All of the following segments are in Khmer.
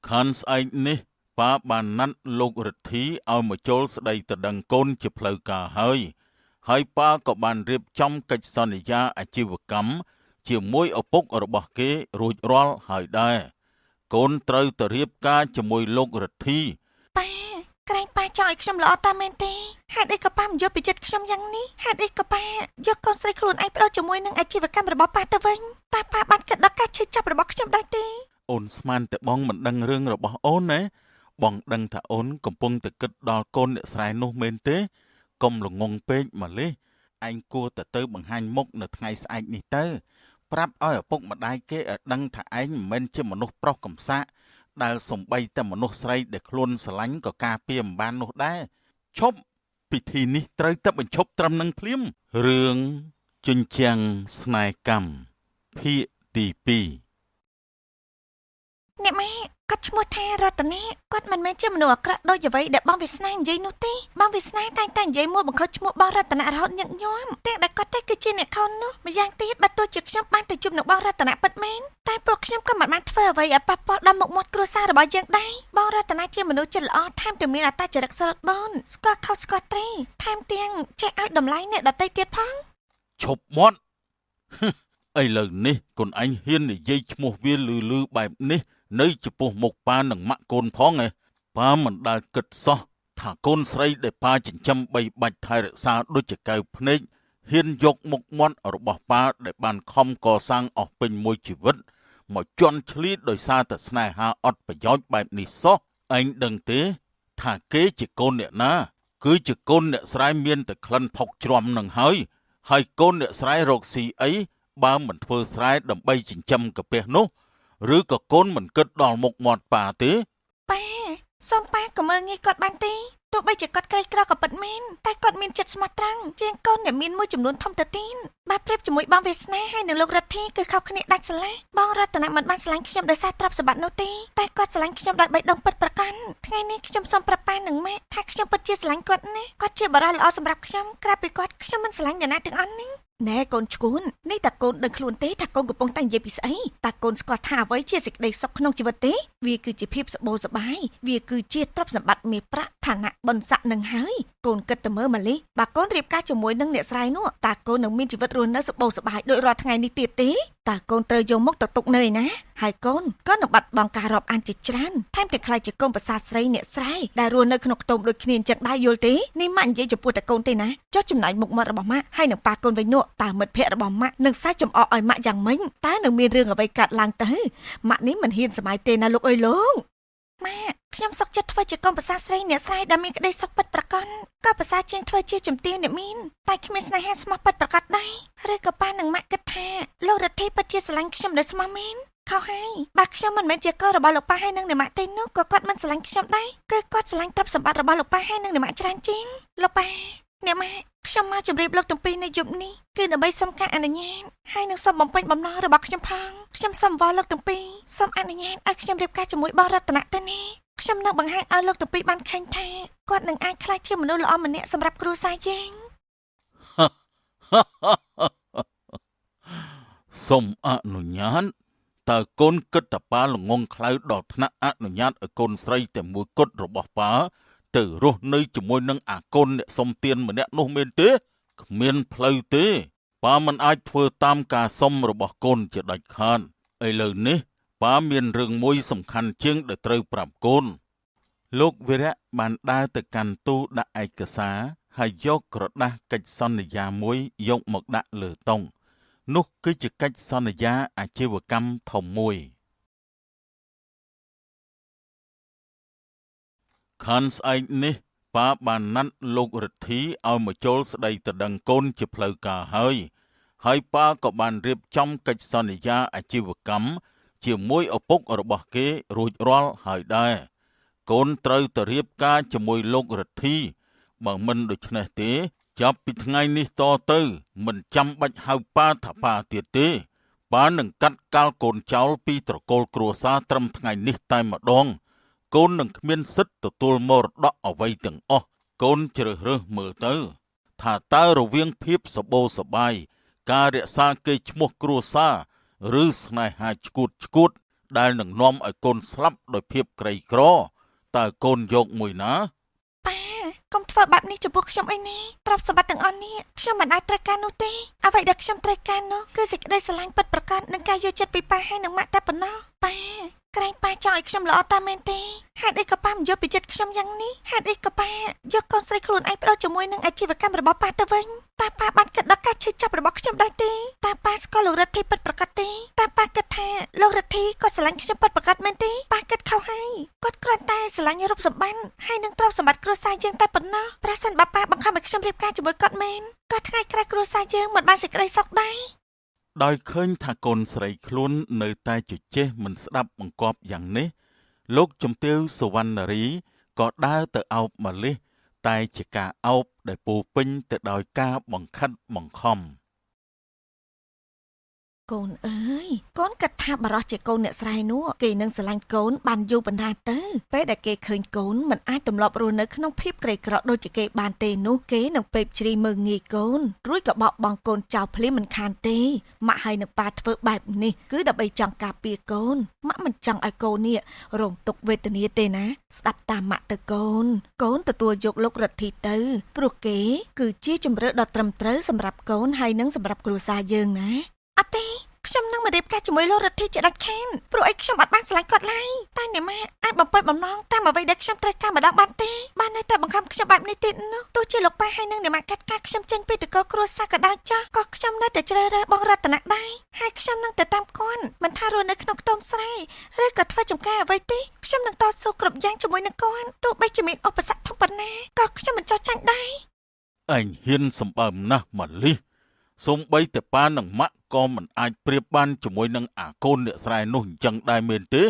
ខានស្អែកនេះប៉ាបានណាត់លោករទ្ធីឲ្យមកចូលស្ដីតដឹងកូនជាផ្លូវការហើយប៉ាក៏បានរៀបចំកិច្ចសន្យាអាជីវកម្មជាមួយឪពុករបស់គេរួចរាល់ហើយដែរកូនត្រូវទៅរៀបការជាមួយលោករទ្ធីប៉ាក្រែងប៉ាចង់ឲ្យខ្ញុំល្អតាមមែនទេហេតុអីក៏ប៉ាមិនយកពីចិត្តខ្ញុំយ៉ាងនេះហេតុអីក៏ប៉ាយកកូនស្រីខ្លួនឯងបដូរជាមួយនឹងអាជីវកម្មរបស់ប៉ាទៅវិញតែប៉ាបានគិតដល់ការឈឺចាប់របស់ខ្ញុំដែរទេអូនស្មានតែបងមិនដឹងរឿងរបស់អូនណាបងដឹងថាអូនកំពុងតែគិតដល់កូនអ្នកស្រែនោះមែនទេកុំល្ងងពេកម្លេះឯងគួរតែទៅបង្ហាញមុខនៅថ្ងៃស្អែកនេះទៅប្រាប់ឲ្យឪពុកម្ដាយគេឲ្យដឹងថាឯងមិនមែនជាមនុស្សប្រុសកំសាកដែលសំបីតែមនុស្សស្រីដែលខ្លួនស្រឡាញ់ក៏ការពារមិនបាននោះដែរឈប់ពិធីនេះត្រូវតែបញ្ឈប់ត្រឹមនឹងភ្លាមរឿងជញ្ជាំងស្នេហ៍កម្មភាគទី2អ្នកម៉ែគាត់ឈ្មោះថារតនាគាត់មិនមែនជាមនុស្សអាក្រក់ដូចអ្វីដែលបងវាសនានិយាយនោះទេបងវាសនាតែនិយាយមួយបង្ខំឈ្មោះបងរតនារហូតញឹកញាប់តែដែលគាត់តែគឺជាអ្នកខុសនោះម្យ៉ាងទៀតបើទោះជាខ្ញុំបានទៅជួបនឹងបងរតនាពិតមែនតែពួកខ្ញុំក៏មិនបានធ្វើអ្វីឲ្យប៉ះពាល់ដល់មុខមាត់គ្រួសាររបស់យើងដែរបងរតនាជាមនុស្សចិត្តល្អថែមទាំងមានអត្តចរិតស្រស់បូនស្គាល់ខុសស្គាល់ត្រូវថែមទាំងចេះឲ្យតម្លៃអ្នកដទៃទៀតផងឈប់មាត់ឥឡូវនេះកូនឯងហ៊ាននិយាយឈ្មោះវាលឺបែបនេះនៅចំពោះមុខប៉ានិងម៉ាក់កូនផងប៉ាមិនដែលគិតសោះថាកូនស្រីដែលប៉ាចិញ្ចឹមបីបាច់ថែរក្សាដូចជាកែវភ្នែកហ៊ានយកមុខមាត់របស់ប៉ាដែលបានខំកសាងអស់ពេញមួយជីវិតមកជន់ឈ្លីដោយសារតែស្នេហាអត់ប្រយោជន៍បែបនេះសោះឯងដឹងទេថាគេជាកូនអ្នកណាគឺជាកូនអ្នកស្រែមានតែក្លិនផុកជ្រាំនឹងហើយកូនអ្នកស្រែរកស៊ីអីបើមិនធ្វើស្រែដើម្បីចិញ្ចឹមកាពះនោះឬក៏កូនមិនគិតដល់មុខមាត់ប៉ាទេប៉ាសូមប៉ាកុំមើលងាយគាត់បានទេទោះបីជាគាត់ក្រីក្រក៏ពិតមែនតែគាត់មានចិត្តស្មោះត្រង់ជាងកូនដែលមានមួយចំនួនធំទៅទៀតបើប្រៀបជាមួយបងវាសនាហើយនឹងលោករទ្ធីគឺខុសគ្នាដាច់ស្រឡះបងរតនាមិនបានស្រឡាញ់ខ្ញុំដោយសារទ្រព្យសម្បត្តិនោះទេតែគាត់ស្រឡាញ់ខ្ញុំដោយបេះដូងពិតប្រាកដថ្ងៃនេះខ្ញុំសូមប្រាប់ប៉ានិងម៉ែថាខ្ញុំពិតជាស្រឡាញ់គាត់ណាស់គាត់ជាបរិយាល្អសម្រាប់ខ្ញុំក្រៅពីគាត់ខ្ញុំមិនស្រឡាញ់អ្នកណាទាំងអស់នេះណែកូនឈួននេះតាកូនដឹងខ្លួនទេថាកូនកំពុងតែនិយាយពីស្អីតាកូនស្គាល់ថាអ្វីជាសេចក្តីសុខក្នុងជីវិតទេវាគឺជាភាពសុបូរសប្បាយវាគឺជាទ្រព្យសម្បត្តិមាសប្រាក់ឋានៈបុណ្យស័ក្តិនឹងហើយកូនគិតទៅមើលម៉ាលីបើកូនរៀបការជាមួយនឹងអ្នកស្រីនោះតាកូននឹងមានជីវិតរស់នៅសុបូរសប្បាយដូចរាល់ថ្ងៃនេះទៀតទេតាកូនត្រូវយកមុខទៅទុកនៅឯណាហើយកូនក៏នឹងបាត់បង់ការរាប់អានជាច្រើនថែមទាំងខ្លាចជាកូនប្រសាស្រីអ្នកស្រែដែលរស់នៅក្នុងខ្ទមដូចគ្នាអញ្ចឹងដែរយល់ទេនេះម៉ាក់និយាយចំពោះតែកូនទេណាចុះចំណែកមុខមាត់របស់ម៉ាក់ហើយនឹងប៉ាកូនវិញនោះតើមិត្តភក្តិរបស់ម៉ាក់នឹងសើចចំអកឲ្យម៉ាក់យ៉ាងម៉េចតើនឹងមានរឿងអ្វីកើតឡើងទៅម៉ាក់នេះមិនហ៊ានសម័យទេណាលោកអើយលោកម៉ាក់ខ្ញុំសុខចិត្តធ្វើជាកូនប្រសាស្រីអ្នកស្រែដែលមានក្តីសុខពិតប្រាកដក៏ប្រសាជាងធ្វើជាជំទាវអ្នកមានតែគ្មានស្នេហាស្មោះពិតប្រាកដដែរឬក៏ប៉ានិងម៉ាក់គិតថាលោករទ្ធីពិតជាស្រឡាញ់ខ្ញុំដោយស្មោះមែនខុសហើយបើខ្ញុំមិនមែនជាកូនរបស់លោកប៉ាហើយនឹងអ្នកម៉ាក់ទេនោះក៏គាត់មិនស្រឡាញ់ខ្ញុំដែរគឺគាត់ស្រឡាញ់ទ្រព្យសម្បត្តិរបស់លោកប៉ាហើយនឹងអ្នកម៉ាក់ច្រើនជាងលោកប៉ាអ្នកម៉ាក់ខ្ញុំមកជម្រាបលោកទាំងពីរនៅយប់នេះគឺដើម្បីសុំការអនុញ្ញាតហើយនឹងសុំបំពេញបំណងរបស់ខ្ញុំផងខ្ញុំសូមអង្វរលោកទាំងពីរសូមអនុញ្ញាតឲ្យខ្ញុំរៀបការជាមួយបងរតនៈទៅនេះខ្ញុំនឹងបង្ហាញឲ្យលោកទាំងពីរបានឃើញថាគាត់នឹងអាចក្លាយជាមនុស្សល្អម្នាក់សម្រាប់គ្រួសារយើងសូមអនុញ្ញាតតើកូនគិតតប៉ាល្ងងខ្លៅដល់ថ្នាក់អនុញ្ញាតឲ្យកូនស្រីតែមួយគត់របស់ប៉ាទៅរស់នៅជាមួយនឹងអាកូនអ្នកសុំទានម្នាក់នោះមែនទេគ្មានផ្លូវទេប៉ាមិនអាចធ្វើតាមការសុំរបស់កូនជាដាច់ខាតឥឡូវនេះប៉ាមានរឿងមួយសំខាន់ជាងដែលត្រូវប្រាប់កូនលោកវីរៈបានដើរទៅកាន់ទូដាក់ឯកសារហើយយកក្រដាស់កិច្ចសន្យាមួយយកមកដាក់លើតុនោះគឺជាកិច្ចសន្យាអាជីវកម្មធំមួយខានស្អែកនេះប៉ាបានណាត់លោករទ្ធីឲ្យមកចូលស្ដីតដឹងកូនជាផ្លូវការហើយប៉ាក៏បានរៀបចំកិច្ចសន្យាអាជីវកម្មជាមួយឪពុករបស់គេរួចរាល់ហើយដែរកូនត្រូវទៅរៀបការជាមួយលោករទ្ធីបើមិនដូច្នេះទេចាប់ពីថ្ងៃនេះតទៅមិនចាំបាច់ហៅប៉ាថាប៉ាទៀតទេប៉ានឹងកាត់កាល់កូនចោលពីត្រកូលគ្រួសារត្រឹមថ្ងៃនេះតែម្ដងកូននឹងគ្មានសិទ្ធិទទួលមរតកអ្វីទាំងអស់កូនជ្រើសរើសមើលទៅថាតើរវាងភាពសបោសបាយការរក្សាកេរ្តិ៍ឈ្មោះគ្រួសារឬស្នេហាឆ្កួត ដែលនឹងនាំឲ្យកូនស្លាប់ដោយភាពក្រីក្រតើកូនយកមួយណា ប៉ាកុំធ្វើបែបនេះចំពោះខ្ញុំអីនេះទ្រព្យសម្បត្តិទាំងអស់នេះខ្ញុំមិនអាចត្រូវការនោះទេអ្វីដែលខ្ញុំត្រូវការនោះគឺសេចក្តីស្រឡាញ់ពិតប្រាកដនិងការយកចិត្តពីប៉ាហើយនិងម៉ាក់តែប៉ុណ្ណោះប៉ាក្រែងប៉ាចង់ឲ្យខ្ញុំល្អតាមមែនទេហេតុអីក៏ប៉ាមិនយកពីចិត្តខ្ញុំយ៉ាងនេះហេតុអីក៏ប៉ាយកកូនស្រីខ្លួនឯងបដូរជាមួយនឹងអាជីវកម្មរបស់ប៉ាទៅវិញតើប៉ាបានគិតដល់ការឈឺចាប់របស់ខ្ញុំដែរទេតើប៉ាស្គាល់លោករទ្ធីពិតប្រាកដទេតើប៉ាគិតថាលោករទ្ធីគាត់ស្រឡាញ់ខ្ញុំពិតប្រាកដមែនទេប៉ាគិតខុសហើយគាត់គ្រាន់តែស្រឡាញ់រូបសម្បត្តិហើយនឹងទ្រព្យសម្បត្តិគ្រួសារយើងតែប៉ុណ្ណោះប្រសិនបើប៉ាបង្ខំឲ្យខ្ញុំរៀបការជាមួយគាត់មែនក៏ថ្ងៃក្រោយគ្រួសារយើងមិនបានសេចក្តីសុខដែរដោយឃើញថាកូនស្រីខ្លួននៅតែជជែកមិនស្ដាប់បង្គាប់យ៉ាងនេះលោកជំទាវសុវណ្ណរីក៏ដើរទៅអោបម្លិះតែជាការអោបដែលពោរពេញទៅដោយការបង្ខិតបង្ខំកូនអើយកូនគិតថាបរោះជាកូនអ្នកស្រែនោះគេនឹងស្រឡាញ់កូនបានយូរបណ្ដាទៅពេលដែលគេឃើញកូនមិនអាចទម្លាប់រស់នៅក្នុងភាពក្រីក្រដូចជាគេបានទេនោះគេនឹងពេបជ្រីមើងងាយកូនរួចក៏បោកបង់កូនចោលភ្លាមមិនខានទេម៉ាក់ហើយនឹងប៉ាធ្វើបែបនេះគឺដើម្បីចង់ការពារកូនម៉ាក់មិនចង់ឲ្យកូននេះរងទុក្ខវេទនាទេណាស្ដាប់តាមម៉ាក់ទៅកូនកូនទទួលយកលោករទ្ធីទៅព្រោះគេគឺជាជំរឿដ៏ត្រឹមត្រូវសម្រាប់កូនហើយនឹងសម្រាប់គ្រួសារយើងណាអត់ទេខ្ញុំនឹងមករៀបការជាមួយលោករទ្ធីជាដាច់ខាតព្រោះអីខ្ញុំអត់បានស្រឡាញ់គាត់ឡើយតែអ្នកម៉ាក់អាចបំពេញបំណងតាមអ្វីដែលខ្ញុំត្រូវការម្ដងបានទេបាននៅតែបង្ខំខ្ញុំបែបនេះទៀតនោះទោះជាលោកប៉ាហើយនឹងអ្នកម៉ាក់កាត់ការខ្ញុំចេញពីតកគ្រួសារក៏ដោយចាស់ក៏ខ្ញុំនៅតែជ្រើសរើសបងរតនៈដែរហើយខ្ញុំនឹងទៅតាមគាត់មិនថារស់នៅក្នុងខ្ទមស្រែឬក៏ធ្វើចំការអ្វីទេខ្ញុំនឹងតស៊ូគ្រប់យ៉ាងជាមួយនឹងគាត់ទោះបីជាមានឧបសគ្គធំប៉ុណ្ណាក៏ខ្ញុំមិនចោះចាញ់ដែរឯងហ៊ានសម្បើមណាស់ម៉ាលីសូម្បីតែប៉ានិងម៉ាក់ក៏មិនអាចប្រៀបបានជាមួយនឹងអាកូនអ្នកស្រែនោះអញ្ចឹងដែរមែនទេ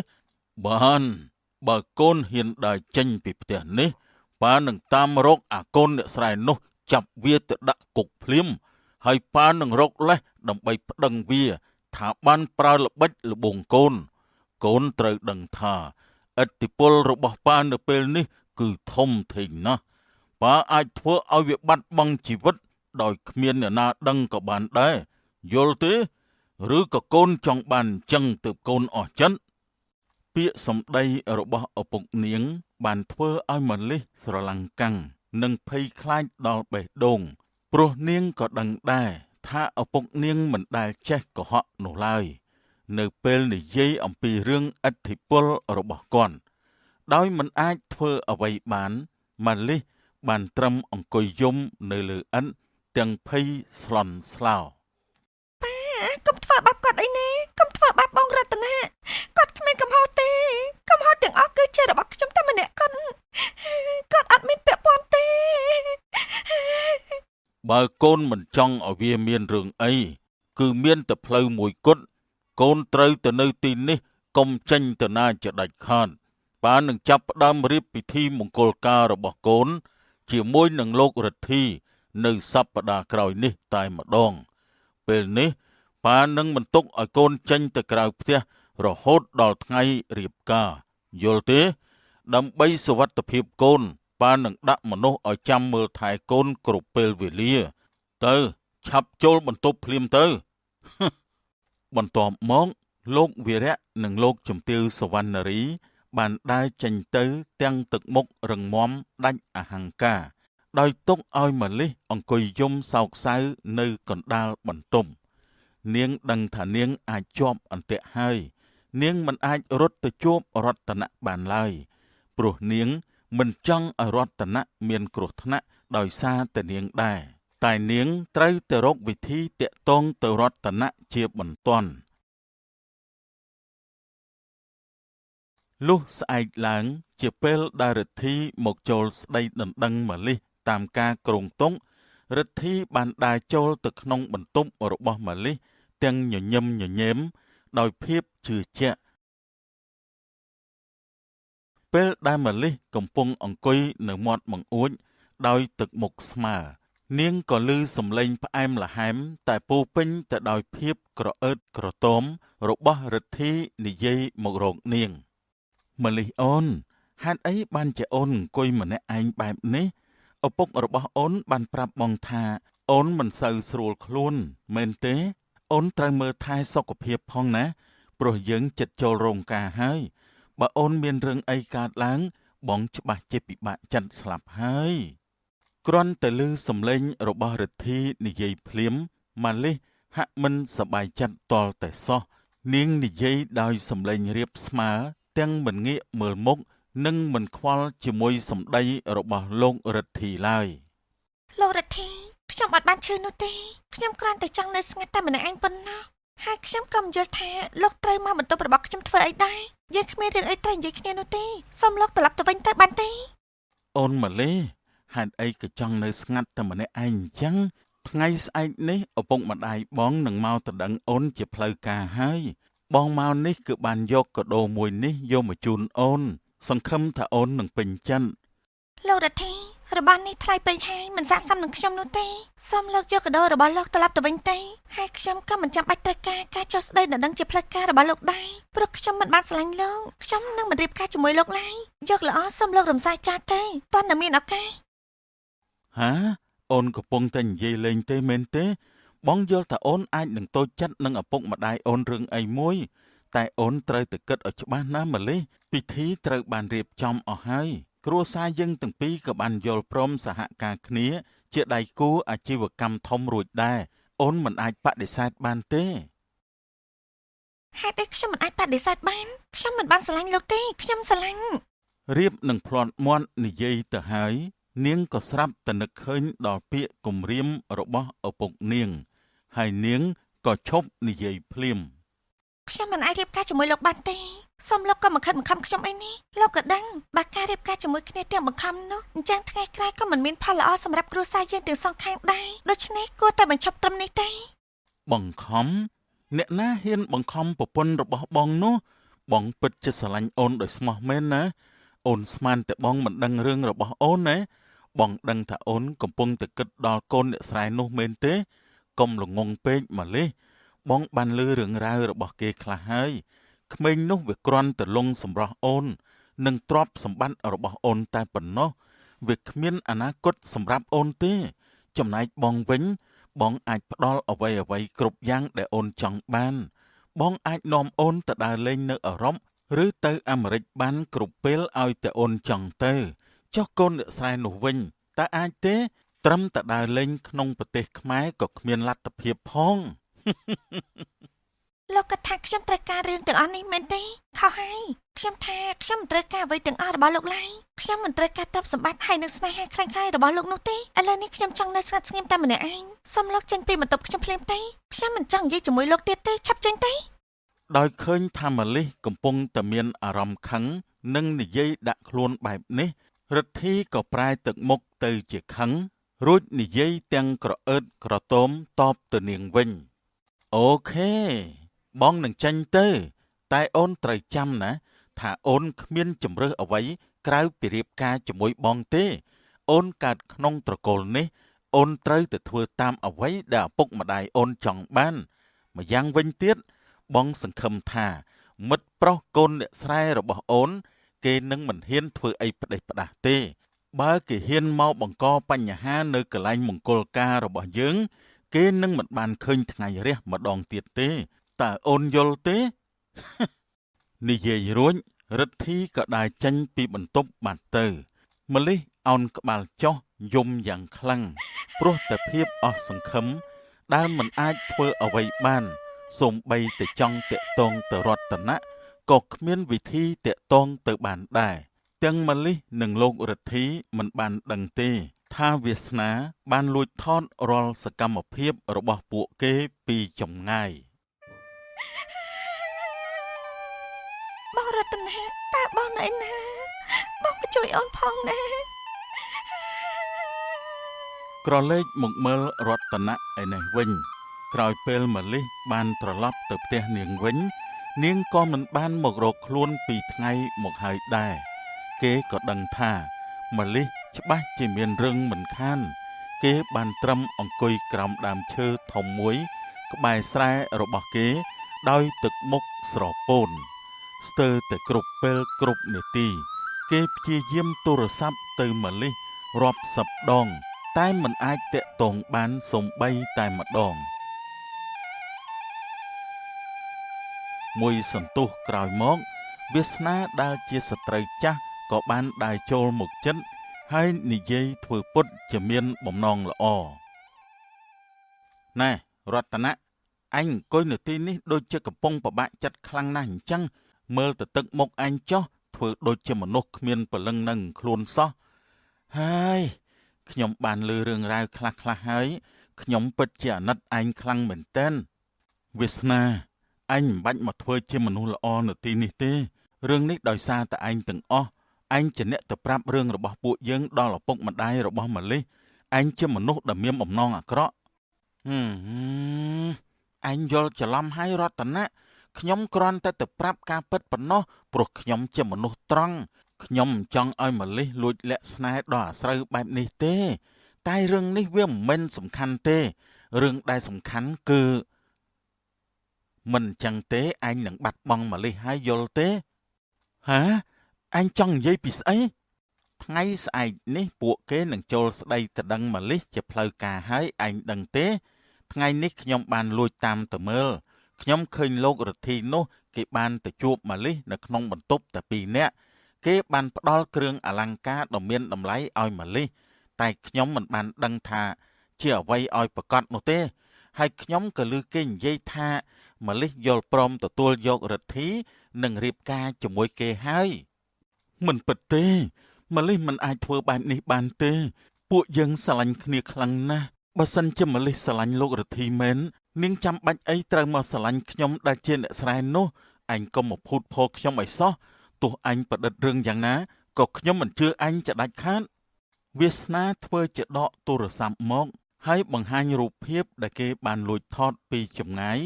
បានបើកូនហ៊ានដើរចេញពីផ្ទះនេះប៉ានឹងតាមរកអាកូនអ្នកស្រែនោះចាប់វាទៅដាក់គុកភ្លាមហើយប៉ានឹងរកលេសដើម្បីប្តឹងវាថាបានប្រើល្បិចល្បងកូនកូនត្រូវដឹងថាឥទ្ធិពលរបស់ប៉ានៅពេលនេះគឺធំធេងណាស់ប៉ាអាចធ្វើឲ្យវាបាត់បង់ជីវិតដោយគ្មានអ្នកណាដឹងក៏បានដែរយល់ទេឬក៏កូនចង់បានអញ្ចឹងទើបកូនអស់ចិត្តពាក្យសម្ដីរបស់ឪពុកនាងបានធ្វើឲ្យម៉ាលីសស្រឡាំងកាំងនិងភ័យខ្លាចដល់បេះដូងព្រោះនាងក៏ដឹងដែរថាឪពុកនាងមិនដែលចេះកុហកនោះឡើយនៅពេលនិយាយអំពីរឿងឥទ្ធិពលរបស់គាត់ដោយមិនអាចធ្វើអ្វីបានម៉ាលីសបានត្រឹមអង្គុយយំនៅលើឥដ្ឋទាំងភ័យស្លន់ស្លោប៉ាកុំធ្វើបាបគាត់អីណាកុំធ្វើបាបបងរតនាគាត់គ្មានកំហុសទេកំហុសទាំងអស់គឺជារបស់ខ្ញុំតែម្នាក់គាត់អត់មានពាក់ព័ន្ធទេបើកូនមិនចង់ឲ្យវាមានរឿងអីគឺមានតែផ្លូវមួយគត់កូនត្រូវទៅនៅទីនេះកុំចេញទៅណាជាដាច់ខាតប៉ានឹងចាប់ផ្ដើមរៀបពិធីមង្គលការរបស់កូនជាមួយនឹងលោករទ្ធីនៅសប្តាហ៍ក្រោយនេះតែម្ដងពេលនេះប៉ានឹងមិនទុកឲ្យកូនចេញទៅក្រៅផ្ទះរហូតដល់ថ្ងៃរៀបការយល់ទេដើម្បីសុវត្ថិភាពកូនប៉ានឹងដាក់មនុស្សឲ្យចាំមើលថែកូនគ្រប់ពេលវេលាទៅឆាប់ចូលបន្ទប់ភ្លាមទៅបន្ទាប់មកលោកវីរៈនិងលោកជំទាវសុវណ្ណរីបានដើរចេញទៅទាំងទឹកមុខរឹងមាំដាច់អហង្ការដោយទុកឲ្យម៉ាលីសអង្គុយយំសោកសៅនៅកណ្ដាលបន្ទប់នាងដឹងថានាងអាចជាប់អន្ទាក់ហើយនាងមិនអាចរត់ទៅជួបរតនៈបានឡើយព្រោះនាងមិនចង់ឲ្យរតនៈមានគ្រោះថ្នាក់ដោយសារតែនាងដែរតែនាងត្រូវទៅរកវិធីតាក់ទងទៅរតនៈជាបន្ទាន់លុះស្អែកឡើងជាពេលដែលរិទ្ធីមកចូលស្ដីដណ្ដឹងម៉ាលីសតាមការគ្រងទុករិទ្ធីបានដើរចូលទៅក្នុងបន្ទប់របស់ម៉ាលីសទាំងញញឹមញញែមដោយភាពជឿជាក់ពេលដែលម៉ាលីសកំពុងអង្គុយនៅមាត់បង្អួចដោយទឹកមុខស្មើនាងក៏ឮសំឡេងផ្អែមល្ហែមតែពោរពេញទៅដោយភាពក្រអឺតក្រទមរបស់រិទ្ធីនិយាយមករកនាងម៉ាលីសអូនហេតុអីបានជាអូនអង្គុយម្នាក់ឯងបែបនេះឪពុករបស់អូនបានប្រាប់បងថាអូនមិនសូវស្រួលខ្លួនមែនទេអូនត្រូវមើលថែសុខភាពផងណាព្រ ព្រោះយើងចិត្តចូលរោងការហើយបើអូនមានរឿងអីកើតឡើងបងច្បាស់ជាពិបាកចិត្តស្លាប់ហើយគ្រាន់តែឮសំឡេងរបស់រិទ្ធីនិយាយភ្លាមម៉ាលីសហាក់មិនសប្បាយចិត្តតលតែសោះនាងនិយាយដោយសំឡេងរាបស្មើទាំងមិនងាកមើលមុខនិងមិនខ្វល់ជាមួយសម្ដីរបស់លោករិទ្ធីឡើយលោករទ្ធីខ្ញុំអត់បានឈឺនោះទេខ្ញុំគ្រាន់តែចង់នៅស្ងាត់តែម្នាក់ឯងប៉ុណ្ណោះហើយខ្ញុំក៏មិនយល់ថាលោកត្រូវមកបន្ទប់របស់ខ្ញុំធ្វើអីដែរយើងគ្មានរឿងអីត្រូវនិយាយគ្នានោះទេសូមលោកត្រឡប់ទៅវិញទៅបានទេអូនម៉ាលីហេតុអីក៏ចង់នៅស្ងាត់តែម្នាក់ឯងអញ្ចឹងថ្ងៃស្អែកនេះឪពុកម្ដាយបងនឹងមកទៅដឹងអូនជាផ្លូវការហើយបងមកនេះគឺបានយកកាដូមួយនេះយកមកជូនអូនសង្ឃឹមថាអូននឹងពេញចិត្តលោករទ្ធីរបស់នេះថ្លៃពេកហើយមិនស័ក្តិសមនឹងខ្ញុំនោះទេសូមលោកយកកាដូរបស់លោកត្រឡប់ទៅវិញទេហើយខ្ញុំក៏មិនចាំបាច់ត្រូវការចុះស្ដីដណ្ដឹងជាផ្លូវការរបស់លោកដែរព្រោះខ្ញុំមិនបានស្រឡាញ់លោកខ្ញុំនឹងមិនរៀបការជាមួយលោកឡើយយកល្អសូមលោករំសាយចាស់ទេតើនៅមានឱកាសហាអូនកំពុងតែនិយាយលេងទេមែនទេបងយល់ថាអូនអាចនឹងតូចចិត្តនឹងឪពុកម្ដាយអូនរឿងអីមួយតែអូនត្រូវតែគិតឲ្យច្បាស់ណាម៉ាលីសពិធីត្រូវបានរៀបចំអស់ហើយគ្រួសារយើងទាំងពីរក៏បានយល់ព្រមសហការគ្នាជាដៃគូអាជីវកម្មធំរួចដែរអូនមិនអាចបដិសេធបានទេហេតុអីខ្ញុំមិនអាចបដិសេធបានខ្ញុំមិនបានស្រឡាញ់លោកទេខ្ញុំស្រឡាញ់រៀបនឹងភ្លាត់មាត់និយាយទៅហើយនាងក៏ស្រាប់តែនឹកឃើញដល់ពាក្យគំរាមរបស់ឪពុកនាងហើយនាងក៏ឈប់និយាយភ្លាមខ្ញុំមិនអាចរៀបការជាមួយលោកបានទេសូមលោកក៏មិនខិតមិនខំខ្ញុំអីនេះលោកក៏ដឹងបើការរៀបការជាមួយគ្នាទាំងបង្ខំនោះអញ្ចឹងថ្ងៃក្រោយក៏មិនមានផលល្អសម្រាប់គ្រួសារយើងទាំងសងខាងដែរដូច្នេះគួរតែបញ្ឈប់ត្រឹមនេះទេបង្ខំអ្នកណាហ៊ានបង្ខំប្រពន្ធរបស់បងនោះបងពិតជាស្រឡាញ់អូនដោយស្មោះមែនណាអូនស្មានតែបងមិនដឹងរឿងរបស់អូនណាបងដឹងថាអូនកំពុងតែគិតដល់កូនអ្នកស្រែនោះមែនទេកុំល្ងងពេកម៉ាលីសបងបានឮរឿងរ៉ាវរបស់គេខ្លះហើយក្មេងនោះវាគ្រាន់តែលងសម្រស់អូននិងទ្រព្យសម្បត្តិរបស់អូនតែប៉ុណ្ណោះវាគ្មានអនាគតសម្រាប់អូនទេចំណែកបងវិញបងអាចផ្ដល់អ្វីគ្រប់យ៉ាងដែលអូនចង់បានបងអាចនាំអូនទៅដើរលេងនៅអឺរ៉ុបឬទៅអាមេរិកបានគ្រប់ពេលឲ្យតែអូនចង់ទៅចុះកូនអ្នកស្រែនោះវិញតើអាចទេត្រឹមតែដើរលេងក្នុងប្រទេសខ្មែរក៏គ្មានលទ្ធភាពផងលោកក៏ថាខ្ញុំត្រូវការរឿងទាំងអស់នេះមែនទេខុសហើយខ្ញុំថាខ្ញុំមិនត្រូវការអ្វីទាំងអស់របស់លោកឡើយខ្ញុំមិនត្រូវការទ្រព្យសម្បត្តិហើយនឹងស្នេហាខ្លាំងក្លារបស់លោកនោះទេឥឡូវនេះខ្ញុំចង់នៅស្ងាត់ស្ងៀមតែម្នាក់ឯងសូមលោកចេញពីបន្ទប់ខ្ញុំភ្លាមទេខ្ញុំមិនចង់និយាយជាមួយលោកទៀតទេឆាប់ចេញទេដោយឃើញថាម៉ាលីសកំពុងតែមានអារម្មណ៍ខឹងនិងនិយាយដាក់ខ្លួនបែបនេះរិទ្ធីក៏ប្រែទឹកមុខទៅជាខឹងរួចនិយាយទាំងក្រអឺតក្រទមតបទៅនាងវិញអូខេបងនឹងចេញទៅតែអូនត្រូវចាំណាថាអូនគ្មានជំរើសអ្វីក្រៅពីរៀបការជាមួយបងទេអូនកើតក្នុងត្រកូលនេះអូនត្រូវតែធ្វើតាមអ្វីដែលឪពុកម្ដាយអូនចង់បានម្យ៉ាងវិញទៀតបងសង្ឃឹមថាមិត្តប្រុសកូនអ្នកស្រែរបស់អូនគេនឹងមិនហ៊ានធ្វើអីផ្ដេសផ្ដាសទេបើគេហ៊ានមកបង្កបញ្ហានៅកន្លែងមង្គលការរបស់យើងគេនឹងមិនបានឃើញថ្ងៃរះម្ដងទៀតទេតើអូនយល់ទេនិយាយរួចរិទ្ធីក៏ដើរចេញពីបន្ទប់បាត់ទៅម្លិះអោនក្បាលចុះយំយ៉ាងខ្លាំងព្រោះតែភាពអស់សង្ឃឹមដែលមិនអាចធ្វើអ្វីបានសូម្បីតែចង់តាក់ទងទៅរតនៈក៏គ្មានវិធីតាក់ទងទៅបានដែរទាំងម្លិះនិងលោករិទ្ធីមិនបានដឹងទេថាវាសនាបានលួចថតរាល់សកម្មភាពរបស់ពួកគេពីចម្ងាយបងរតនាតើបងនៅណាបងមកជួយអូនផងណាក្រឡេកមកមើលរតនៈឯនេះវិញក្រោយពេលម្លិះបានត្រឡប់ទៅផ្ទះនាងវិញនាងក៏មិនបានមករកខ្លួនពីថ្ងៃមកហើយដែរគេក៏ដឹងថាម្លិះច្បាស់ជាមានរឿងមិនខានគេបានត្រឹមអង្គុយក្រោមដើមឈើធំមួយក្បែរស្រែរបស់គេដោយទឹកមុខស្រពោនស្ទើរតែគ្រប់ពេលគ្រប់នាទីគេព្យាយាមទូរស័ព្ទទៅម្លិះរាប់សិបដងតែមិនអាចតាក់ទងបានសូម្បីតែម្ដង មួយសន្ទុះក្រោយមកវាសនាដែលជាសត្រូវចាស់ក៏បានដើរចូលមកជិតហើយនិយាយធ្វើពុតជាមានបំណងល្អណែរតនៈអញអង្គុយនៅទីនេះដូចជាកំពុងពិបាកចិត្តខ្លាំងណាស់អញ្ចឹងមើលទៅទឹកមុខអញចុះធ្វើដូចជាមនុស្សគ្មានព្រលឹងនឹងខ្លួនសោះហើយខ្ញុំបានលើរឿងរ៉ាវខ្លះៗហើយខ្ញុំពិតជាអាណិតឯងខ្លាំងមែនទែនវាសនាអញមិនបាច់មកធ្វើជាមនុស្សល្អនៅទីនេះទេរឿងនេះដោយសារតែឯងទាំងអស់ឯងជាអ្នកទៅប្រាប់រឿងរបស់ពួកយើងដល់ឪពុកម្ដាយរបស់ម៉ាលីសឯងជាមនុស្សដែលមានបំណងអាក្រក់អញយល់ច្រឡំហើយរតនៈខ្ញុំគ្រាន់តែទៅប្រាប់ការពិតប៉ុណ្ណោះព្រោះខ្ញុំជាមនុស្សត្រង់ខ្ញុំមិនចង់ឲ្យម៉ាលីសលួចលាក់ស្នេហ៍ដល់អាស្រូវបែបនេះទេតែរឿងនេះវាមិនមែនសំខាន់ទេរឿងដែលសំខាន់គឺមិនចឹងទេអញនឹងបាត់បង់ម៉ាលីសហើយយល់ទេហាអញចង់និយាយពីស្អីថ្ងៃស្អែកនេះពួកគេនឹងចូលស្ដីទៅដឹងម៉ាលីសជាផ្លូវការហើយឯងដឹងទេថ្ងៃនេះខ្ញុំបានលួចតាមទៅមើលខ្ញុំឃើញលោករទ្ធីនោះគេបានទៅជួបម៉ាលីសនៅក្នុងបន្ទប់តែ2នាក់គេបានផ្ដល់គ្រឿងអលង្ការដ៏មានតម្លៃឲ្យម៉ាលីសតែខ្ញុំមិនបានដឹងថាជាអ្វីឲ្យប្រកាសនោះទេហើយខ្ញុំក៏ឮគេនិយាយថាម៉ាលីសយល់ព្រមទទួលយករទ្ធីនិងរៀបការជាមួយគេហើយមិនពិតទេម៉ាលីសមិនអាចធ្វើបែបនេះបានទេពួកយើងស្រឡាញ់គ្នាខ្លាំងណាស់បើសិនជាម៉ាលីសស្រឡាញ់លោករទ្ធីមែននាងចាំបាច់អីត្រូវមកស្រឡាញ់ខ្ញុំដែលជាអ្នកស្រែនោះអញកុំមកភូតភរខ្ញុំឲ្យសោះទោះអញប្រឌិតរឿងយ៉ាងណាក៏ខ្ញុំមិនជឿអញចដាច់ខាតវាសនាធ្វើជាដកទូរស័ព្ទមកហើយបង្ហាញរូបភាពដែលគេបានលួចថតពីចម្ងាយ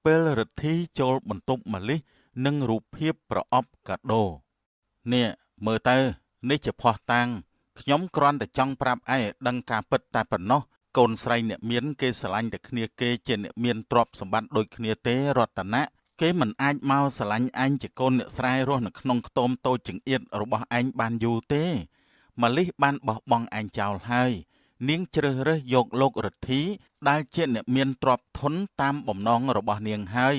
ពេលរទ្ធីចូលបន្ទប់ម៉ាលីសនិងរូបភាពប្រអប់កាដូនេះមើលទៅនេះជាភ័ស្តុតាងខ្ញុំគ្រាន់តែចង់ប្រាប់ឯងឲ្យដឹងការពិតតែប៉ុណ្ណោះកូនស្រីអ្នកមានគេស្រឡាញ់តែគ្នាគេជាអ្នកមានទ្រព្យសម្បត្តិដូចគ្នាទេរតនៈគេមិនអាចមកស្រឡាញ់ឯងជាកូនអ្នកស្រែរស់នៅក្នុងខ្ទមតូចចង្អៀតរបស់ឯងបានយូរទេម៉ាលីសបានបោះបង់ឯងចោលហើយនាងជ្រើសរើសយកលោករទ្ធីដែលជាអ្នកមានទ្រព្យធនតាមបំណងរបស់នាងហើយ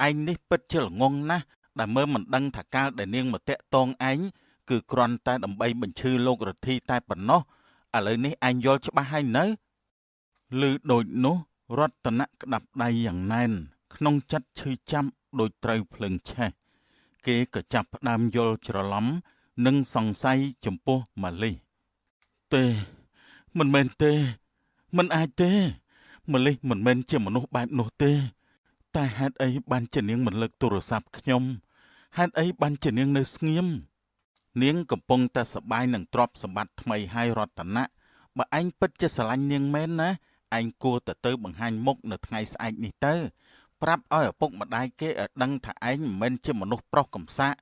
ឯងនេះពិតជាល្ងងណាស់ដែលមើលមិនដឹងថាកាលដែលនាងមកតាក់ទងឯងគឺគ្រាន់តែដើម្បីបញ្ឈឺលោករទ្ធីតែប៉ុណ្ណោះឥឡូវនេះឯងយល់ច្បាស់ហើយនៅឮដូចនោះរតនៈក្តាប់ដៃយ៉ាងណែនក្នុងចិត្តឈឺចាប់ដូចត្រូវភ្លើងឆេះគេក៏ចាប់ផ្ដើមយល់ច្រឡំនិងសង្ស័យចំពោះម៉ាលីសទេមិនមែនទេមិនអាចទេម៉ាលីសមិនមែនជាមនុស្សបែបនោះទេតែហេតុអីបានជានាងមិនលើកទូរស័ព្ទខ្ញុំហេតុអីបានជានាងនៅស្ងៀមនាងកំពុងតែសប្បាយនឹងទ្រព្យសម្បត្តិថ្មីហើយរតនៈបើឯងពិតជាស្រឡាញ់នាងមែនណាឯងគួរទៅបង្ហាញមុខនៅថ្ងៃស្អែកនេះទៅប្រាប់ឲ្យឪពុកម្ដាយគេឲ្យដឹងថាឯងមិនមែនជាមនុស្សប្រុសកំសាក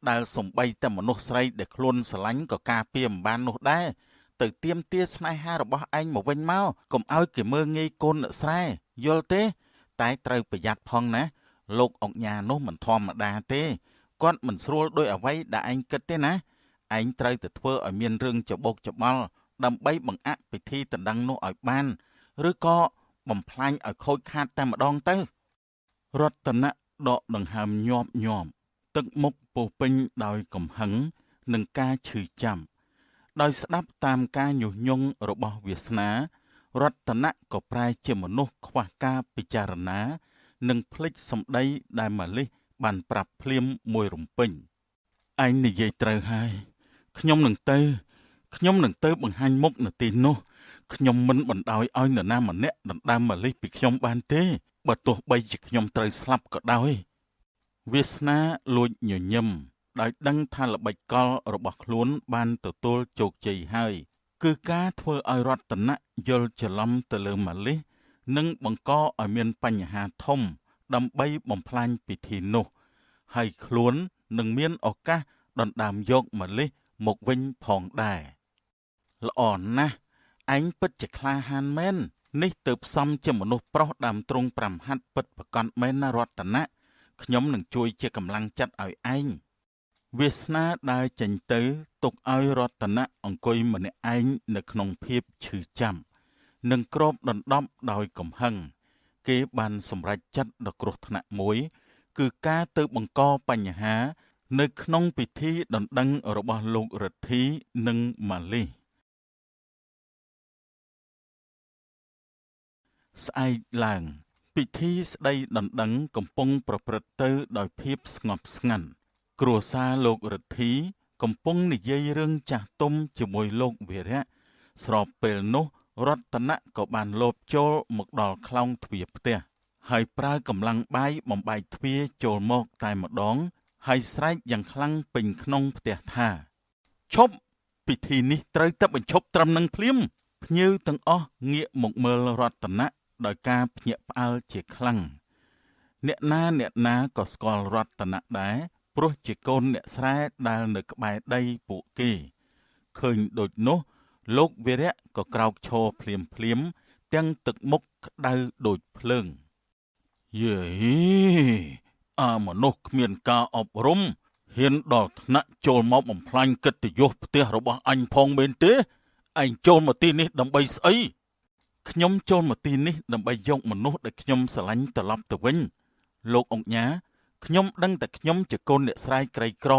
ដែលសំបីតែមនុស្សស្រីដែលខ្លួនស្រឡាញ់ក៏ការពារមិនបាននោះដែរទៅទាមទារស្នេហារបស់ឯងមកវិញមកកុំឲ្យគេមើលងាយកូនអ្នកស្រែយល់ទេតែត្រូវប្រយ័ត្នផងណាលោកអុកញ៉ានោះមិនធម្មតាទេគាត់មិនស្រួលដោយអ្វីដែលឯងគិតទេណាឯងត្រូវតែធ្វើឲ្យមានរឿងច្បោកច្បល់ដើម្បីបង្អាក់ពិធីដណ្ដឹងនោះឲ្យបានឬក៏បំផ្លាញឲ្យខូចខាតតែម្ដងទៅរតនៈដកដង្ហើមញាប់ញាប់ទឹកមុខពោពេញដោយកំហឹងនិងការឈឺចាប់ដោយស្ដាប់តាមការញុះញង់របស់វាសនារតនៈក៏ប្រែជាមនុស្សខ្វះការពិចារណានិងភ្លេចសម្ដីដែលម៉ាលីសបានប្រាប់ភ្លាមមួយរំពេញឯងនិយាយត្រូវហើយខ្ញុំនឹងទៅបង្ហាញមុខនៅទីនោះខ្ញុំមិនបណ្ដោយឲ្យនរណាម្នាក់ដណ្ដើមម៉ាលីសពីខ្ញុំបានទេបើទោះបីជាខ្ញុំត្រូវស្លាប់ក៏ដោយវាសនាលួចញញឹមដោយដឹងថាល្បិចកលរបស់ខ្លួនបានទទួលជោគជ័យហើយគឺការធ្វើឲ្យរតនៈយល់ច្រឡំទៅលើម៉ាលីសនិងបង្កឲ្យមានបញ្ហាធំដើម្បីបំផ្លាញពិធីនោះហើយខ្លួននឹងមានឱកាសដណ្ដើមយកម៉ាលីសមកវិញផងដែរល្អណាស់ឯងពិតជាក្លាហានមែននេះទៅផ្សំជាមនុស្សប្រុសដើមទ្រង់5ហត្ថពិតប្រកបមែនណារតនៈខ្ញុំនឹងជួយជាកម្លាំងចិត្តឲ្យឯងវាសនាដើរចេញទៅទុកឲ្យរតនៈអង្គុយម្នាក់ឯងនៅក្នុងភាពឈឺចាប់និងគ្របដណ្ដប់ដោយកំហឹងគេបានសម្រេចចិត្តដ៏គ្រោះថ្នាក់មួយ គឺការទៅបង្កបញ្ហានៅក្នុងពិធីដណ្ដឹងរបស់លោករទ្ធីនិងម៉ាលីសស្អែកឡើងពិធីស្ដីដណ្ដឹងកំពុងប្រព្រឹត្តទៅដោយភាពស្ងប់ស្ងាត់គ្រួសារលោករទ្ធីកំពុងនិយាយរឿងចាស់ទុំជាមួយលោកវីរៈស្របពេលនោះរតនៈក៏បានលបចូលមកដល់ខ្លោងទ្វារផ្ទះហើយប្រើកម្លាំងបាយបំបែកទ្វារចូលមកតែម្ដងហើយស្រែកយ៉ាងខ្លាំងពេញក្នុងផ្ទះថាឈប់ពិធីនេះត្រូវតែបញ្ឈប់ត្រឹមនឹងភ្លាមភ្ញៀវទាំងអស់ងាកមកមើលរតនៈដោយការភ្ញាក់ផ្អើលជាខ្លាំងអ្នកណាក៏ស្គាល់រតនៈដែរព្រោះជាកូនអ្នកស្រែដែលនៅក្បែរដីពួកគេឃើញដូចនោះលោកវីរៈក៏ក្រោកឈរភ្លាមទាំងទឹកមុខក្តៅដូចភ្លើងយេអាមនុស្សគ្មានការអប់រំហ៊ានដល់ថ្នាក់ចូលមកបំផ្លាញកិត្តិយសផ្ទះរបស់អញផងមែនទេឯងចូលមកទីនេះដើម្បីស្អីខ្ញុំចូលមកទីនេះដើម្បីយកមនុស្សដែលខ្ញុំស្រឡាញ់ត្រឡប់ទៅវិញលោកអង្គញាខ្ញុំដឹងតែខ្ញុំជាកូនអ្នកស្រែក្រីក្រ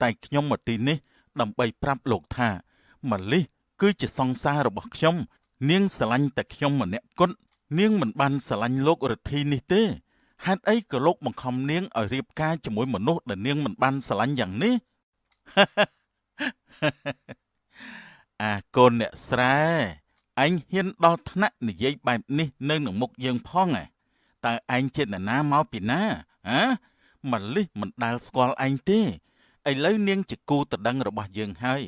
តែខ្ញុំមកទីនេះដើម្បីប្រាប់លោកថាម៉ាលីសគឺជាសង្សាររបស់ខ្ញុំនាងស្រឡាញ់តែខ្ញុំម្នាក់គត់នាងមិនបានស្រឡាញ់លោករទ្ធីនេះទេហេតុអីក៏លោកបង្ខំនាងឲ្យរៀបការជាមួយមនុស្សដែលនាងមិនបានស្រឡាញ់យ៉ាងនេះអាកូនអ្នកស្រែឯងហ៊ានដល់ថ្នាក់និយាយបែបនេះនៅនឹងមុខយើងផងតើឯងជានរណាមកពីណាម៉ាលីសមិនដែលស្គាល់ឯងទេឥឡូវនាងជាគូតដឹងរបស់យើងហើយ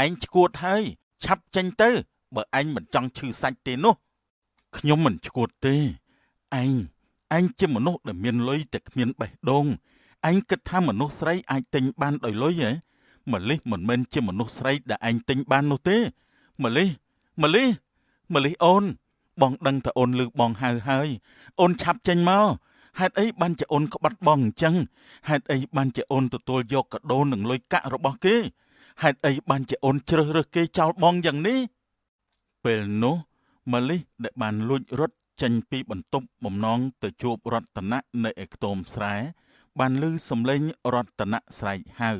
ឯងឈួតហើយឆាប់ចេញទៅបើឯងមិនចង់ឈឺសាច់ទេនោះខ្ញុំមិនឈួតទេឯងជាមនុស្សដែលមានលុយតែគ្មានបេះដូងឯងគិតថាមនុស្សស្រីអាចទិញបានដោយលុយហ៎ម៉ាលីសមិនមែនជាមនុស្សស្រីដែលឯងទិញបាននោះទេម៉ាលីសអូនបងដឹងថាអូនលឺបងហៅហើយអូនឆាប់ចេញមកហេតុអីបានជាអូនក្បត់បងអញ្ចឹងហេតុអីបានជាអូនទទួលយកកាដូនិងលុយកាក់របស់គេហេតុអីបានជាអូនជ្រើសរើសគេចោលបងយ៉ាងនេះពេលនោះម៉ាលីសដែលបានលួចរត់ចេញពីបន្ទប់បំណងទៅជួបរតនៈនៅឯខ្ទមស្រែបានឮសំឡេងរតនៈស្រែកហៅ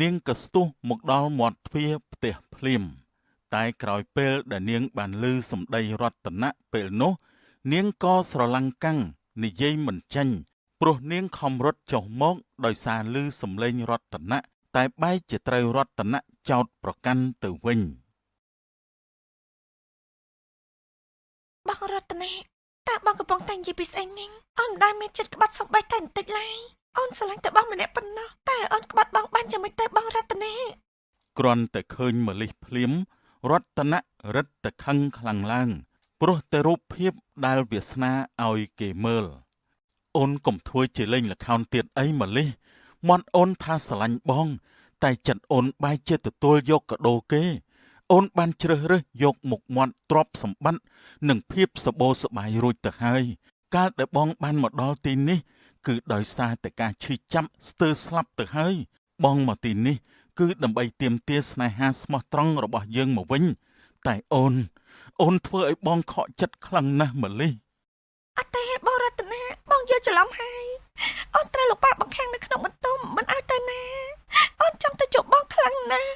នាងក៏ស្ទុះមកដល់មាត់ទ្វារផ្ទះភ្លាមតែក្រោយពេលដែលនាងបានឮសម្ដីរតនៈពេលនោះនាងក៏ស្រឡំកាំងនិយាយមិនចេញព្រោះនាងខំរត់ចុះមកដោយសារឮសំឡេងរតនៈតែបែរជាត្រូវរតនៈចោទប្រកាន់ទៅវិញបងរតនាតើបងកំពុងតែនិយាយពីស្អីនាងអូនមិនដែលមានចិត្តក្បត់សំបីតែបន្តិចឡើយអូនស្រឡាញ់តែបងម្នាក់ប៉ុណ្ណោះតែអូនក្បត់បងបានយ៉ាងម៉េចទៅបងរតនាគ្រាន់តែឃើញម៉ាលីសភ្លាមរតនៈរឹតតែខឹងខ្លាំងឡើងព្រោះតែរូបភាពដែលវាសនាឲ្យគេមើលអូនកុំធ្វើជាលេងល្ខោនទៀតអីម៉ាលីសមាត់អូនថាស្រឡាញ់បងតែចិត្តអូនបែរជាទទួលយកកាដូគេអូនបានជ្រើសរើសយកមុខមាត់ទ្រព្យសម្បត្តិនិងភាពសបោសប្បាយរួចទៅហើយកាលដែលបងបានមកដល់ទីនេះគឺដោយសារតែការឈឺចាប់ស្ទើរស្លាប់ទៅហើយបងមកទីនេះគឺដើម្បីទាមទារស្នេហាស្មោះត្រង់របស់យើងមកវិញតែអូនធ្វើឲ្យបងខកចិត្តខ្លាំងណាស់ម៉ាលីសអត់ទេបងរតនាបងយល់ច្រឡំហើយអូនត្រូវលោកប៉ាបង្ខាំងនៅក្នុងបន្ទប់មិនឲ្យទៅណាអូនចង់ទៅជួបបងខ្លាំងណាស់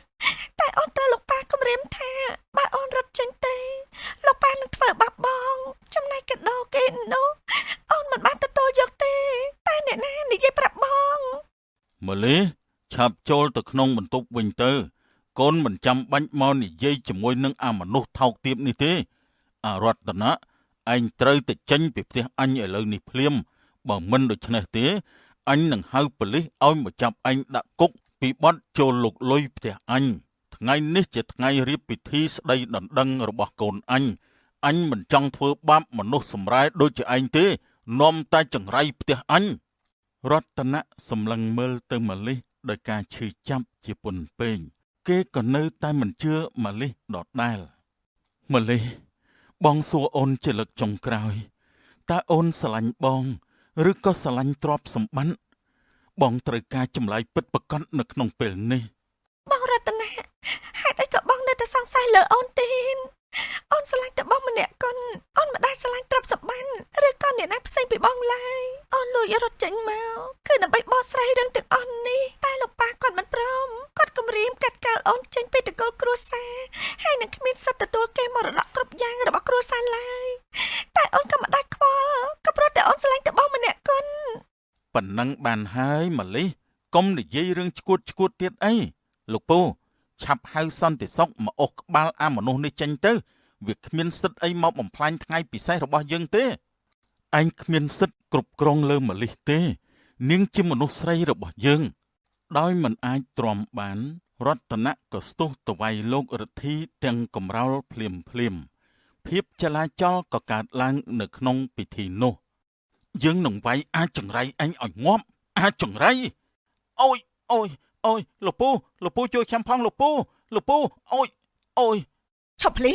តែអូនត្រូវលោកប៉ាគំរាមថាបើអូនរត់ចេញទេលោកប៉ានឹងធ្វើបាបបងចំណែកកាដូគេនោះអូនមិនបានទទួលយកទេតែអ្នកណានិយាយប្រាប់បងម៉ាលីសឆាប់ចូលទៅក្នុងបន្ទប់វិញទៅកូនមិនចាំបាច់មកនិយាយជាមួយនឹងអាមនុស្សថោកទាបនេះទេអរតនៈឯងត្រូវតែចេញពីផ្ទះអញឥឡូវនេះភ្លាមបើមិនដូច្នេះទេអញនឹងហៅប៉ូលីសឲ្យមកចាប់ឯងដាក់គុកពីបទចូលលុកលុយផ្ទះអញថ្ងៃនេះជាថ្ងៃរៀបពិធីស្ដីដណ្ដឹងរបស់កូនអញមិនចង់ធ្វើបាបមនុស្សសម្រែដូចជាឯងទេនាំតែចង្រៃផ្ទះអញរតនៈសម្លឹងមើលទៅម៉ាលីសដោយការឈឺចាប់ជាពន់ពេងគេក៏នៅតែមិនជឿម៉ាលីសដដែលម៉ាលីសបងសួរអូនជាលើកចុងក្រោយតើអូនស្រឡាញ់បងឬក៏ស្រឡាញ់ទ្រព្យសម្បត្តិបងត្រូវការចម្លើយពិតប្រាកដនៅក្នុងពេលនេះបងរតនាហេតុអីក៏បងនៅតែសង្ស័យលើអូនទេ អូនស្រឡាញ់តែបងម្នាក់កូនអូនមិនដែលស្រឡាញ់ទ្រព្យសម្បត្តិឬក៏អ្នកណាផ្សេងពីបងឡើយអូនលួចរត់ចេញមកគឺដើម្បីបោះស្រាយរឿងទាំងអស់នេះតែលោកប៉ាគាត់មិនព្រមគាត់គំរាមកាត់កាល់អូនចេញពីតកូលគ្រួសារហើយនឹងគ្មានសិទ្ធិទទួលគេមរតកគ្រប់យ៉ាងរបស់គ្រួសារឡើយតែអូនក៏មិនដែលខ្វល់ក៏ព្រោះតែអូនស្រឡាញ់តែបងម្នាក់កូនប៉ុណ្ណឹងបានហើយម៉ាលីកុំនិយាយរឿងឈួតទៀតអីលោកពូឆាប់ហៅសន្តិសុខមកអុសក្បាលអាមនុស្សនេះចេញទៅវាគ្មានសិទ្ធិអីមកបំផ្លាញថ្ងៃពិសេសរបស់យើងទេឯងគ្មានសិទ្ធិគ្រប់គ្រងលើម៉ាលីទេនាងជាមនុស្សស្រីរបស់យើងដោយមិនអាចទ្រាំបានរតនៈក៏ស្ទុះទៅវាយលោករិទ្ធីទាំងកំរោលភ្លាមភាពចលាចលក៏កើតឡើងនៅក្នុងពិធីនោះយើងនឹងវាយអាចចង្រៃអញឲ្យងាប់អាចចង្រៃអូយលោកពូជួយខ្ញុំផងលោកពូអូយឈប់ភ្លា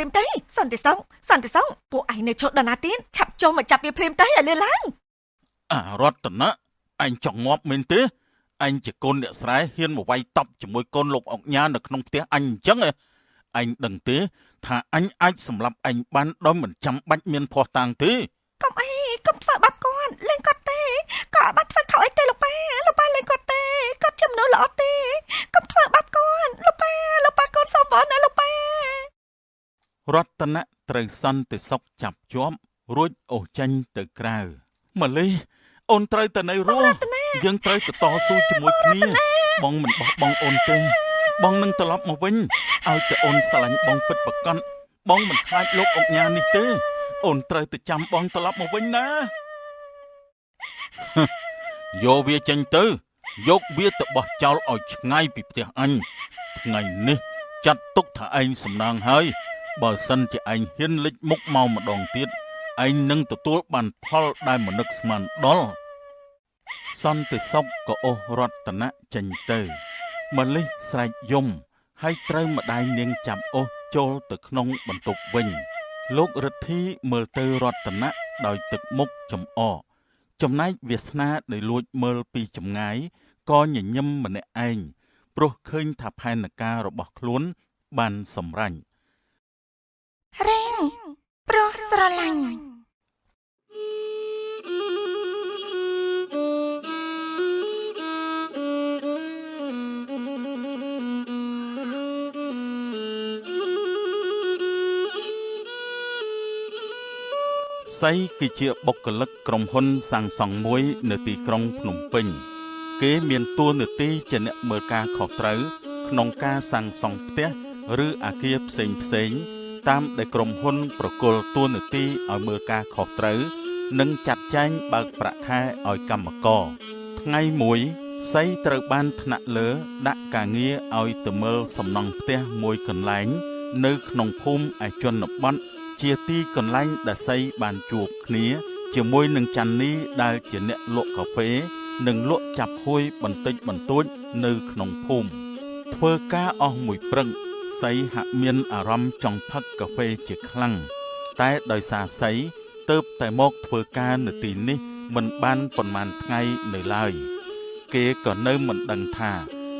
មទៅសន្តិសុខពួកឯងនៅឈប់ដល់ណាទៀតឆាប់ចូលមកចាប់វាភ្លាមទៅឲ្យលឿនឡើងអរតនៈអញចង់ងាប់មែនទេអញជាកូនអ្នកស្រែហ៊ានមកវាយតប់ជាមួយកូនលោកអុកញ៉ានៅក្នុងផ្ទះអញអញ្ចឹងអញដឹងទេថាអញអាចសម្លាប់អញបានដោយមិនចាំបាច់មានភ័ស្តុតាងទេកុំធ្វើបាបគាត់លេងគាត់ទេក៏អត់បាច់ធ្វើខុសអីទេលោកប៉ាលេងគាត់ទេគាត់ជាមនុស្សល្អទេកុំធ្វើបាបគាត់លោកប៉ាកូនសុំបងណាលោកប៉ារតនៈត្រូវសន្តិសុខចាប់ជាប់រួចអូសចេញទៅក្រៅម៉ាលីអូនត្រូវតែនៅរស់យើងត្រូវទៅតស៊ូជាមួយគ្នាបងមិនបោះបង់អូនទេបងនឹងត្រឡប់មកវិញឲ្យតែអូនស្រឡាញ់បងពិតប្រាកដបងមិនខ្លាចលោកអុកញ៉ានេះទេអូនត្រូវទៅចាំបងត្រឡប់មកវិញណាយកវាចេញទៅយកវាទៅបោះចោលឲ្យឆ្ងាយពីផ្ទះអញថ្ងៃនេះចាត់ទុកថាឯងសំណាងហើយបើសិនជាឯងហ៊ានលេចមុខមកម្ដងទៀតឯងនឹងទទួលបានផលដែលមិននឹកស្មានដល់សន្តិសុខក៏អូសរតនៈចេញទៅម៉ាលីស្រែកយំហើយត្រូវម្ដាយនាងចាប់អូសចូលទៅក្នុងបន្ទប់វិញលោករិទ្ធីមើលទៅរតនៈដោយទឹកមុខចំអកចំណែកវាសនាដែលលួចមើលពីចម្ងាយក៏ញញឹមម្នាក់ឯងព្រោះឃើញថាផែនការរបស់ខ្លួនបានសម្រេចរេងព្រោះស្រឡាញ់សៃគឺជាបុគ្គលិកក្រុមហ៊ុនសាងសង់មួយនៅទីក្រុងភ្នំពេញគេមានតួនាទីជាអ្នកមើលការខុសត្រូវក្នុងការសាងសង់ផ្ទះឬអគារផ្សេងតាមដែលក្រុមហ៊ុនប្រគល់តួនាទីឲ្យមើលការខុសត្រូវនិងចាត់ចែងបើកប្រាក់ខែឲ្យកម្មករថ្ងៃមួយសៃត្រូវបានថ្នាក់លើដាក់ការងារឲ្យទៅមើលសំណង់ផ្ទះមួយកន្លែងនៅក្នុងភូមិឯជនបទជាទីកន្លែងដែលសៃបានជួបគ្នាជាមួយនឹងចាន់នីដែលជាអ្នកលក់កាហ្វេនិងលក់ចាប់ហួយបន្តិចបន្តួចនៅក្នុងភូមិធ្វើការអស់មួយព្រឹកសៃហាក់មានអារម្មណ៍ចង់ផឹកកាហ្វេជាខ្លាំងតែដោយសារសៃទើបតែមកធ្វើការនៅទីនេះមិនបានប៉ុន្មានថ្ងៃនៅឡើយគេក៏នៅមិនដឹងថា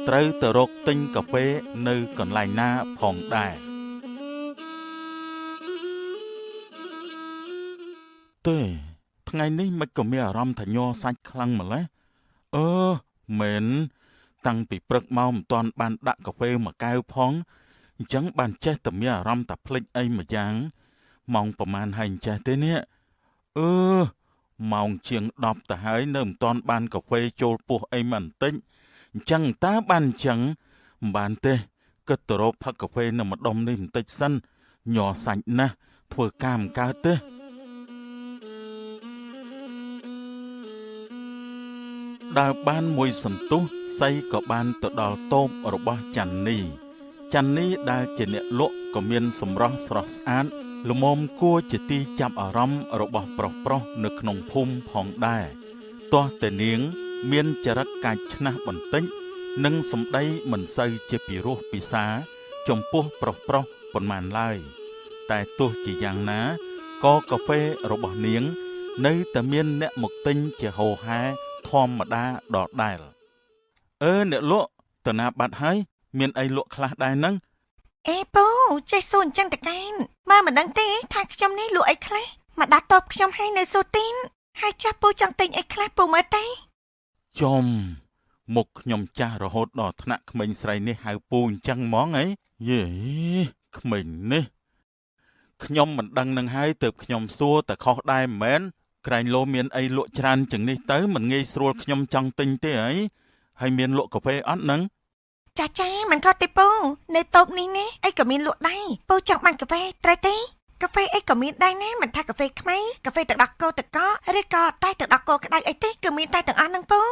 ត្រូវទៅរកទិញកាហ្វេនៅកន្លែងណាផងដែរទេថ្ងៃនេះមិនក៏មានអារម្មណ៍ថាញ័រសាច់ខ្លាំងម្ល៉េះមែនតាំងពីព្រឹកមកមិនទាន់បានដាក់កាហ្វេមួយកែវផងអញ្ចឹងបានចេះតែមានអារម្មណ៍ថាភ្លេចអីមួយយ៉ាងម៉ោងប្រហែលហើយអញ្ចេះទេនេះម៉ោងជាង10ទៅហើយនៅមិនទាន់បានកាហ្វេចូលពោះអីមិនបន្តិចអញ្ចឹងតើបានអញ្ចឹងមិនបានទេគិតទៅរកផឹកកាហ្វេនៅម្ដុំនេះបន្តិចសិនញ័រសាច់ណាស់ធ្វើការមិនកើតទេដើរបានមួយសន្ទុះសៃក៏បានទៅដល់តូបរបស់ចាន់នីដែលជាអ្នកលក់ក៏មានសម្រស់ស្រស់ស្អាតល្មមគួរជាទីចាប់អារម្មណ៍របស់ប្រុសនៅក្នុងភូមិផងដែរទាស់តែនាងមានចរិតកាចឆ្នះបន្តិចនិងសម្ដីមិនសូវជាពិរោះពិសាចំពោះប្រុសប៉ុន្មានឡើយតែទោះជាយ៉ាងណាក៏កាហ្វេរបស់នាងនៅតែមានអ្នកមកទិញជាហូរហែធម្មតាដដែលអ្នកលក់តាណាបាត់ហើយមានអីលក់ខ្លះដែរហ្នឹង អេពូចេះសួរអញ្ចឹងតកែនមើលមិនដឹងទេថាខ្ញុំនេះលក់អីខ្លះមកដាក់តបខ្ញុំឲ្យនៅសូទីនហើយចាស់ពូចង់ទិញអីខ្លះពូមើលទេចំមុខខ្ញុំចាស់រហូតដល់ថ្នាក់ក្មេងស្រីនេះហៅពូអញ្ចឹងហ្មងហីយេក្មេងនេះខ្ញុំមិនដឹងនឹងហើយទើបខ្ញុំសួរតែខុសដែរមែនក្រែងលោមានអីលក់ច្រើនជាងនេះទៅមិនងាយស្រួលខ្ញុំចង់ទិញទេហើយមានលក់កាហ្វេអត់នឹងចាមិនខុសទេពូនៅតូបនេះណាអីក៏មានលក់ដែរពូចង់បានកាហ្វេត្រូវទេកាហ្វេអីក៏មានដែរណាមិនថាកាហ្វេខ្មៅកាហ្វេទឹកដោះគោទឹកកកឬក៏តែទឹកដោះគោក្តៅអីទេគឺមានតែទាំងអស់ហ្នឹងពូ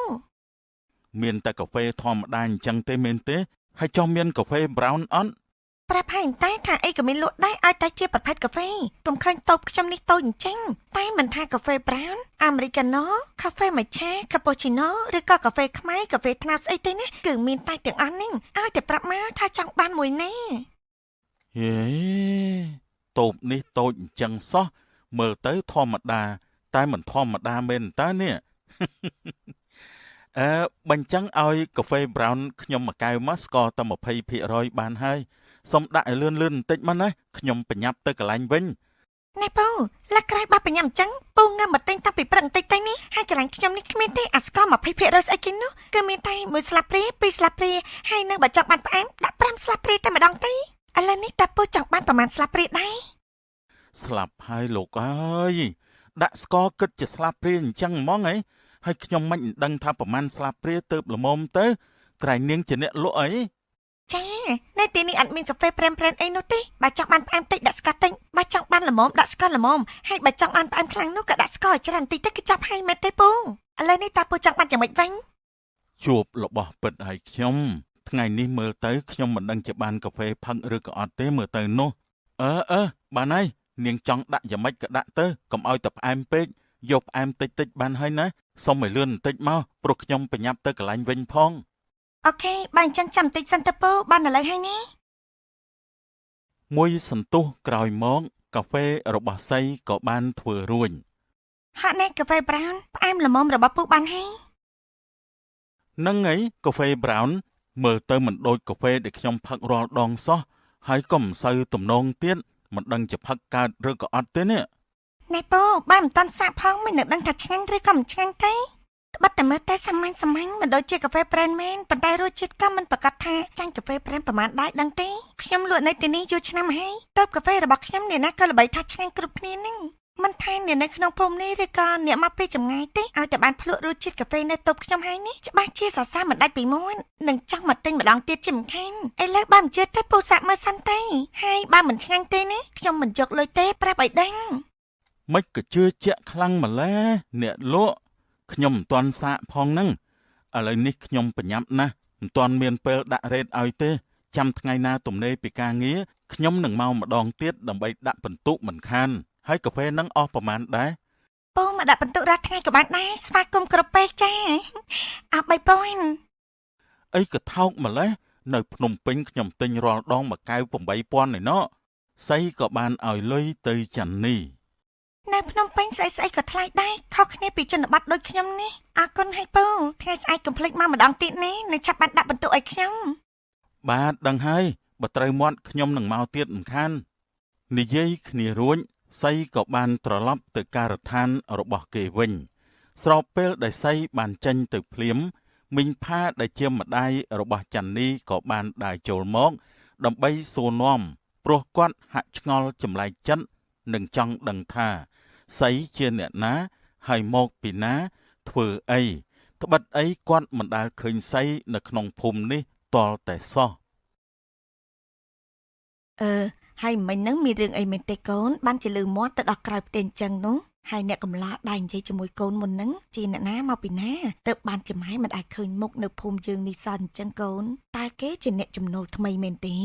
មានតែកាហ្វេធម្មតាអញ្ចឹងទេមែនទេហើយចង់មានកាហ្វេ brown អត់ប្រាប់ហើយតែថាអីក៏មានលក់ដែរឲ្យតែជាប្រភេទកាហ្វេកុំឃើញតូបខ្ញុំនេះតូចអញ្ចឹងតែមិនថាកាហ្វេ brown អាមេរិកាណូកាហ្វេ matcha cappuccino ឬក៏កាហ្វេខ្មៅកាហ្វេត្នោតស្អីទេណាគឺមានតែទាំងអស់ហ្នឹងឲ្យតែប្រាប់មកថាចង់បានមួយណាហេតូបនេះតូចអញ្ចឹងសោះមើលទៅធម្មតាតែមិនធម្មតាមែនតើនេះបញ្ចឹងឲ្យកាហ្វេ brown ខ្ញុំមួយកែវមកស្ករតែ 20% បានហើយសុំដាក់ឲ្យលឿនបន្តិចមកណាខ្ញុំបញ្ញាប់ទៅកន្លែងវិញណែពូលះក្រោយបាបញ្ញាប់អញ្ចឹងពូងើបមកទិញតាំងពីព្រឹកបន្តិចទៅនេះហើយកន្លែងខ្ញុំនេះគ្មានទេអាស្ករ 20% ស្អីគេនោះគឺមានតែ1ស្លាបព្រា2ស្លាបព្រាហើយនៅបើចង់បានផ្អែមដាក់5ស្លាបព្រាតែម្ដងទេឥឡូវនេះតាពូចង់បានប្រហែលស្លាបព្រាដែរស្លាប់ហើយលោកអើយដាក់ស្ករគិតជាស្លាបព្រាអញ្ចឹងហ្មងហើយខ្ញុំមិនដឹងថាប្រហែលស្លាបព្រាទៅល្មមទៅក្រែងនាងជាអ្នកលក់អីចានៅទីនេះអត់មានកាហ្វេប្រេមអីនោះទេបើចង់បានផ្អែមតិចដាក់ស្ករតិចបើចង់បានល្មមដាក់ស្ករល្មមហើយបើចង់បានផ្អែមខ្លាំងនោះក៏ដាក់ស្ករច្រើនតិចទៅគឺចាប់ហើយមែនទេពូឥឡូវនេះតាពូចង់បានយ៉ាងម៉េចវិញជួបរបស់ពិតឲ្យខ្ញុំថ្ងៃនេះមើលទៅខ្ញុំមិនដឹងជាបានកាហ្វេផឹកឬក៏អត់ទេមើលទៅនោះបានហើយនាងចង់ដាក់យ៉ាងម៉េចក៏ដាក់ទៅកុំឲ្យតែផ្អែមពេកយកផ្អែមតិចបានហើយណាសុំឲ្យលឿនបន្តិចមកព្រោះខ្ញុំបញ្ញាប់ទៅកន្លែងវិញផងអូខេបើអញ្ចឹងចាំបន្តិចសិនទៅពូបានឥឡូវហើយណាមួយសន្ទុះក្រោយមកកាហ្វេរបស់សៃក៏បានធ្វើរួចហាក់នេះកាហ្វេ brown ផ្អែមល្មមរបស់ពូបានហើយនឹងហើយកាហ្វេ brown មើលទៅមិនដូចកាហ្វេដែលខ្ញុំផឹករាល់ដងសោះហើយក៏មិនសូវទំនងទៀតមិនដឹងជាផឹកកើតឬក៏អត់ទេនេះណែពូបើមិនតាន់សាកផងមិនដឹងថាឆ្ងាញ់ឬក៏មិនឆ្ងាញ់ទេត្បិតតែមើលតែសាមញ្ញមិនដូចជាកាហ្វេប្រេនមែនប៉ុន្តែរសជាតិក៏មិនប្រកាសថាចាញ់កាហ្វេប្រេនប្រមាណដែរដឹងទេខ្ញុំលក់នៅទីនេះយូរឆ្នាំហើយតើកាហ្វេរបស់ខ្ញុំអ្នកណាក៏ល្បីថាឆ្ងាញ់គ្រប់គ្នានឹងមិនថាអ្នកនៅក្នុងភូមិនេះឬក៏អ្នកមកពីចម្ងាយទេឲ្យតែបានភ្លក់រសជាតិកាហ្វេនៅតូបខ្ញុំហើយនេះច្បាស់ជាសរសើរមិនដាច់ពីមុននឹងចង់មកទិញម្ដងទៀតជាមិនខានឥឡូវបើមិនជឿទេពូសាក់មើលសិនទេហើយបើមិនឆ្ងាញ់ទេនេះខ្ញុំមិនយកលុយទេប្រាប់ឲ្យដឹងមិនក៏ជឿជាក់ខ្លាំងម្ល៉េះអ្នកលក់ខ្ញុំមិនទាន់សាកផងហ្នឹងឥឡូវនេះខ្ញុំបញ្ញាប់ណាស់មិនទាន់មានពេលដាក់រ៉េតឲ្យទេចាំថ្ងៃណាទំនេរពីការងារខ្ញុំនឹងមកម្ដងទៀតដើម្បីដាក់បន្ទុកមិនខានហើយកាហ្វេហ្នឹងអស់ប្រមាណដែរពូមកដាក់បន្ទុករាល់ថ្ងៃក៏បានដែរស្វាគមន៍គ្រប់ពេលចាអស់3000អីក៏ថោកម្ល៉េះនៅភ្នំពេញខ្ញុំទិញរាល់ដងមួយកែវ8000ឯណោះសៃក៏បានឲ្យលុយទៅចាន់នេះនៅភ្នំពេញស្អីក៏ថ្លៃដែរខុសគ្នាពីជនបទដូចខ្ញុំនេះអរគុណហើយពូថ្ងៃស្អែកកុំភ្លេចមកម្ដងទៀតណានឹងឆាប់បានដាក់បន្ទុកឲ្យខ្ញុំបាទដឹងហើយបើត្រូវមាត់ខ្ញុំនឹងមកទៀតមិនខាននិយាយគ្នារួចសៃក៏បានត្រឡប់ទៅការដ្ឋានរបស់គេវិញស្របពេលដែលសៃបានចេញទៅភ្លាមមីងផាដែលជាម្ដាយរបស់ចាន់នេះក៏បានដើរចូលមកដើម្បីសួរនាំព្រោះគាត់ហាក់ឆ្ងល់ចម្លែកចិត្តនឹងចង់ដឹងថាសៃជាអ្នកណាហើយមកពីណាធ្វើអីត្បិតអីគាត់មិនដែលឃើញសៃនៅក្នុងភូមិនេះទាល់តែសោះហើយមិញហ្នឹងមានរឿងអីមែនទេកូនបានជាលឺមាត់ទៅដល់ក្រោយផ្ទះអញ្ចឹងនោះហើយអ្នកកំឡោះដៃនិយាយជាមួយកូនមុនហ្នឹងជាអ្នកណាមកពីណាទៅបានជាម៉ែមិនអាចឃើញមុខនៅភូមិយើងនេះសោះអញ្ចឹងកូនតែគេជាអ្នកចំណូលថ្មីមែនទេ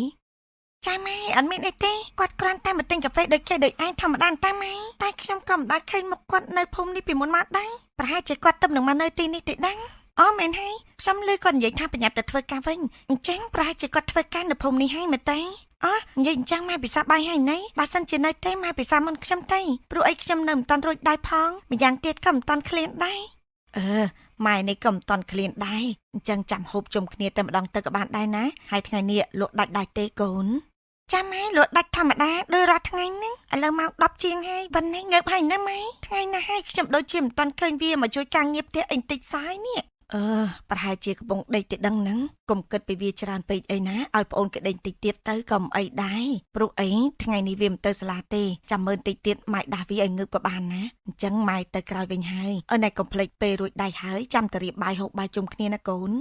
ចាម៉ែអត់មានអីទេគាត់គ្រាន់តែមកទិញកាហ្វេដូចគេដូចឯងធម្មតាតាម៉ែតែខ្ញុំក៏មិនដាច់ឃើញមុខគាត់នៅភូមិនេះពីមុនមកដែរប្រហែលជាគាត់ទៅនឹងមកនៅទីនេះទេដឹងអូមែនហើយខ្ញុំឮគាត់និយាយថាបញ្ញាប់ទៅធ្វើការវិញអញ្ចឹងប្រហែលជាគាត់ធ្វើការនៅភូមិនេះហើយមែនទេនិយាយអញ្ចឹងម៉ែពិសាបាយហើយណៃបើសិនជានៅទេម៉ែពិសាមុនខ្ញុំទេព្រោះអីខ្ញុំនៅមិនតាន់រួចដៃផងម្យ៉ាងទៀតក៏មិនតាន់ឃ្លានដែរម៉ែនេះក៏មិនតាន់ឃ្លានដែរអញ្ចឹងចាំហូបជុំគ្នាតែម្ដងទៅក៏បានដែរណាហើយថ្ងៃនេះលក់ដាច់ដែរទេកូន ចាំម៉ែលក់ដាច់ធម្មតាដោយរាល់ថ្ងៃហ្នឹងឥឡូវមក10ជាងហើយวันនេះងើបហើយណាម៉ែថ្ងៃណាហើយខ្ញុំដូចជាមិនទាន់ឃើញវាមកជួយការងារផ្ទះអីតិចសោះនេះប្រហែលជាកំពុងដេកទៅដឹងហ្នឹងកុំគិតពីវាច្រើនពេកអីណាឲ្យប្អូនគេដេញតិចទៀតទៅក៏មិនអីដែរព្រោះអីថ្ងៃនេះវាមិនទៅសាលាទេចាំមើលតិចទៀតម៉ែដាស់វាឲ្យងើបក៏បានណាអញ្ចឹងម៉ែទៅក្រោយវិញហើយណែកុំភ្លេចពេលរួចដៃហើយចាំទៅរៀបបាយហូបបាយជុំគ្នាណាកូន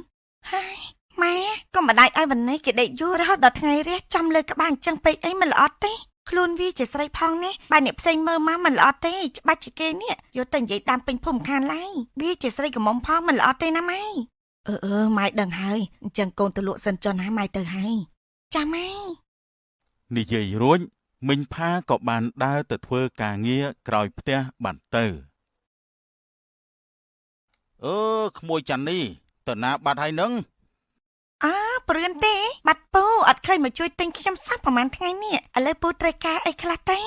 ហើយម៉ែកុំបដៅឲ្យวันនេះគេដេកយូររហូតដល់ថ្ងៃរះចាំលើក្បាលអញ្ចឹងពេកអីមិនល្អទេខ្លួនវាជាស្រីផងនេះបើអ្នកផ្សេងមើលមកមិនល្អទេច្បាច់ជាគេនេះយកទៅនិយាយតាមពេញភូមិខានឡើយវាជាស្រីកំមុំផងមិនល្អទេណាម៉ែម៉ែដឹងហើយអញ្ចឹងកូនទៅលក់សិនចុះណាម៉ែទៅហើយចាម៉ែនិយាយរួចមីងផាក៏បានដើរទៅធ្វើការងារក្រោយផ្ទះបានទៅក្មួយចាន់នេះទៅណាបាត់ហើយនឹងព្រឿនទេបាត់ពូអត់ឃើញមកជួយទិញខ្ញុំសោះប្រហែលថ្ងៃនេះឥឡូវពូត្រូវការអីខ្លះទេ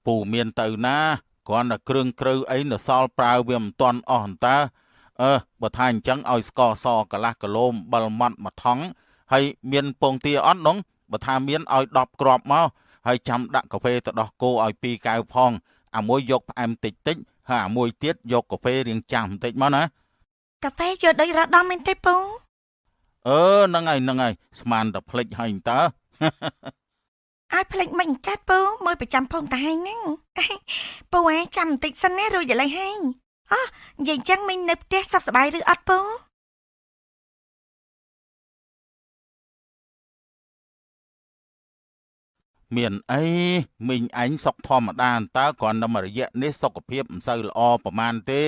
ពូមានទៅណាគ្រាន់តែគ្រឿងក្រៅអីនៅសល់ប្រើវាមិនទាន់អស់អន្តាបើថាអញ្ចឹងឲ្យស្ករសកន្លះគីឡូអំបិលម៉ត់មួយថង់ហើយមានពងទាអត់នោះបើថាមានឲ្យ10គ្រាប់មកហើយចាំដាក់កាហ្វេទៅដោះគោឲ្យ2កែវផងអាមួយយកផ្អែមតិចតិចហើយអាមួយទៀតយកកាហ្វេរៀងចាំបន្តិចមកណាកាហ្វេយកដូចរដំមែនទេពូហ្នឹងហើយស្មានតែភ្លេចហើយតើឲ្យភ្លេចមិនកាត់ពូមើលប្រចាំភូមិតាហើយហ្នឹងពូចាំបន្តិចសិនណារួចឥឡូវហើយនិយាយអញ្ចឹងមិញនៅផ្ទះសុខសប្បាយឬអត់ពូមានអីមីងអញសុខធម្មតាតើគ្រាន់តែមួយរយៈនេះសុខភាពមិនសូវល្អប្រហែលទេ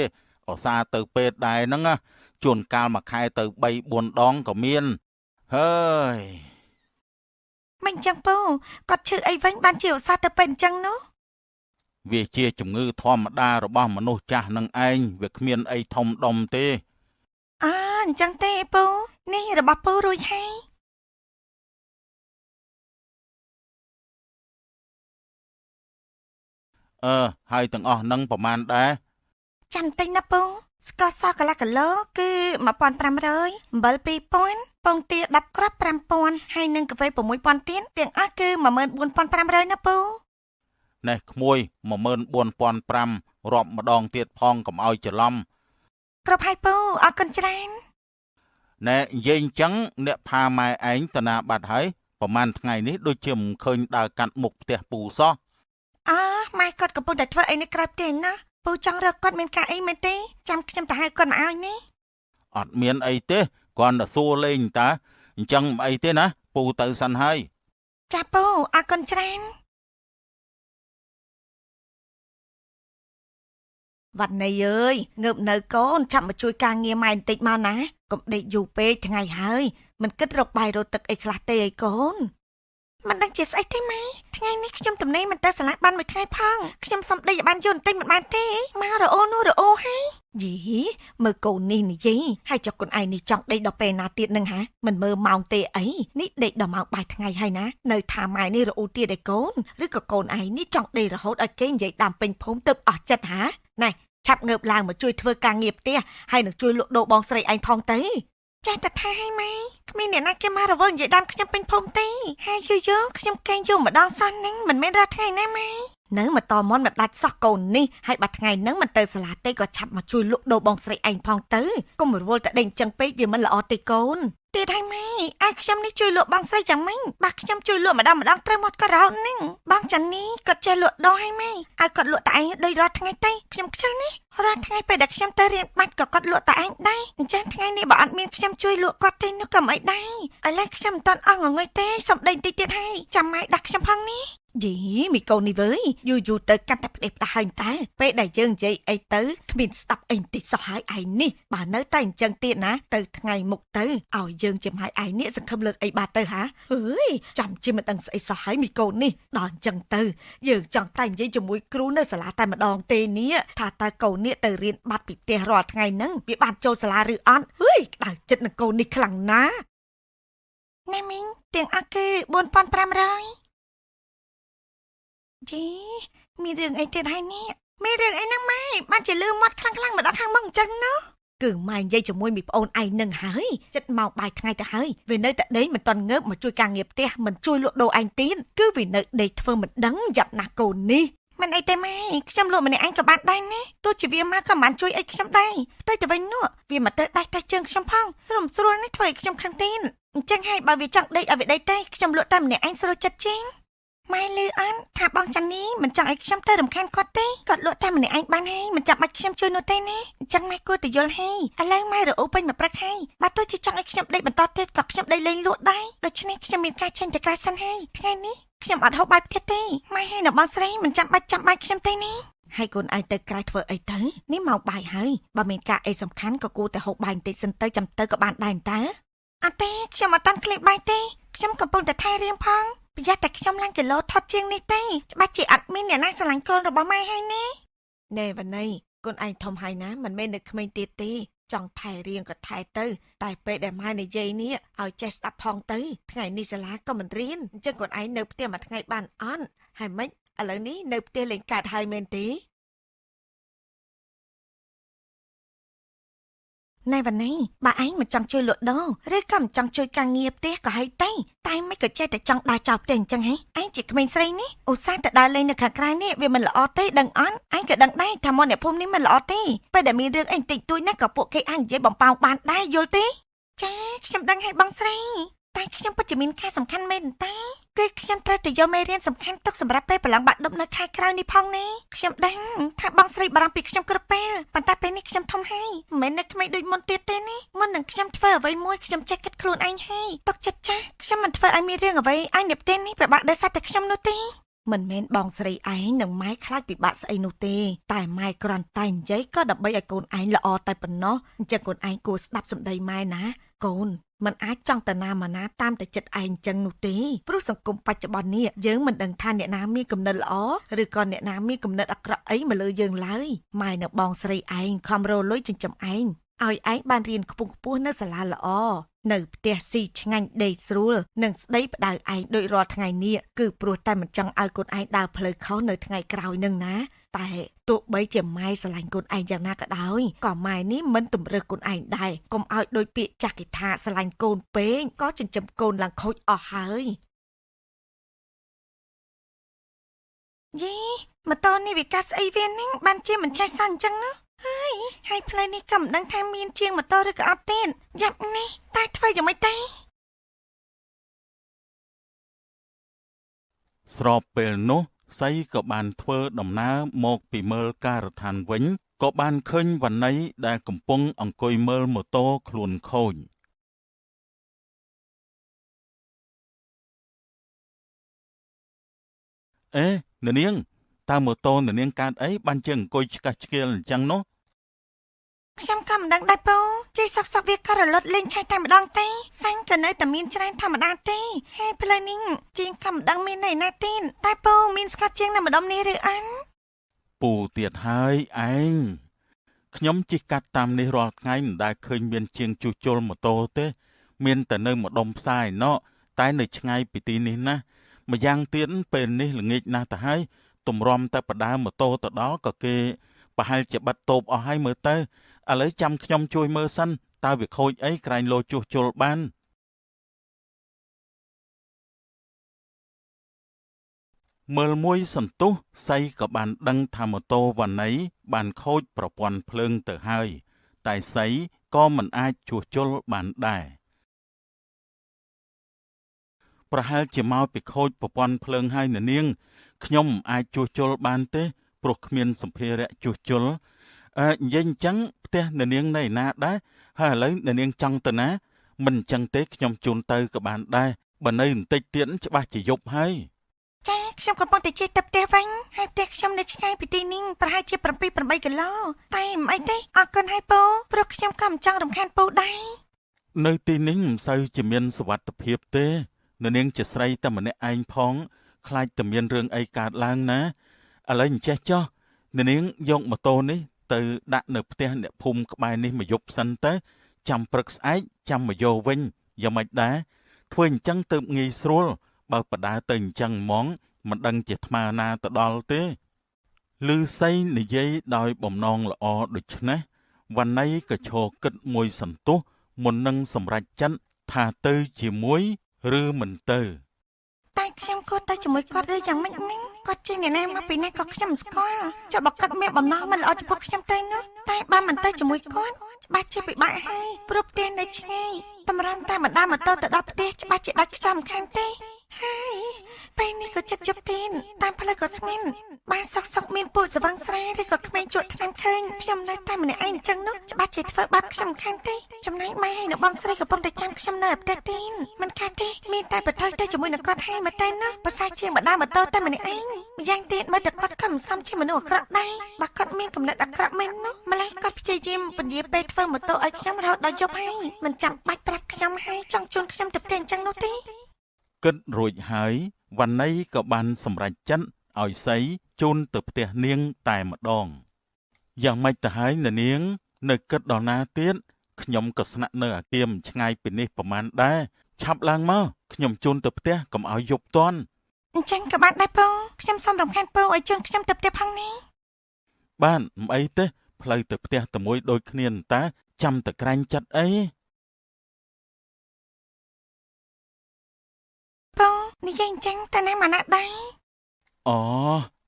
ឧស្សាហ៍ទៅពេទ្យដែរហ្នឹងជួនកាលមួយខែទៅ3-4 ដងក៏មានហើយមិនអញ្ចឹងពូគាត់ឈឺអីវិញបានជាឧស្សាហ៍ទៅពេទ្យអញ្ចឹងនោះវាជាជំងឺធម្មតារបស់មនុស្សចាស់នឹងឯងវាគ្មានអីធំដុំទេអញ្ចឹងទេពូនេះរបស់ពូរួចហើយហើយទាំងអស់នឹងប្រមាណដែរចាំតិចណាពូស្ករសកន្លះគីឡូគឺ1500អំបិល2000ពងទា10គ្រាប់5000ហើយនិងកាហ្វេ6000ទៀនទាំងអស់គឺ14500ណាពូនេះក្មួយ14500រាប់ម្ដងទៀតផងកុំឲ្យច្រឡំគ្រប់ហើយពូអរគុណច្រើនណែនិយាយអញ្ចឹងអ្នកផាម៉ែឯងតាណាបាត់ហើយប្រហែលថ្ងៃនេះដូចជាមិនឃើញដើរកាត់មុខផ្ទះពូសោះម៉ែគាត់កំពុងតែធ្វើអីនៅក្រៅផ្ទះណាពូចង់រកគាត់មានការអីមែនទេចាំខ្ញុំទៅហៅគាត់មកឲ្យនេះអត់មានអីទេគ្រាន់តែសួរលេងតាអញ្ចឹងមិនអីទេណាពូទៅសិនហើយចាពូអរគុណច្រើនវត្តនៃអើយងើបនៅកូនចាំមកជួយការងារម៉ែបន្តិចមកណាកុំដេកយូរពេកថ្ងៃហើយមិនគិតរកបាយរត់ទឹកអីខ្លះទេអីកូនមិនដឹងជាស្អីទេម៉ែថ្ងៃនេះខ្ញុំទំនេរមិនទៅសាលាបានមួយថ្ងៃផងខ្ញុំសុំដេកឲ្យបានយូរបន្តិចមិនបានទេមករអូនោះរអូហើយយីមើលកូននេះនិយាយហើយចុះកូនឯងនេះចង់ដេកដល់ពេលណាទៀតនឹងហ่าមិនមើលម៉ោងទេអីនេះដេកដល់ម៉ោងបាយថ្ងៃហើយណានៅថាម៉ែនេះរអូទៀតឯកូនឬក៏កូនឯងនេះចង់ដេករហូតឲ្យគេនិយាយតាមពេញភូមិទៅអស់ចិត្តហ่าណែឆាប់ងើបឡើងមកជួយធ្វើការងារផ្ទះហើយនឹងជួយលក់ដូរបងស្រីឯងផងទៅចាតថាឲ្យម៉ែគ្មានអ្នកណាគេមករវល់និយាយដើមខ្ញុំពេញភូមិទេហើយយូរខ្ញុំកេងយូរម្ដងសោះហ្នឹងមិនមែនរាល់ថ្ងៃណាម៉ែនៅមកតមន់មកដាច់សោះកូននេះហើយបាត់ថ្ងៃហ្នឹងមិនទៅសាលាទេក៏ឆាប់មកជួយលក់ដូរបងស្រីឯងផងទៅកុំរវល់តែដេញចឹងពេកវាមិនល្អទេកូនទៀតហើយម៉ែឲ្យខ្ញុំនេះជួយលក់បងស្រីយ៉ាងម៉េចបើខ្ញុំជួយលក់ម្ដងត្រូវមកក៏រហូតហ្នឹងបងចាន់នេះគាត់ចេះលក់ដូរឲ្យម៉ែឲ្យគាត់លក់តែឯងដូចរាល់ថ្ងៃទេខ្ញុំខ្ជិលនេះរាល់ថ្ងៃពេលដែលខ្ញុំទៅរៀនបាច់ក៏គាត់លក់តែឯងដែរអញ្ចឹងថ្ងៃនេះបើអត់មានខ្ញុំជួយលក់គាត់ទេនោះក៏មិនអីដែរឥឡូវខ្ញុំមិនតាន់អស់ងងុយទេសុំដេញតិចទៀតហើយចាំម៉ែដាក់ខ្ញុំផងនេះយីមីកូននេះវើយយូរទៅកាត់តែផ្ដេសផ្ដាស់ហើយតើពេលដែលយើងនិយាយអីទៅគ្មានស្ដាប់អីបន្តិចសោះហើយឯងនេះបើនៅតែអញ្ចឹងទៀតណាទៅថ្ងៃមុខទៅឲ្យយើងចំហាយឯងនេះសង្ឃឹមលើកអីបាត់ទៅហាអើយចាំជាមិនដឹងស្អីសោះហើយមីកូននេះដល់អញ្ចឹងទៅយើងចង់តែនិយាយជាមួយគ្រូនៅសាលាតែម្ដងទេនេះថាតើកូននេះទៅរៀនបាត់ពីផ្ទះរាល់ថ្ងៃហ្នឹងវាបានចូលសាលាឬអត់ហឺយក្តៅចិត្តនឹងកូននេះខ្លាំងណាស់ណែមីងទាំងអស់គឺ4500ជីមានរឿងអីទៀតហើយនេះមានរឿងអីហ្នឹងម៉ែបានជាលឺមាត់ខ្លាំងៗមកដល់ខាងមុខអញ្ចឹងណោះ គឺម៉ែនិយាយជាមួយមីប្អូនឯងនឹងហើយចិត្តមកបាយថ្ងៃទៅហើយវានៅតែដេកមិនទាន់ងើបមកជួយការងារផ្ទះមិនជួយលក់ដូរឯងទៀតគឺវានៅដេកធ្វើមិនដឹងយ៉ាប់ណាស់កូននេះមិនអីទេម៉ែខ្ញុំលក់ម្នាក់ឯងក៏បានដែរណាទោះជាវាមកក៏មិនជួយអីខ្ញុំដែរទៅទៅវិញនោះវាមកទៅដៃតែជើងខ្ញុំផងស្រុំស្រួលនេះធ្វើឲ្យខ្ញុំខឹងទៀតអញ្ចឹងហើយបើវាចង់ដេកឲ្យវាដេកទៅខ្ញុំលក់តែម្នាក់ឯងស្រួលចិត្តជាងម៉ែលឺអន់ថាបងចាន់នេះមិនចង់ឲ្យខ្ញុំទៅរំខានគាត់ទេគាត់លក់តែម្នាក់ឯងបានហើយមិនចាំបាច់ខ្ញុំជួយនោះទេណាអញ្ចឹងម៉ែគួរតែយល់ហើយឥឡូវម៉ែរអ៊ូពេញមួយព្រឹកហើយបើទោះជាចង់ឲ្យខ្ញុំដេកបន្តទៀតក៏ខ្ញុំដេកលេងលក់ដែរដូច្នេះខ្ញុំមានការចេញទៅក្រៅសិនហើយថ្ងៃនេះខ្ញុំអត់ហូបបាយផ្ទះទេម៉ែហើយនៅបងស្រីមិនចាំបាច់ចាំបាយខ្ញុំទេណាហើយកូនឯងទៅក្រៅធ្វើអីទៅនេះមកបាយហើយបើមានការអីសំខាន់ក៏គួរតែហូបបាយបន្តិចសិនទៅចាំទៅក៏បានដែរតើអត់ទេខ្ញុំអត់តាន់ឃ្លៀបបាយទេខ្ញុំកំពុងតែថែរៀងផងប្រយ័ត្នតែខ្ញុំឡើងគីឡូថត់ជាងនេះទេច្បាស់ជាអត់មានអ្នកណាស្រឡាញ់កូនរបស់ម៉ែហើយណាណែវ៉ាណៃកូនឯងធំហើយណាមិនមែននៅក្មេងទៀតទេចង់ថែរៀងក៏ថែទៅតែពេលដែលម៉ែនិយាយនេះឲ្យចេះស្ដាប់ផងទៅថ្ងៃនេះសាលាក៏មិនរៀនអញ្ចឹងកូនឯងនៅផ្ទះមួយថ្ងៃបានអត់ហើយម៉េចឥឡូវនេះនៅផ្ទះលេងកាត់ហើយមែនទេណែវ៉ាណៃបើឯងមិនចង់ជួយលក់ដូរឬក៏មិនចង់ជួយការងារផ្ទះក៏ហីទៅតែមិនក៏ចេះតែចង់ដើរចោលផ្ទះអញ្ចឹងហីឯងជាក្មេងស្រីនេះឧស្សាហ៍តែដើរលេងនៅខាងក្រៅនេះវាមិនល្អទេដឹងអត់ឯងក៏ដឹងដែរថាមកអ្នកភូមិនេះមិនល្អទេពេលដែលមានរឿងអីបន្តិចតួចណាស់ក៏ពួកគេអាចនិយាយបំផាំងបានដែរយល់ទេចាខ្ញុំដឹងហើយបងស្រីតែខ្ញុំពិតជាមានការសំខាន់មែនតាគឺខ្ញុំត្រូវតែយកមេរៀនសំខាន់ទុកសម្រាប់ពេលប្រឡងបាក់ឌុបនៅខែក្រោយនេះផងណាខ្ញុំដឹងថាបងស្រីបារម្ភពីខ្ញុំគ្រប់ពេលប៉ុន្តែពេលនេះខ្ញុំធំហើយមិនមែននៅក្មេងដូចមុនទៀតទេណាមុននឹងខ្ញុំធ្វើអ្វីមួយខ្ញុំចេះគិតខ្លួនឯងហើយទុកចិត្តចាស់ខ្ញុំមិនធ្វើឲ្យមានរឿងអ្វីឲ្យអ្នកផ្ទះនេះពិបាកដោយសារតែខ្ញុំនោះទេមិនមែនបងស្រីឯងនឹងម៉ែខ្លាចពិបាកស្អីនោះទេតែម៉ែគ្រាន់តែនិយាយក៏ដើម្បីឲ្យកូនឯងល្អតែប៉ុណ្ណោះអញ្ចឹងកូនឯងគួរស្ដាប់សម្ដីម៉ែណាកូនมันអាចចង់តាណាមកណាតាមតែចិត្តឯងចឹងនោះទេព្រោះសង្គមបច្ចុប្បន្ននេះយើងមិនដឹងថាអ្នកណាមានគំនិតល្អឬក៏អ្នកណាមានគំនិតអាក្រក់អីមកលើយើងឡើយម៉ែនៅបងស្រីឯងខំរលុយចិញ្ចឹមឯងឲ្យឯងបានរៀនខ្ពង់ខ្ពស់នៅសាលាល្អនៅផ្ទះស៊ីឆ្ងាញ់ដេកស្រួលនិងស្ដីផ្ដៅឯងដូចរាល់ថ្ងៃនេះគឺព្រោះតែមិនចង់ឲ្យកូនឯងដើរផ្លូវខុសនៅថ្ងៃក្រោយនឹងណាតែទោះបីជាម៉ែស្រឡាញ់កូនឯងយ៉ាងណាក៏ដោយក៏ម៉ែនេះមិនតម្រើសកូនឯងដែរកុំឲ្យដូចពាក្យចាស់គេថាស្រឡាញ់កូនពេកក៏ចិញ្ចឹមកូនឡើងខូចអស់ហើយយីម៉ូតូនេះវាកាត់ស្អីវានឹងបានជាមិនឆេះសោះអញ្ចឹងណាហើយផ្លូវនេះក៏មិនដឹងថាមានជាងម៉ូតូឬក៏អត់ទេយ៉ាប់នេះតែធ្វើយ៉ាងម៉េចទេស្របពេលនោះសៃក៏បានធ្វើដំណើរមកពីមើលការដ្ឋានវិញក៏បានឃើញវណ្ណៃដែលកំពុងអង្គុយមើលម៉ូតូខ្លួនខូចអេអ្នកនាងតើម៉ូតូអ្នកនាងកើតអីបានជាអង្គុយឆ្កាស់ឆ្កៀលអញ្ចឹងនោះខ្ញុំក៏មិនដឹងដែរពូជិះសក់វាក៏រលត់លេងឆៃតែម្ដងទេសាញ់ក៏នៅតែមានច្រើនធម្មតាទេហើយផ្លូវនេះជាងក៏មិនដឹងមាននៅណាទៀតតែពូមានស្កាត់ជាងនៅម្ដុំនេះឬអត់ពូទៀតហើយឯងខ្ញុំជិះកាត់តាមនេះរាល់ថ្ងៃមិនដែលឃើញមានជាងជួសជុលម៉ូតូទេមានតែនៅម្ដុំផ្សារឯណោះតែនៅឆ្ងាយពីទីនេះណាម្យ៉ាងទៀតពេលនេះល្ងាចណាស់ទៅហើយទម្រាំតែបដើម៉ូតូទៅដល់ក៏គេប្រហែលជាបាត់តូបអស់ហើយមើលទៅឥឡូវចាំខ្ញុំជួយមើលសិនតើវាខូចអីក្រែងលោជួសជុលបានមើលមួយសន្ទុះសៃក៏បានដឹងថាម៉ូតូវណ្ណៃបានខូចប្រព័ន្ធភ្លើងទៅហើយតែសៃក៏មិនអាចជួសជុលបានដែរប្រហែលជាមកពីខូចប្រព័ន្ធភ្លើងហើយអ្នកនាងខ្ញុំមិនអាចជួសជុលបានទេព្រោះគ្មានសម្ភារៈជួសជុលនិយាយអញ្ចឹងផ្ទះអ្នកនាងនៅណាដែរហើយឥឡូវអ្នកនាងចង់ទៅណាមិនអញ្ចឹងទេខ្ញុំជូនទៅក៏បានដែរបើនៅបន្តិចទៀតច្បាស់ជាយប់ហើយចាខ្ញុំកំពុងតែជិះទៅផ្ទះវិញហើយផ្ទះខ្ញុំនៅឆ្ងាយពីទីនេះប្រហែលជា7-8គីឡូតែមិនអីទេអរគុណហើយពូព្រោះខ្ញុំក៏មិនចង់រំខានពូដែរនៅទីនេះមិនសូវជាមានសុវត្ថិភាពទេអ្នកនាងជាស្រីតែម្នាក់ឯងផងខ្លាចតែមានរឿងអីកើតឡើងណាឥឡូវអញ្ចេះចុះអ្នកនាងយកម៉ូតូនេះទៅដាក់នៅផ្ទះអ្នកភូមិក្បែរនេះមួយយប់សិនទៅចាំព្រឹកស្អែកចាំមកយកវិញយ៉ាងម៉េចដែរធ្វើអញ្ចឹងទើបងាយស្រួលបើបដើទៅអញ្ចឹងហ្មងមិនដឹងជាថ្មើរណាទៅដល់ទេឮសៃនិយាយដោយបំណងល្អដូច្នេះ វណ្ណីក៏ឈរគិតមួយសន្ទុះមុននឹងសម្រេចចិត្តថាទៅជាមួយឬមិនទៅ តែខ្ញុំគួរទៅជាមួយគាត់ឬយ៉ាងម៉េចហ្នឹងគាត់ជាអ្នកណាមកពីណាក៏ខ្ញុំស្គាល់ចុះបើគាត់មានបំណងមិនល្អចំពោះខ្ញុំទៅនោះតែបើមិនទៅជាមួយគាត់ច្បាស់ជាពិបាកហើយព្រោះផ្ទះនៅឆ្ងាយតម្រាំតែម្ដងម៉ូតូទៅដល់ផ្ទះច្បាស់ជាដាច់ខ្យល់មិនខានទេហើយពេលនេះក៏ចិត្តជប់ទៀនតាមផ្លូវក៏ស្ងាត់បានសុកមានពួកសវឹងស្រាឬក៏ក្មេងជក់ថ្នាំឃើញខ្ញុំនៅតែម្នាក់ឯងអញ្ចឹងនោះច្បាស់ជាធ្វើបាបខ្ញុំមិនខានទេចំណែកម៉ែហើយនៅបងស្រីកំពុងតែចាំខ្ញុំនៅផ្ទះទៀនមិនខានទេមានតែបន្ថយទៅជាមួយនឹងគាត់ហើយមកតែនោះប្រសើរជាងម្ដាយម៉ូតូតែម្នាក់ឯងម្យ៉ាងទៀតមើលតែគាត់ក៏មិនសមជាមនុស្សអាក្រក់ដែរបើគាត់មានកំណត់អាក្រក់មែននោះម្ល៉េះគាត់ព្យាយាមពន្យាពេលធ្វើម៉ូតូឲ្យខ្ញុំរហូតដល់យប់ហើយមិនចាំបាច់ប្រាប់ខ្ញុំហើយចង់ជូនខ្ញុំទៅផ្ទះអញ្ចឹងនោះទេ គិតរួចហើយវណ្ណីក៏បានសម្រេចចិត្តឲ្យសីជូនទៅផ្ទះនាងតែម្ដងយ៉ាងម៉េចទៅហើយនាងនៅគិតដល់ណាទៀតខ្ញុំក៏ស្នាក់នៅអាគារមិនឆ្ងាយពីនេះប្រហែលដែរឆាប់ឡើងមកខ្ញុំជូនទៅផ្ទះកុំឲ្យយប់តន់អញ្ចឹងក៏បានដែរពូខ្ញុំសូមរំខានពូឲ្យជូនខ្ញុំទៅផ្ទះផងនេះបានមិនអីទេផ្លូវទៅផ្ទះតែមួយដូចគ្នាតាចាំតែក្រែងចិត្តអី ពូនិយាយអញ្ចឹងតែណាមកណាដែរ អូ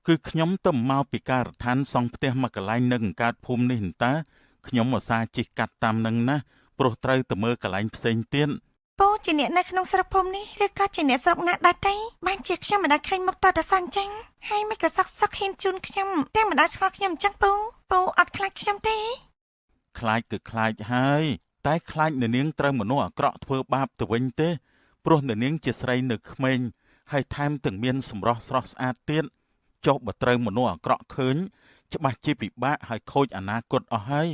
គឺខ្ញុំទៅមកពីការដ្ឋានសង់ផ្ទះមកកន្លែងនៅកង្កើតភូមិនេះតាខ្ញុំឧស្សាហ៍ជិះកាត់តាមនឹងណាព្រោះត្រូវទៅមើលកន្លែងផ្សេងទៀត ពូជាអ្នកនៅក្នុងស្រុកភូមិនេះឬក៏ជាអ្នកស្រុកណាដែរទេបានជាខ្ញុំមិនដែលឃើញមុខតតសអញ្ចឹងហើយមិនក៏សុកហ៊ានជូនខ្ញុំតែមិនដែលស្គាល់ខ្ញុំអញ្ចឹងពូអត់ខ្លាចខ្ញុំទេ ខ្លាចគឺខ្លាចហើយតែខ្លាចនាងត្រូវមនុស្សអាក្រក់ធ្វើបាបទៅវិញទេព្រោះនាងជាស្រីនៅក្មេងហើយថែមទាំងមានសម្រស់ស្រស់ស្អាតទៀតចុះបើត្រូវមនុស្សអាក្រក់ឃើញច្បាស់ជាពិបាកហើយខូចអនាគតអស់ហើយ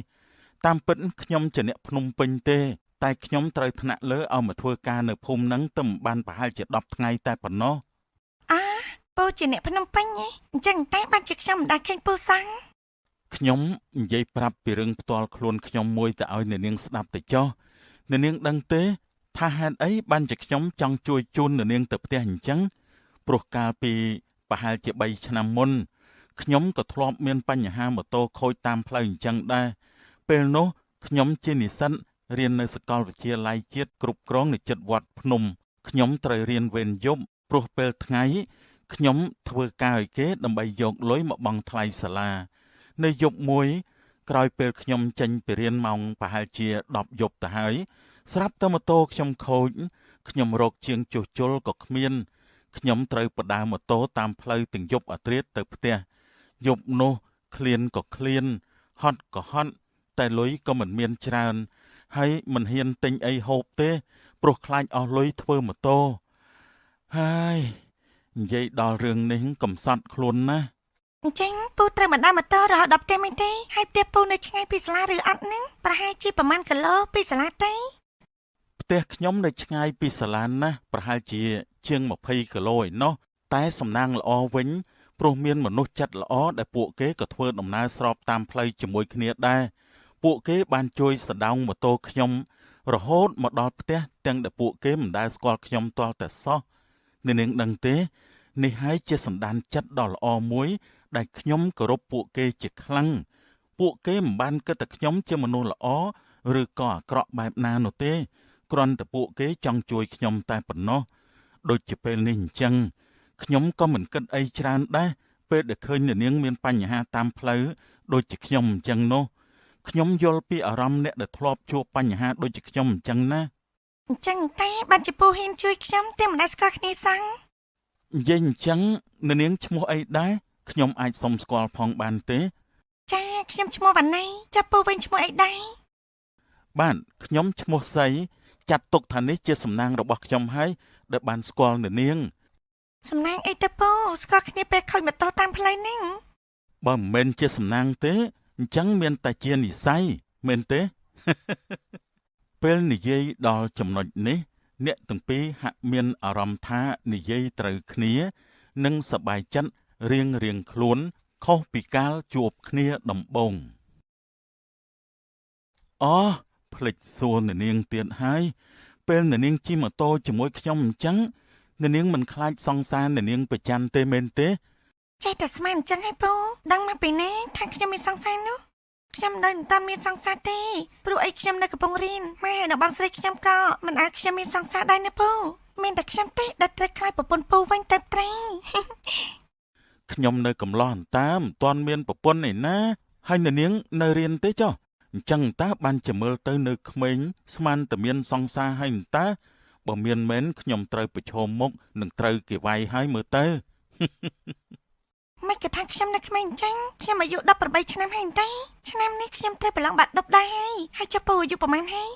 តាមពិតខ្ញុំជាអ្នកភ្នំពេញទេតែខ្ញុំត្រូវថ្នាក់លើឲ្យមកធ្វើការនៅភូមិហ្នឹងតែមិនបានប្រហែលជា10ថ្ងៃតែប៉ុណ្ណោះ ពូជាអ្នកភ្នំពេញអញ្ចឹងតែបានជាខ្ញុំមិនដែលឃើញពូសោះ ខ្ញុំនិយាយប្រាប់ពីរឿងផ្ទាល់ខ្លួនខ្ញុំមួយទៅឲ្យនាងស្ដាប់ទៅចុះនាងដឹងទេថាហេតុអីបានជាខ្ញុំចង់ជួយជូននាងទៅផ្ទះអញ្ចឹងព្រោះកាលពីប្រហែលជា3ឆ្នាំមុនខ្ញុំក៏ធ្លាប់មានបញ្ហាម៉ូតូខូចតាមផ្លូវអញ្ចឹងដែរពេលនោះខ្ញុំជានិស្សិតរៀននៅសាកលវិទ្យាល័យជាតិគ្រប់គ្រងនៅជិតវត្តភ្នំខ្ញុំត្រូវរៀនវេនយប់ព្រោះពេលថ្ងៃខ្ញុំធ្វើការឲ្យគេដើម្បីយកលុយមកបង់ថ្លៃសាលានៅយប់មួយក្រោយពេលខ្ញុំចេញពីរៀនម៉ោងប្រហែលជា10យប់ទៅហើយស្រាប់តែម៉ូតូខ្ញុំខូចខ្ញុំរកជាងជួសជុលក៏គ្មានខ្ញុំត្រូវបដើមម៉ូតូតាមផ្លូវទាំងយប់អាធ្រាត្រទៅផ្ទះយប់នោះឃ្លានក៏ឃ្លានហត់ក៏ហត់តែលុយក៏មិនមានច្រើនហើយមិនហ៊ានទិញអីហូបទេព្រោះខ្លាចអស់លុយធ្វើម៉ូតូហើយនិយាយដល់រឿងនេះកំសត់ខ្លួនណាស់ អញ្ចឹងពូត្រូវបណ្ដាម៉ូតូរហូតដល់ផ្ទះមែនទេហើយផ្ទះពូនៅឆ្ងាយពីសាលាឬអត់ហ្នឹងប្រហែលជាប្រហែលគីឡូពីសាលាទេ ផ្ទះខ្ញុំនៅឆ្ងាយពីសាលាណាស់ប្រហែលជាង20គីឡូឯណោះតែសំណាងល្អវិញព្រោះមានមនុស្សចិត្តល្អដែលពួកគេក៏ធ្វើដំណើរស្របតាមផ្លូវជាមួយគ្នាដែរពួកគេបានជួយសណ្ដោងម៉ូតូខ្ញុំរហូតមកដល់ផ្ទះទាំងដែលពួកគេមិនដែលស្គាល់ខ្ញុំទាល់តែសោះនាងដឹងទេនេះហើយជាសន្តានចិត្តដ៏ល្អមួយដែលខ្ញុំគោរពពួកគេជាខ្លាំងពួកគេមិនបានគិតថាខ្ញុំជាមនុស្សល្អឬក៏អាក្រក់បែបណានោះទេគ្រាន់តែពួកគេចង់ជួយខ្ញុំតែប៉ុណ្ណោះដូចជាពេលនេះអញ្ចឹងខ្ញុំក៏មិនគិតអីច្រើនដែរពេលដែលឃើញនាងមានបញ្ហាតាមផ្លូវដូចជាខ្ញុំអញ្ចឹងនោះខ្ញុំយល់ពីអារម្មណ៍អ្នកដែលធ្លាប់ជួបបញ្ហាដូចជាខ្ញុំអញ្ចឹងណាអញ្ចឹងតែបានជាពូហ៊ានជួយខ្ញុំតែមិនដែលស្គាល់គ្នាសោះ និយាយអញ្ចឹងនាងឈ្មោះអីដែរខ្ញុំអាចសុំស្គាល់ផងបានទេ ចាខ្ញុំឈ្មោះវណ្ណីចាប់ពូវិញឈ្មោះអីដែរ បាទខ្ញុំឈ្មោះសីចាត់ទុកថានេះជាសំណាងរបស់ខ្ញុំហើយដែលបានស្គាល់នាង សំណាងអីទៅពូស្គាល់គ្នាពេលខូចម៉ូតូតាមផ្លូវហ្នឹង បើមិនមែនជាសំណាងទេអញ្ចឹងមានតែជានិស្ស័យមែនទេ ពេលនិយាយដល់ចំណុចនេះអ្នកទាំងពីរហាក់មានអារម្មណ៍ថានិយាយត្រូវគ្នានិងសប្បាយចិត្តរៀងខ្លួនខុសពីកាលជួបគ្នាដំបូងភ្លេចសួរនាងទៀតហើយពេលនាងជិះម៉ូតូជាមួយខ្ញុំអញ្ចឹងនាងមិនខ្លាចសង្សារនាងប្រច័ណ្ឌទេមែនទេ ចេះតែស្មានអញ្ចឹងហើយពូដឹងមកពីណាថាខ្ញុំមានសង្សារនោះ ខ្ញុំនៅមិនតាន់មានសង្សារទេព្រោះអីខ្ញុំនៅកំពង់រានម៉ែនៅបងស្រីខ្ញុំក៏មិនអាចខ្ញុំមានសង្សារដែរណាពូមានតែខ្ញុំទេដែលត្រូវខ្លាចប្រពន្ធពូវិញទៅត្រី ខ្ញុំនៅកំឡោះអន្តាមិនទាន់មានប្រពន្ធឯណាហើយនាងនៅរៀនទេចុះអញ្ចឹងតើបានជាមើលទៅនៅក្មេងស្មានតែមានសង្សារហើយតើបើមានមែនខ្ញុំត្រូវប្រឈមមុខនឹងត្រូវគេវាយហើយមើលទៅ មិនគិតថាខ្ញុំនៅក្មេងអញ្ចឹងខ្ញុំអាយុ18ឆ្នាំហើយទេឆ្នាំនេះខ្ញុំត្រូវប្រឡងបាក់10ដែរហើយចុះពូអាយុប៉ុន្មានហើយ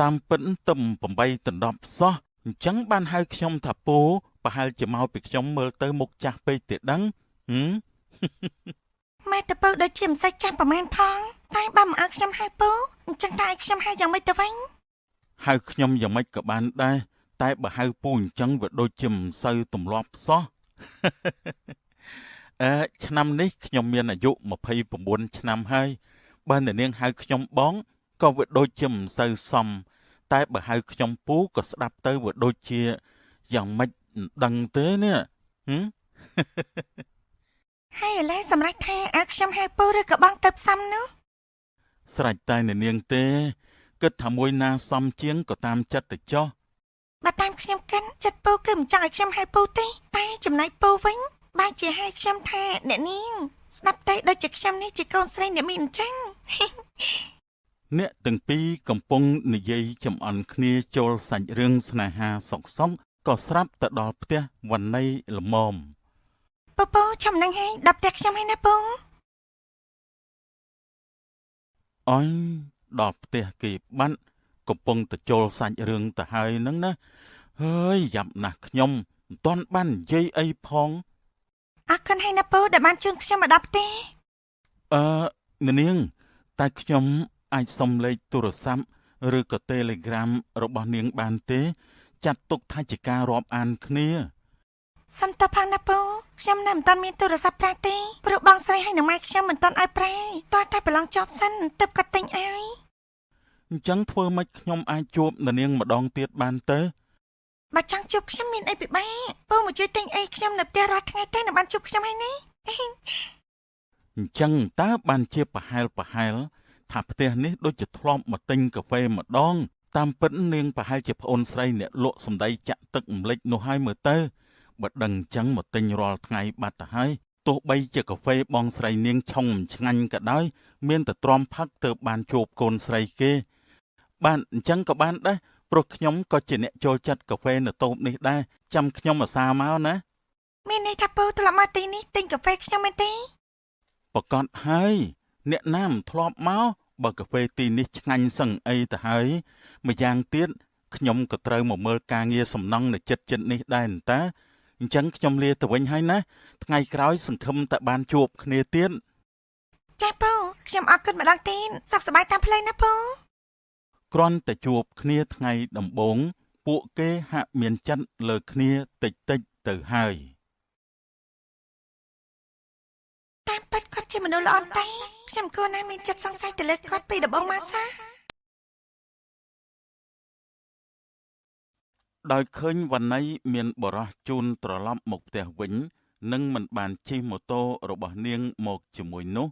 តាមពិតទំ8ដណ្ដប់សោះអញ្ចឹងបានហៅខ្ញុំថាពូប្រហែលជាមកពីខ្ញុំមើលទៅមុខចាស់ពេកទេដឹងហឹម ម៉ែតពូដូចជាមិនសូវចាំប្រហែលផងតែបើមិនអើខ្ញុំហៅពូអញ្ចឹងតើឲ្យខ្ញុំហៅយ៉ាងម៉េចទៅវិញ ហៅខ្ញុំយ៉ាងម៉េចក៏បានដែរតែបើហៅពូអញ្ចឹងវាដូចជាមិនសូវទម្លាប់សោះ ឆ្នាំនេះខ្ញុំមានអាយុ29ឆ្នាំហើយបើអ្នកនាងហៅខ្ញុំបងក៏វាដូចជាមិនសូវសមតែបើហៅខ្ញុំពូក៏ស្ដាប់ទៅវាដូចជាយ៉ាងម៉េចមិនដឹងទេនេះហឹម ហើយឥឡូវសម្រាប់ថាឲ្យខ្ញុំហៅពូឬក៏បងទៅផ្សំនោះ ស្រេចតែអ្នកនាងទេគិតថាមួយណាសមជាងក៏តាមចិត្តទៅចុះ បើតាមខ្ញុំកិនចិត្តពូគឺមិនចង់ឲ្យខ្ញុំហៅពូទេតែចំណែកពូវិញបែរជាហៅខ្ញុំថាអ្នកនាងស្ដាប់ទៅដូចជាខ្ញុំនេះជាកូនស្រីអ្នកមីអញ្ចឹង អ្នកទាំងពីរកំពុងនិយាយចំអន់គ្នាចូលសាច់រឿងស្នេហាសុកសុកក៏ស្រាប់ទៅដល់ផ្ទះវណ្ណីល្មម ពូចាំនឹងហើយដល់ផ្ទះខ្ញុំហើយណាពូ អញដល់ផ្ទះគេបាត់កំពុងទៅចូលសាច់រឿងទៅហើយហ្នឹងណាហើយយ៉ាប់ណាស់ខ្ញុំមិនទាន់បាននិយាយអីផង អរគុណហើយណាពូដែលបានជូនខ្ញុំមកដល់ផ្ទះ អ្នកនាងតែខ្ញុំអាចសុំលេខទូរស័ព្ទឬក៏ Telegram របស់នាងបានទេចាត់ទុកថាជាការរាប់អានគ្នា សំតផងណាពូខ្ញុំនៅមិនទាន់មានទូរស័ព្ទប្រើទេព្រោះបងស្រីហើយនឹងម៉ែខ្ញុំមិនទាន់ឲ្យប្រើតោះតែប្រឡងចប់សិនទើបគាត់ទិញឲ្យ អញ្ចឹងធ្វើម៉េចខ្ញុំអាចជួបអ្នកនាងម្ដងទៀតបានទៅ បើចង់ជួបខ្ញុំមានអីពិបាកពូមកជួយទិញអីខ្ញុំនៅផ្ទះរាល់ថ្ងៃទេនឹងបានជួបខ្ញុំហើយនេះ អញ្ចឹងតើបានជាប្រហែលថាផ្ទះនេះដូចជាធ្លាប់មកទិញកាហ្វេម្ដងតាមពិតនាងប្រហែលជាប្អូនស្រីអ្នកលក់សម្ដីចាក់ទឹកម្លេចនោះហើយមើលទៅបើដឹងអញ្ចឹងមកទិញរាល់ថ្ងៃបាត់ទៅហើយទោះបីជាកាហ្វេបងស្រីនាងឆុងមិនឆ្ងាញ់ក៏ដោយមានតែទ្រាំផឹកទៅបានជួបកូនស្រីគេបានអញ្ចឹងក៏បានដែរព្រោះខ្ញុំក៏ជាអ្នកចូលចិត្តកាហ្វេនៅតូបនេះដែរចាំខ្ញុំអាសាមកណា មានន័យថាពូធ្លាប់មកទីនេះទិញកាហ្វេខ្ញុំមែនទេ ប្រកាសហើយអ្នកណាមិនធ្លាប់មកបើកាហ្វេទីនេះឆ្ងាញ់សឹងអីទៅហើយម្យ៉ាងទៀតខ្ញុំក៏ត្រូវមកមើលការងារសំណង់នៅចិត្តនេះដែរតាអញ្ចឹងខ្ញុំលាទៅវិញហើយណាថ្ងៃក្រោយសង្ឃឹមតែបានជួបគ្នាទៀត ចាពូខ្ញុំអរគុណម្ដងទៀតសុខសប្បាយតាមផ្លូវណាពូ គ្រាន់តែជួបគ្នាថ្ងៃដំបូងពួកគេហាក់មានចិត្តលើគ្នាតិចទៅហើយ តាមពិតគាត់ជាមនុស្សល្អតែខ្ញុំគួរណាមានចិត្តសង្ស័យទៅលើគាត់ពីដំបូងមកសោះ ដោយឃើញវណ្ណីមានបរោះជូនត្រឡប់មកផ្ទះវិញនិងមិនបានជិះម៉ូតូរបស់នាងមកជាមួយនោះ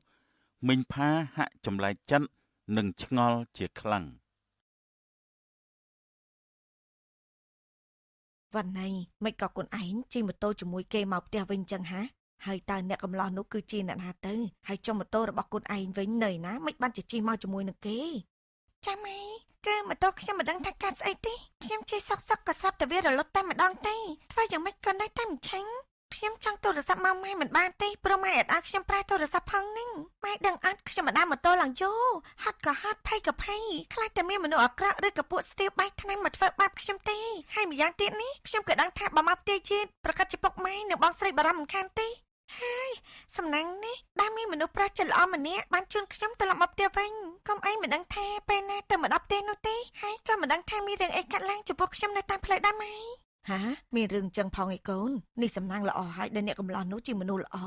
មីងផាហាក់ចម្លែកចិត្តនិងឆ្ងល់ជាខ្លាំង វណ្ណីមិនក៏ខ្លួនឯងជិះម៉ូតូជាមួយគេមកផ្ទះវិញចឹងហាហើយតើអ្នកកំឡោះនោះគឺជាអ្នកណាទៅហើយចុះម៉ូតូរបស់ខ្លួនឯងវិញនៅណាមិនបានជិះមកជាមួយនឹងគេចាំអីគឺម៉ូតូខ្ញុំមិនដឹងថាកាត់ស្អីទេខ្ញុំជិះសុកក៏ស្រាប់តែវារលត់តែម្ដងទេធ្វើយ៉ាងម៉េចក៏នៅតែមិនឆេញខ្ញុំចង់ទូរស័ព្ទមកម៉ែមិនបានទេព្រោះម៉ែអត់ឲ្យខ្ញុំប្រើទូរស័ព្ទផងនឹងម៉ែដឹងអត់ខ្ញុំមិនដើរម៉ូតូឡើងយូរហត់ក៏ហត់ភ័យក៏ភ័យខ្លាចតែមានមនុស្សអាក្រក់ឬក៏ពួកស្ទាវបែកថ្នាំមកធ្វើបាបខ្ញុំទេហើយម្យ៉ាងទៀតនេះខ្ញុំក៏ដឹងថាបើមកផ្ទះជាតិប្រកាសជាពុកម៉ែនិងបងស្រីបារម្ភមិនខានទេហើយសំណាងនេះដែលមានមនុស្សប្រុសចិត្តល្អម្នាក់បានជូនខ្ញុំត្រឡប់មកផ្ទះវិញកុំអីមិនដឹងថាពេលណាទៅមកដល់ផ្ទះនោះទេហើយក៏មិនដឹងថាមានរឿងអីកាត់ឡើងចំពោះខ្ញុំនៅតាមផ្លូវដែរម៉ែ ហាមានរឿងចឹងផងឯកូននេះសំណាងល្អហើយដែលអ្នកកំឡោះនោះជាមនុស្សល្អ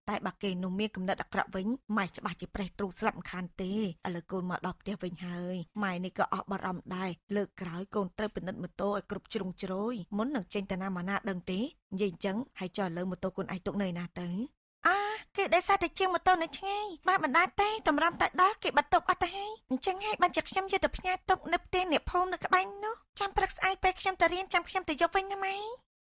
តែបើគេនោះមានគំនិតអាក្រក់វិញម៉ែច្បាស់ជាប្រេះទ្រូស្លាប់មិនខានទេឥឡូវកូនមកដល់ផ្ទះវិញហើយម៉ែនេះក៏អស់បារម្ភដែរលើកក្រោយកូនត្រូវពិនិត្យម៉ូតូឲ្យគ្រប់ជ្រុងជ្រោយមុននឹងចេញទៅណាមកណាដឹងទេនិយាយចឹងហើយចុះឥឡូវម៉ូតូកូនឯងទុកនៅណាទៅ គេដែលសារតែជាងម៉ូតូនៅឆ្ងាយបើមិនដែរទេតម្រាំតែដល់គេបាត់ទុកអត់ទៅហើយអញ្ចឹងហើយបានជាខ្ញុំយកទៅផ្ញើទុកនៅផ្ទះអ្នកភូមិនៅក្បែរនោះចាំព្រឹកស្អែកពេលខ្ញុំទៅរៀនចាំខ្ញុំទៅយកវិញណាម៉ែ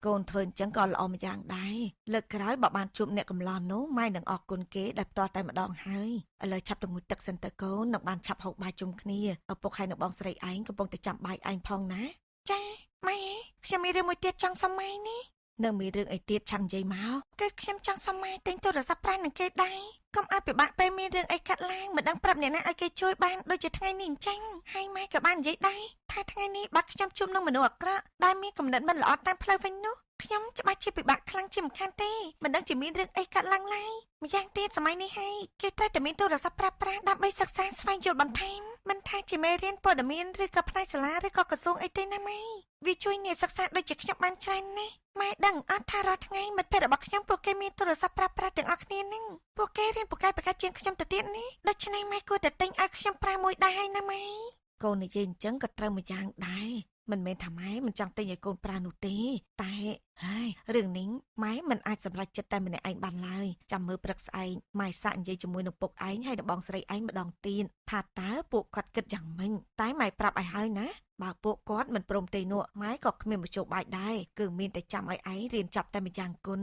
កូនធ្វើអញ្ចឹងក៏ល្អម្យ៉ាងដែរលើកក្រោយបើបានជួបអ្នកកំឡោះនោះម៉ែនឹងអរគុណគេដែលផ្ទាល់តែម្ដងហើយឥឡូវឆាប់ទៅងូតទឹកសិនទៅកូននឹងបានឆាប់ហូបបាយជុំគ្នាឪពុកហើយនៅបងស្រីឯងកំពុងតែចាំបាយឯងផងណាចាម៉ែខ្ញុំមានរឿងមួយទៀតចង់សុំម៉ែនេះនៅមានរឿងអីទៀតឆាំនិយាយមកគឺខ្ញុំចង់សុំម៉ែទិញទូរស័ព្ទប្រាំនឹងគេដែរកុំឲ្យពិបាកពេលមានរឿងអីកាត់ឡើងមិនដឹងប្រាប់អ្នកណាឲ្យគេជួយបានដូចជាថ្ងៃនេះអញ្ចឹងហើយម៉ែក៏បាននិយាយដែរថាថ្ងៃនេះបើខ្ញុំជុំនឹងមនុស្សអាក្រក់ដែលមានគំនិតមិនល្អតាមផ្លូវវិញនោះខ្ញុំច្បាស់ជាពិបាកខ្លាំងជាមិនខានទេមិនដឹងជាមានរឿងអីកាត់ឡើងឡើយម្យ៉ាងទៀតសម័យនេះហើយគេត្រូវតែមានទូរស័ព្ទប្រើប្រាស់ដើម្បីសិក្សាស្វែងយល់បន្ថែមមិនថាជាមេរៀនព័ត៌មានឬក៏ផ្នែកសាលាឬក៏ក្រសួងអីទេណាម៉ែវាជួយអ្នកសិក្សាដូចជាខ្ញុំបានច្រើនណាស់ម៉ែដឹងអត់ថារាល់ថ្ងៃមិត្តភ័ក្តិរបស់ខ្ញុំពួកគេមានទូរស័ព្ទប្រើប្រាស់ទាំងអស់គ្នានឹងពួកគេរៀនពូកែប្រកាសជាងខ្ញុំទៅទៀតនេះដូច្នេះម៉ែគួរតែទិញឲ្យខ្ញុំប្រើមួយដែរហើយណាម៉ែកូននិយាយអញ្ចឹងក៏ត្រូវមួយយ៉ាងដែរមិនមែនថាម៉ែមិនចង់ទិញឲ្យកូនប្រើនោះទេតែហើយរឿងនេះម៉ែមិនអាចសម្រេចចិត្តតែម្នាក់ឯងបានឡើយចាំមើលព្រឹកស្អែកម៉ែសាក់និយាយជាមួយនឹងពុកឯងហើយនឹងបងស្រីឯងម្ដងទៀតថាតើពួកគាត់គិតយ៉ាងម៉េចតែម៉ែប្រាប់ឲ្យហើយណាបើពួកគាត់មិនព្រមទេនោះម៉ែក៏គ្មានមធ្យោបាយដែរគឺមានតែចាំឲ្យឯងរៀនចប់តែម្យ៉ាងគុណ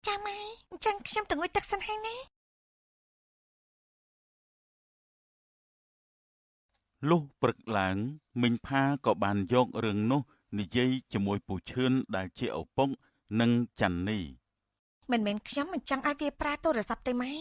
ចាម៉ែអញ្ចឹងខ្ញុំទៅងុយទឹកសិនហើយណាលុះព្រឹកឡើងមីងផាក៏បានយករឿងនោះនិយាយជាមួយពូឈឿនដែលជាឪពុកនិងចាន់នីមិនមែនខ្ញុំមិនចង់ឲ្យវាប្រើទូរស័ព្ទទេម៉ែ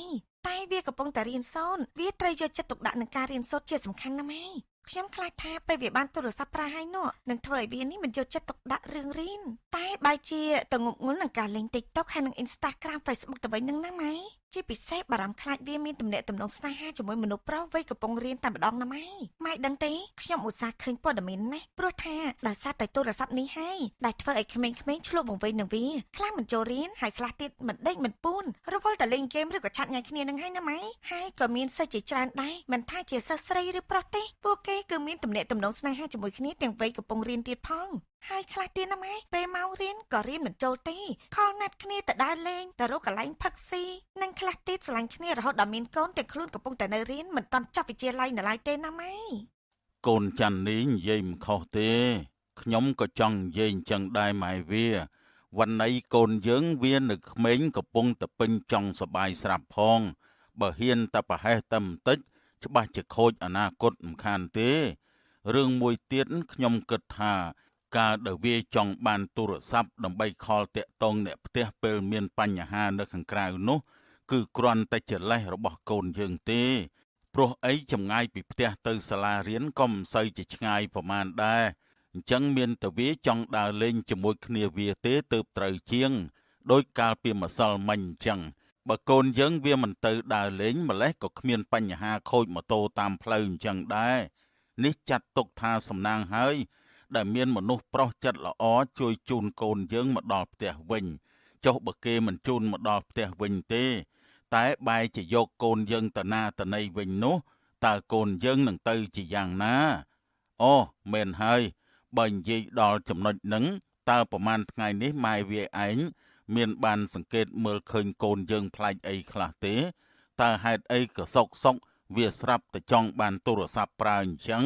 តែវាកំពុងតែរៀនសូត្រវាត្រូវយកចិត្តទុកដាក់នឹងការរៀនសូត្រជាសំខាន់ណាស់ម៉ែខ្ញុំខ្លាចថាពេលវាបានទូរស័ព្ទប្រើហើយនោះនឹងធ្វើឲ្យវានេះមិនយកចិត្តទុកដាក់រឿងរៀនតែបែរជាទៅងប់ងល់នឹងការលេង TikTok ហើយនិង Instagram Facebook ទៅវិញនឹងណាម៉ែជាពិសេសបារម្ភខ្លាចវាមានទំនាក់ទំនងស្នេហាជាមួយមនុស្សប្រុសវ័យកំពុងរៀនតែម្ដងណាម៉ែម៉ែដឹងទេខ្ញុំឧស្សាហ៍ឃើញព័ត៌មានណាព្រោះថាដោយសារតែទូរស័ព្ទនេះហើយដែលធ្វើឲ្យក្មេងៗឆ្លុះវង្វេងនឹងវាខ្លះមិនចូលរៀនហើយខ្លះទៀតមិនដេកមិនពូនរវល់តែលេងហ្គេមឬក៏ឆាតញ៉ៃគ្នានឹងហើយណាម៉ែហើយក៏មានសិស្សជាច្រើនដែរមិនថាជាសិស្សស្រីឬប្រុសទេពួកគេគឺមានទំនាក់ទំនងស្នេហាជាមួយគ្នាទាំងវ័យកំពុងរៀនទៀតផងហើយខ្លះទៀតណាម៉ែពេលម៉ោងរៀនក៏រៀនមិនចូលទេខលណាត់គ្នាទៅដើរលេងទៅរកកន្លែងផឹកស៊ីនិងខ្លះទៀតស្រឡាញ់គ្នារហូតដល់មានកូនទាំងខ្លួនកំពុងតែនៅរៀនមិនតាន់ចប់វិទ្យាល័យនៅឡើយទេណាម៉ែកូនចាន់នីនិយាយមិនខុសទេខ្ញុំក៏ចង់និយាយអញ្ចឹងដែរម៉ែវាវណ្ណីកូនយើងវានៅក្មេងកំពុងតែពេញចង់សបាយស្រាប់ផងបើហ៊ានតែប្រហែសតែបន្តិចច្បាស់ជាខូចអនាគតមិនខានទេរឿងមួយទៀតខ្ញុំគិតថាការដែលវាចង់បានទូរស័ព្ទដើម្បីខលតាក់ទងអ្នកផ្ទះពេលមានបញ្ហានៅខាងក្រៅនោះគឺគ្រាន់តែជាលេសរបស់កូនយើងទេព្រោះអីចម្ងាយពីផ្ទះទៅសាលារៀនក៏មិនសូវជាឆ្ងាយប្រមាណដែរអញ្ចឹងមានតែវាចង់ដើរលេងជាមួយគ្នាវាទេទើបត្រូវជាងដោយកាលពីម្សិលមិញអញ្ចឹងបើកូនយើងវាមិនទៅដើរលេងម្លេះក៏គ្មានបញ្ហាខូចម៉ូតូតាមផ្លូវអញ្ចឹងដែរនេះចាត់ទុកថាសំណាងហើយដែលមានមនុស្សប្រុសចិត្តល្អជួយជូនកូនយើងមកដល់ផ្ទះវិញចុះបើគេមិនជូនមកដល់ផ្ទះវិញទេតែបែរជាយកកូនយើងទៅណាទៅណីវិញនោះតើកូនយើងនឹងទៅជាយ៉ាងណាអូមែនហើយបើនិយាយដល់ចំណុចហ្នឹងតើប្រហែលថ្ងៃនេះម៉ែវាឯងមានបានសង្កេតមើលឃើញកូនយើងប្លែកអីខ្លះទេតើហេតុអីក៏សុកវាស្រាប់តែចង់បានទូរស័ព្ទប្រើអញ្ចឹង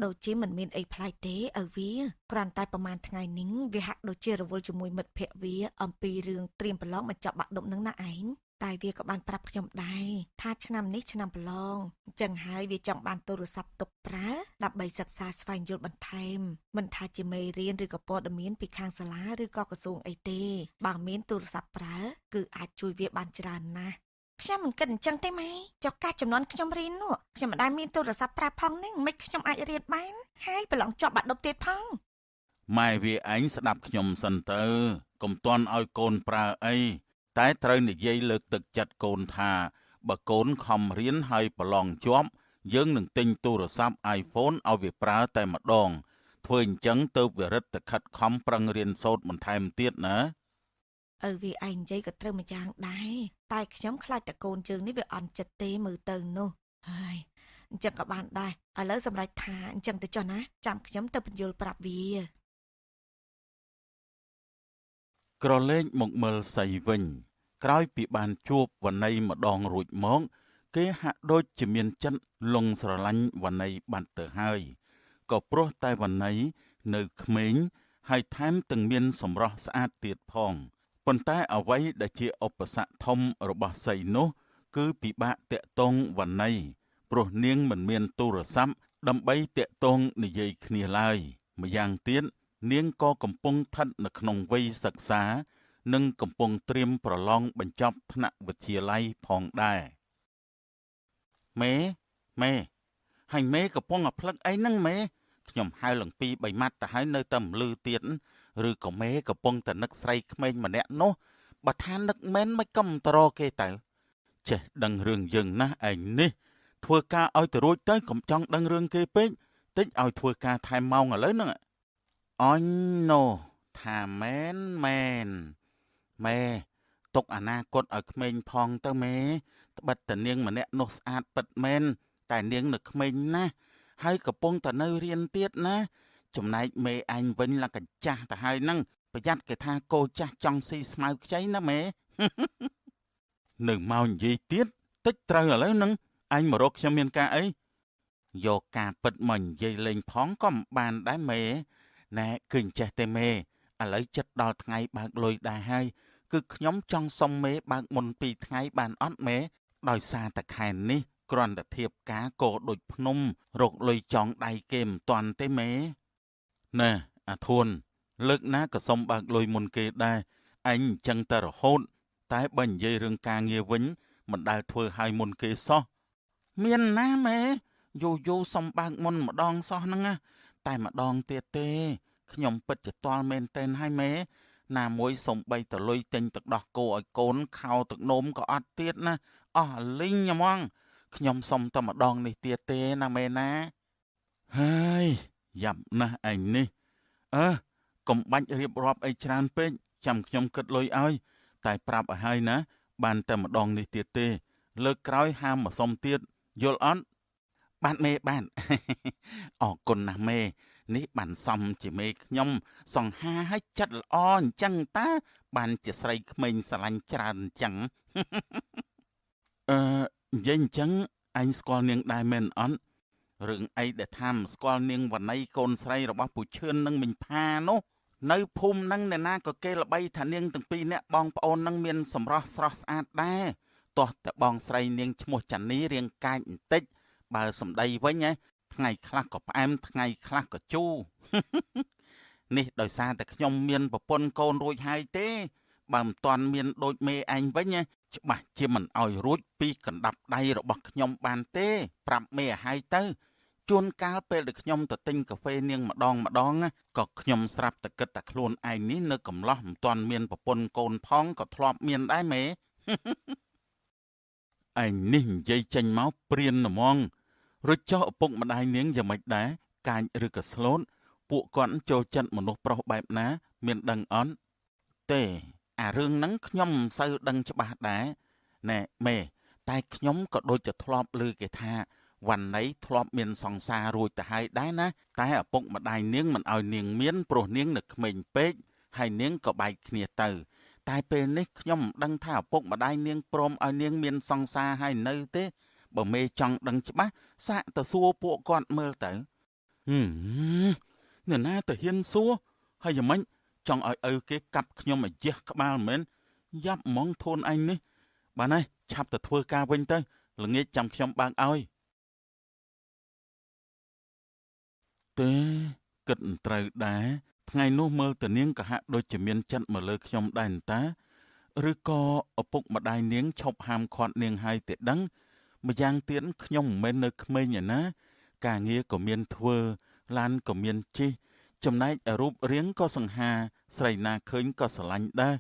ដូចជាមិនមានអីប្លែកទេឪវាគ្រាន់តែប្រហែលថ្ងៃនេះវាហាក់ដូចជារវល់ជាមួយមិត្តភ័ក្តិវាអំពីរឿងត្រៀមប្រឡងបញ្ចប់បាក់ឌុបនឹងណាឯងតែវាក៏បានប្រាប់ខ្ញុំដែរថាឆ្នាំនេះឆ្នាំប្រឡងអញ្ចឹងហើយវាចង់បានទូរស័ព្ទទុកប្រើដើម្បីសិក្សាស្វែងយល់បន្ថែមមិនថាជាមេរៀនឬក៏ព័ត៌មានពីខាងសាលាឬក៏ក្រសួងអីទេបើមានទូរស័ព្ទប្រើគឺអាចជួយវាបានច្រើនណាស់ខ្ញុំមិនគិតអញ្ចឹងទេម៉ែចុះការចំនួនខ្ញុំរៀននោះខ្ញុំមិនដែលមានទូរស័ព្ទប្រើផងនឹងមិនខ្ញុំអាចរៀនបានហើយប្រឡងចប់បាក់ឌុបទៀតផងម៉ែវាឯងស្ដាប់ខ្ញុំសិនទៅកុំទាន់ឲ្យកូនប្រើអីតែត្រូវនិយាយលើកទឹកចិត្តកូនថាបើកូនខំរៀនហើយប្រឡងជាប់យើងនឹងទិញទូរស័ព្ទ iPhone ឲ្យវាប្រើតែម្ដងធ្វើអញ្ចឹងទៅវារឹតតែខិតខំប្រឹងរៀនសូត្របន្ថែមទៀតណាវាឯងនិយាយក៏ត្រូវមួយយ៉ាងដែរតែខ្ញុំខ្លាចតែកូនជើងនេះវាអន់ចិត្តទេមើលទៅនោះហើយអញ្ចឹងក៏បានដែរឥឡូវសម្រាប់ថាអញ្ចឹងទៅចុះណាចាំខ្ញុំទៅបញ្យល់ប្រាប់វាក្រឡេកមកមើលសីវិញ ក្រោយពីបានជួបវណ្ណីម្ដងរួចមកគេហាក់ដូចជាមានចិត្តលងស្រឡាញ់វណ្ណីបាត់ទៅហើយក៏ព្រោះតែវណ្ណីនៅក្មេងហើយថែមទាំងមានសម្រស់ស្អាតទៀតផងប៉ុន្តែអ្វីដែលជាឧបសគ្គធំរបស់សីនោះគឺពិបាកតាក់ទងវណ្ណីព្រោះនាងមិនមានទូរស័ព្ទដើម្បីតាក់ទងនិយាយគ្នាឡើយម្យ៉ាងទៀតនាងក៏កំពុងស្ថិតនៅក្នុងវ័យសិក្សានិងកំពុងត្រៀមប្រឡងបញ្ចប់ថ្នាក់វិទ្យាល័យផងដែរមេហើយមេកំពុងអាផ្លឹកអីហ្នឹងមេខ្ញុំហៅឡើងពី3ម៉ាត់ទៅហើយនៅតែមិនលឺទៀតឬក៏មេកំពុងតែនឹកស្រីក្មេងម្នាក់នោះបើថានឹកមែនមិនក៏មិនតរគេទៅចេះដឹងរឿងយើងណាស់ឯងនេះធ្វើការឲ្យទៅរួចទៅកុំចង់ដឹងរឿងគេពេកតិចឲ្យធ្វើការថែមម៉ោងឥឡូវហ្នឹងអញណូថាមែនម៉ែទុកអនាគតឲ្យក្មេងផងទៅមេត្បិតតែនាងម្នាក់នោះស្អាតពិតមែនតែនាងនៅក្មេងណាស់ហើយកំពុងតែនៅរៀនទៀតណាចំណែកមេអញវិញlàកញ្ចាស់ទៅហើយហ្នឹងប្រយ័ត្នគេថាកូចាស់ចង់ស៊ីស្មៅខ្ចីណាមេនៅមកនិយាយទៀតតិចត្រូវឥឡូវហ្នឹងអញមករកខ្ញុំមានការអីយកការពិតមកនិយាយលេងផងក៏មិនបានដែរមេណែគឺអញ្ចេះទេមេឥឡូវចិត្តដល់ថ្ងៃបើកលុយដែរហើយគឺខ្ញុំចង់សុំមេបើកមុន2ថ្ងៃបានអត់មេដោយសារតែខែនេះគ្រាន់តែធៀបការកោដូចភ្នំរកលុយចង់ដៃគេមិនតាន់ទេមេណែអាធួនលើកណាក៏សុំបើកលុយមុនគេដែរអញអញ្ចឹងតែរហូតតែបើនិយាយរឿងការងារវិញមិនដែលធ្វើឲ្យមុនគេសោះមានណាមេយូសុំបើកមុនម្ដងសោះហ្នឹងណាតែម្ដងទៀតទេខ្ញុំពិតជាតល់មែនតែនហើយមេណាមួយសំបីតលុយទិញទឹកដោះគោឲ្យកូនខោទឹកនោមក៏អត់ទៀតណាអស់លីងហ្មងខ្ញុំសុំតែម្ដងនេះទៀតទេណាមេណាហើយយ៉ាប់ណាស់ឯងនេះកុំបាច់រៀបរាប់អីច្រើនពេកចាំខ្ញុំគិតលុយឲ្យតែប្រាប់ឲ្យហើយណាបានតែម្ដងនេះទៀតទេលើកក្រោយហាមមកសុំទៀតយល់អត់បានមេបានអរគុណណាស់មេនេះបានសំជាមេខ្ញុំសង្ហាឲ្យចិត្តល្អអញ្ចឹងតាបានជាស្រីក្មេងស្រឡាញ់ច្រើនអញ្ចឹងនិយាយអញ្ចឹងអញស្គាល់នាងដែរមែនអត់រឿងអីដែលថាមិនស្គាល់នាងវណ្ណីកូនស្រីរបស់ពូឈឿននិងមិញផានោះនៅភូមិនឹងអ្នកណាក៏គេល្បីថានាងទាំងពីរនាក់បងប្អូននឹងមានសម្រស់ស្រស់ស្អាតដែរទាស់តែបងស្រីនាងឈ្មោះចានីរៀងកាចបន្តិចបើសម្ដីវិញថ្ងៃខ្លះក៏ផ្អែមថ្ងៃខ្លះក៏ជូរនេះដោយសារតែខ្ញុំមានប្រពន្ធកូនរួចហើយទេបើមិនទាន់មានដូចមេឯងវិញច្បាស់ជាមិនអោយរួចពីកណ្ដាប់ដៃរបស់ខ្ញុំបានទេប្រាប់មេឲ្យហើយទៅជួនកាលពេលដែលខ្ញុំទៅទិញកាហ្វេនាងម្ដងក៏ខ្ញុំស្រាប់តែគិតតែខ្លួនឯងនេះនៅកំឡោះមិនទាន់មានប្រពន្ធកូនផងក៏ធ្លាប់មានដែរមេឯងនេះនិយាយចេញមកព្រានហ្មងរួចចោះឪពុកម្ដាយនាងយ៉ាងម៉េចដែរកាចឬក៏ស្លូតពួកគាត់ចូលចិត្តមនុស្សប្រុសបែបណាមានដឹងអត់ទេអារឿងហ្នឹងខ្ញុំមិនសូវដឹងច្បាស់ដែរណែមេតែខ្ញុំក៏ដូចជាធ្លាប់ឮគេថាវណ្ណីធ្លាប់មានសង្សាររួចទៅហើយដែរណាតែឪពុកម្ដាយនាងមិនឲ្យនាងមានព្រោះនាងនៅក្មេងពេកហើយនាងក៏បែកគ្នាទៅតែពេលនេះខ្ញុំមិនដឹងថាឪពុកម្ដាយនាងព្រមឲ្យនាងមានសង្សារហើយនៅទេបើមេចង់ដឹងច្បាស់សាកទៅសួរពួកគាត់មើលទៅអ្នកណាទៅហ៊ានសួរហើយយ៉ាងម៉េចចង់ឲ្យឪគេកាប់ខ្ញុំឲ្យយះក្បាលមែនយ៉ាប់ហ្មងធូនឯងនេះបានហើយឆាប់ទៅធ្វើការវិញទៅល្ងាចចាំខ្ញុំបើកឲ្យទេគិតមិនត្រូវដែរថ្ងៃនោះមើលតនាងក៏ហាក់ដូចជាមានចិត្តមកលើខ្ញុំដែរតាឬក៏ឪពុកម្ដាយនាងឈប់ហាមឃាត់នាងហើយទេដឹងម្យ៉ាងទៀតខ្ញុំមិនមែននៅក្មេងឯណាការងារក៏មានធ្វើឡានក៏មានជិះចំណែករូបរាងក៏សង្ហាស្រីណាឃើញក៏ស្រឡាញ់ដែរ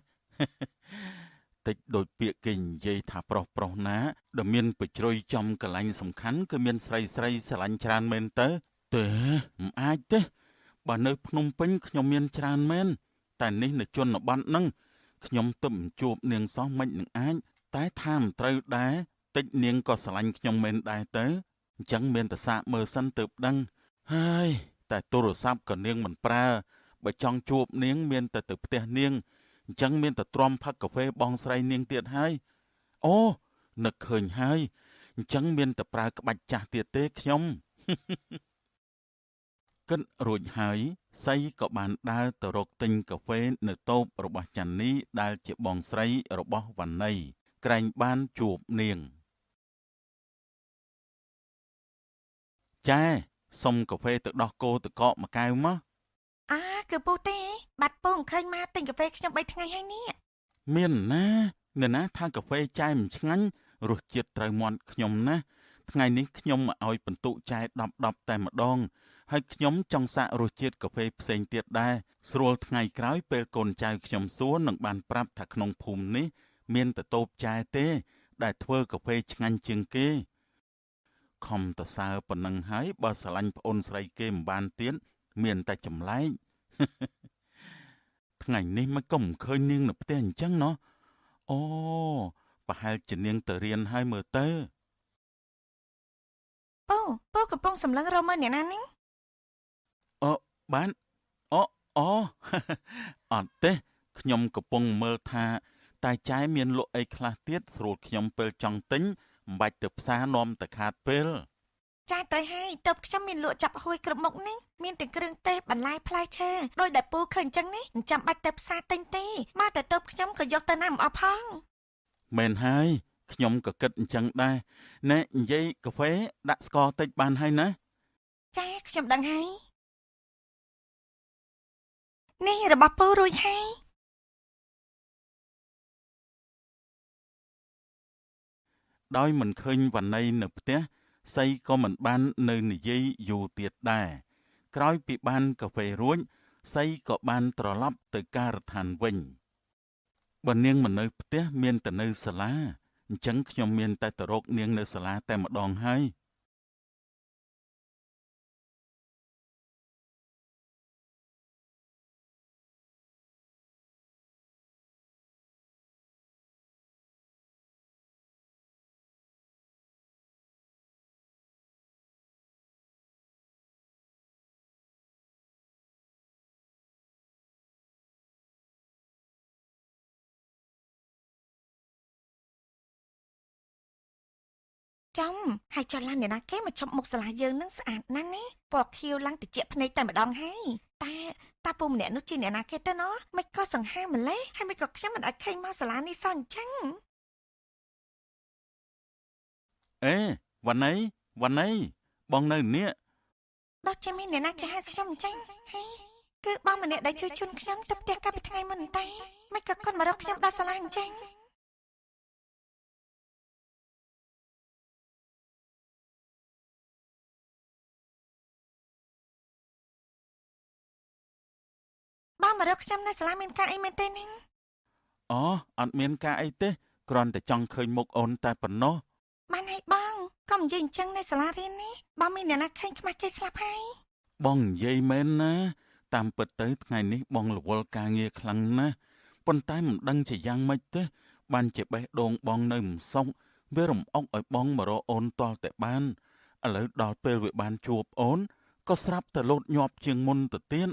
តិចដូចពាក្យគេនិយាយថាប្រុសណាដែលមានបជ្រុយចំកន្លែងសំខាន់គឺមានស្រីស្រឡាញ់ច្រើនមែនទេមិនអាចទេបើនៅភ្នំពេញខ្ញុំមានច្រើនមែនតែនេះនៅជនបទហ្នឹងខ្ញុំទៅមិនជួបនាងសោះមិននឹងអាចតែថាមិនត្រូវដែរតិចនាងក៏ស្រឡាញ់ខ្ញុំមែនដែរទៅអញ្ចឹងមានតែសាកមើលសិនទើបដឹងហើយតែទូរស័ព្ទក៏នាងមិនប្រើបើចង់ជួបនាងមានតែទៅផ្ទះនាង អញ្ចឹងមានតែទ្រាំផឹកកាហ្វេបងស្រីនាងទៀតហើយអូនឹកឃើញហើយអញ្ចឹងមានតែប្រើក្បាច់ចាស់ទៀតទេខ្ញុំគិតរួចហើយសីក៏បានដើរទៅរកទិញកាហ្វេនៅតូបរបស់ចាន់នីដែលជាបងស្រីរបស់វណ្ណីក្រែងបានជួបនាងចាសុំកាហ្វេទឹកដោះគោទឹកកកមួយកែវមកគឺពូទេបាត់ពូមិនឃើញមកទិញកាហ្វេខ្ញុំ3ថ្ងៃហើយនេះមានណាថាកាហ្វេចែមិនឆ្ងាញ់រសជាតិត្រូវមាត់ខ្ញុំណាថ្ងៃនេះខ្ញុំមកឲ្យបន្ទុកចែ10តែម្ដងហើយខ្ញុំចង់សាករសជាតិកាហ្វេផ្សេងទៀតដែរស្រួលថ្ងៃក្រោយពេលកូនចៅខ្ញុំសួរនឹងបានប្រាប់ថាក្នុងភូមិនេះមានតែតូបចែទេដែលធ្វើកាហ្វេឆ្ងាញ់ជាងគេខំតសើប៉ុណ្ណឹងហើយបើស្រឡាញ់ប្អូនស្រីគេមិនបានទៀតមានតែចម្លែកថ្ងៃនេះមិនក៏មិនឃើញនាងនៅផ្ទះអញ្ចឹងណោះអូប្រហែលជានាងទៅរៀនហើយមើលទៅពូកំពុងសម្លឹងរកមើលអ្នកណានេះបានអូអត់ទេខ្ញុំកំពុងមើលថាតែចែមានលក់អីខ្លះទៀតស្រួលខ្ញុំពេលចង់ទិញមិនបាច់ទៅផ្សារនាំតែខាតពេលចាទៅហើយតើខ្ញុំមានលក់ចាប់ហួយគ្រប់មុខនេះមានទាំងគ្រឿងទេសបន្លែផ្លែឈើដោយដែលពូឃើញអញ្ចឹងនេះមិនចាំបាច់ទៅផ្សារទិញទេមកតែតើខ្ញុំក៏យកទៅណាមិនអស់ផងមែនហើយខ្ញុំក៏គិតអញ្ចឹងដែរណែនិយាយកាហ្វេដាក់ស្ករតិចបានហើយណាចាខ្ញុំដឹងហើយនេះរបស់ពូរួចហើយដោយមិនឃើញវណ្ណីនៅផ្ទះសីក៏មិនបាននៅនិយាយយូរទៀតដែរក្រោយពីបានកាហ្វេរួចសីក៏បានត្រឡប់ទៅការដ្ឋានវិញបើនាងមិននៅផ្ទះមានតែនៅសាលាអញ្ចឹងខ្ញុំមានតែទៅរកនាងនៅសាលាតែម្ដងហើយចំហើយចុះឡានអ្នកណាគេមកជប់មុខសាលាយើងនឹងស្អាតណាស់ណាពណ៌ខៀវឡើងតិចភ្នែកតែម្ដងហើយតាពូម្នាក់នោះជាអ្នកណាគេទៅណោះមិនក៏សង្ហាម្លេះហើយមិនក៏ខ្ញុំមិនអាចឃើញមកសាលានេះសោះអញ្ចឹងវណ្ណីបងនៅនេះដូចជាមានអ្នកណាគេហៅខ្ញុំអញ្ចឹងគឺបងម្នាក់ដែលជួយជូនខ្ញុំទៅផ្ទះកាលពីថ្ងៃមុនតែមិនក៏គាត់មករកខ្ញុំដល់សាលាអញ្ចឹងបងមករកខ្ញុំនៅសាលាមានការអីមែនទេនាងអត់មានការអីទេគ្រាន់តែចង់ឃើញមុខអូនតែប៉ុណ្ណោះបានហើយបងកុំនិយាយអញ្ចឹងនៅសាលារៀននេះបងមានអ្នកណាឃើញខ្មាស់គេស្លាប់ហើយបងនិយាយមែនណាតាមពិតទៅថ្ងៃនេះបងរវល់ការងារខ្លាំងណាស់ប៉ុន្តែមិនដឹងជាយ៉ាងម៉េចទេបានជាបេះដូងបងនៅមិនសុខវារំអុកឲ្យបងមករកអូនទាល់តែបានឥឡូវដល់ពេលវាបានជួបអូនក៏ស្រាប់តែលោតញាប់ជាងមុនទៅទៀត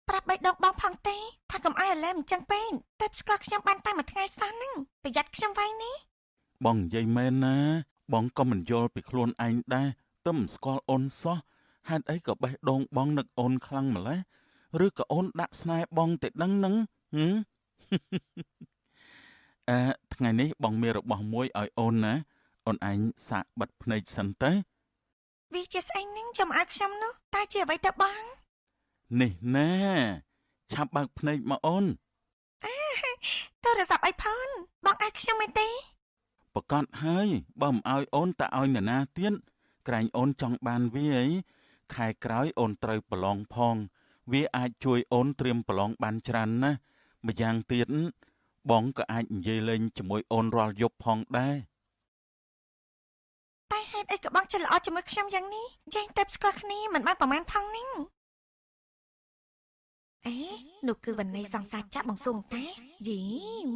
ប្រាប់បេះដូងបងផងទេថាកុំឲ្យអាឡែមអញ្ចឹងពេកតែស្គាល់ខ្ញុំបានតែមួយថ្ងៃសោះហ្នឹងប្រយ័ត្នខ្ញុំវាយនេះបងនិយាយមែនណាបងក៏មិនយល់ពីខ្លួនឯងដែរតែមិនស្គាល់អូនសោះហេតុអីក៏បេះដូងបងនឹកអូនខ្លាំងម្ល៉េះឬក៏អូនដាក់ស្នេហ៍បងទៅដឹងហ្នឹងថ្ងៃនេះបងមានរបស់មួយឲ្យអូនណាអូនឯងសាកបិទភ្នែកសិនទៅវាជាស្អីហ្នឹងចាំឲ្យខ្ញុំនោះតែជាអ្វីទៅបងនេះណាឆាប់បើកភ្នែកមកអូនទូរស័ព្ទ iPhone បងឲ្យខ្ញុំមែនទេប្រកាសហើយបើមិនឲ្យអូនតើឲ្យនរណាទៀតក្រែងអូនចង់បានវាអីខែក្រោយអូនត្រូវប្រឡងផងវាអាចជួយអូនត្រៀមប្រឡងបានច្រើនណាស់ម្យ៉ាងទៀតបងក៏អាចនិយាយលេងជាមួយអូនរាល់យប់ផងដែរតែហេតុអីក៏បងចិត្តល្អជាមួយខ្ញុំយ៉ាងនេះយ៉ាងតែស្គាល់គ្នាមិនបានប្រហែលផងនេះនោះគឺវណ្ណីសង្សារចាក់បងសុងតាយី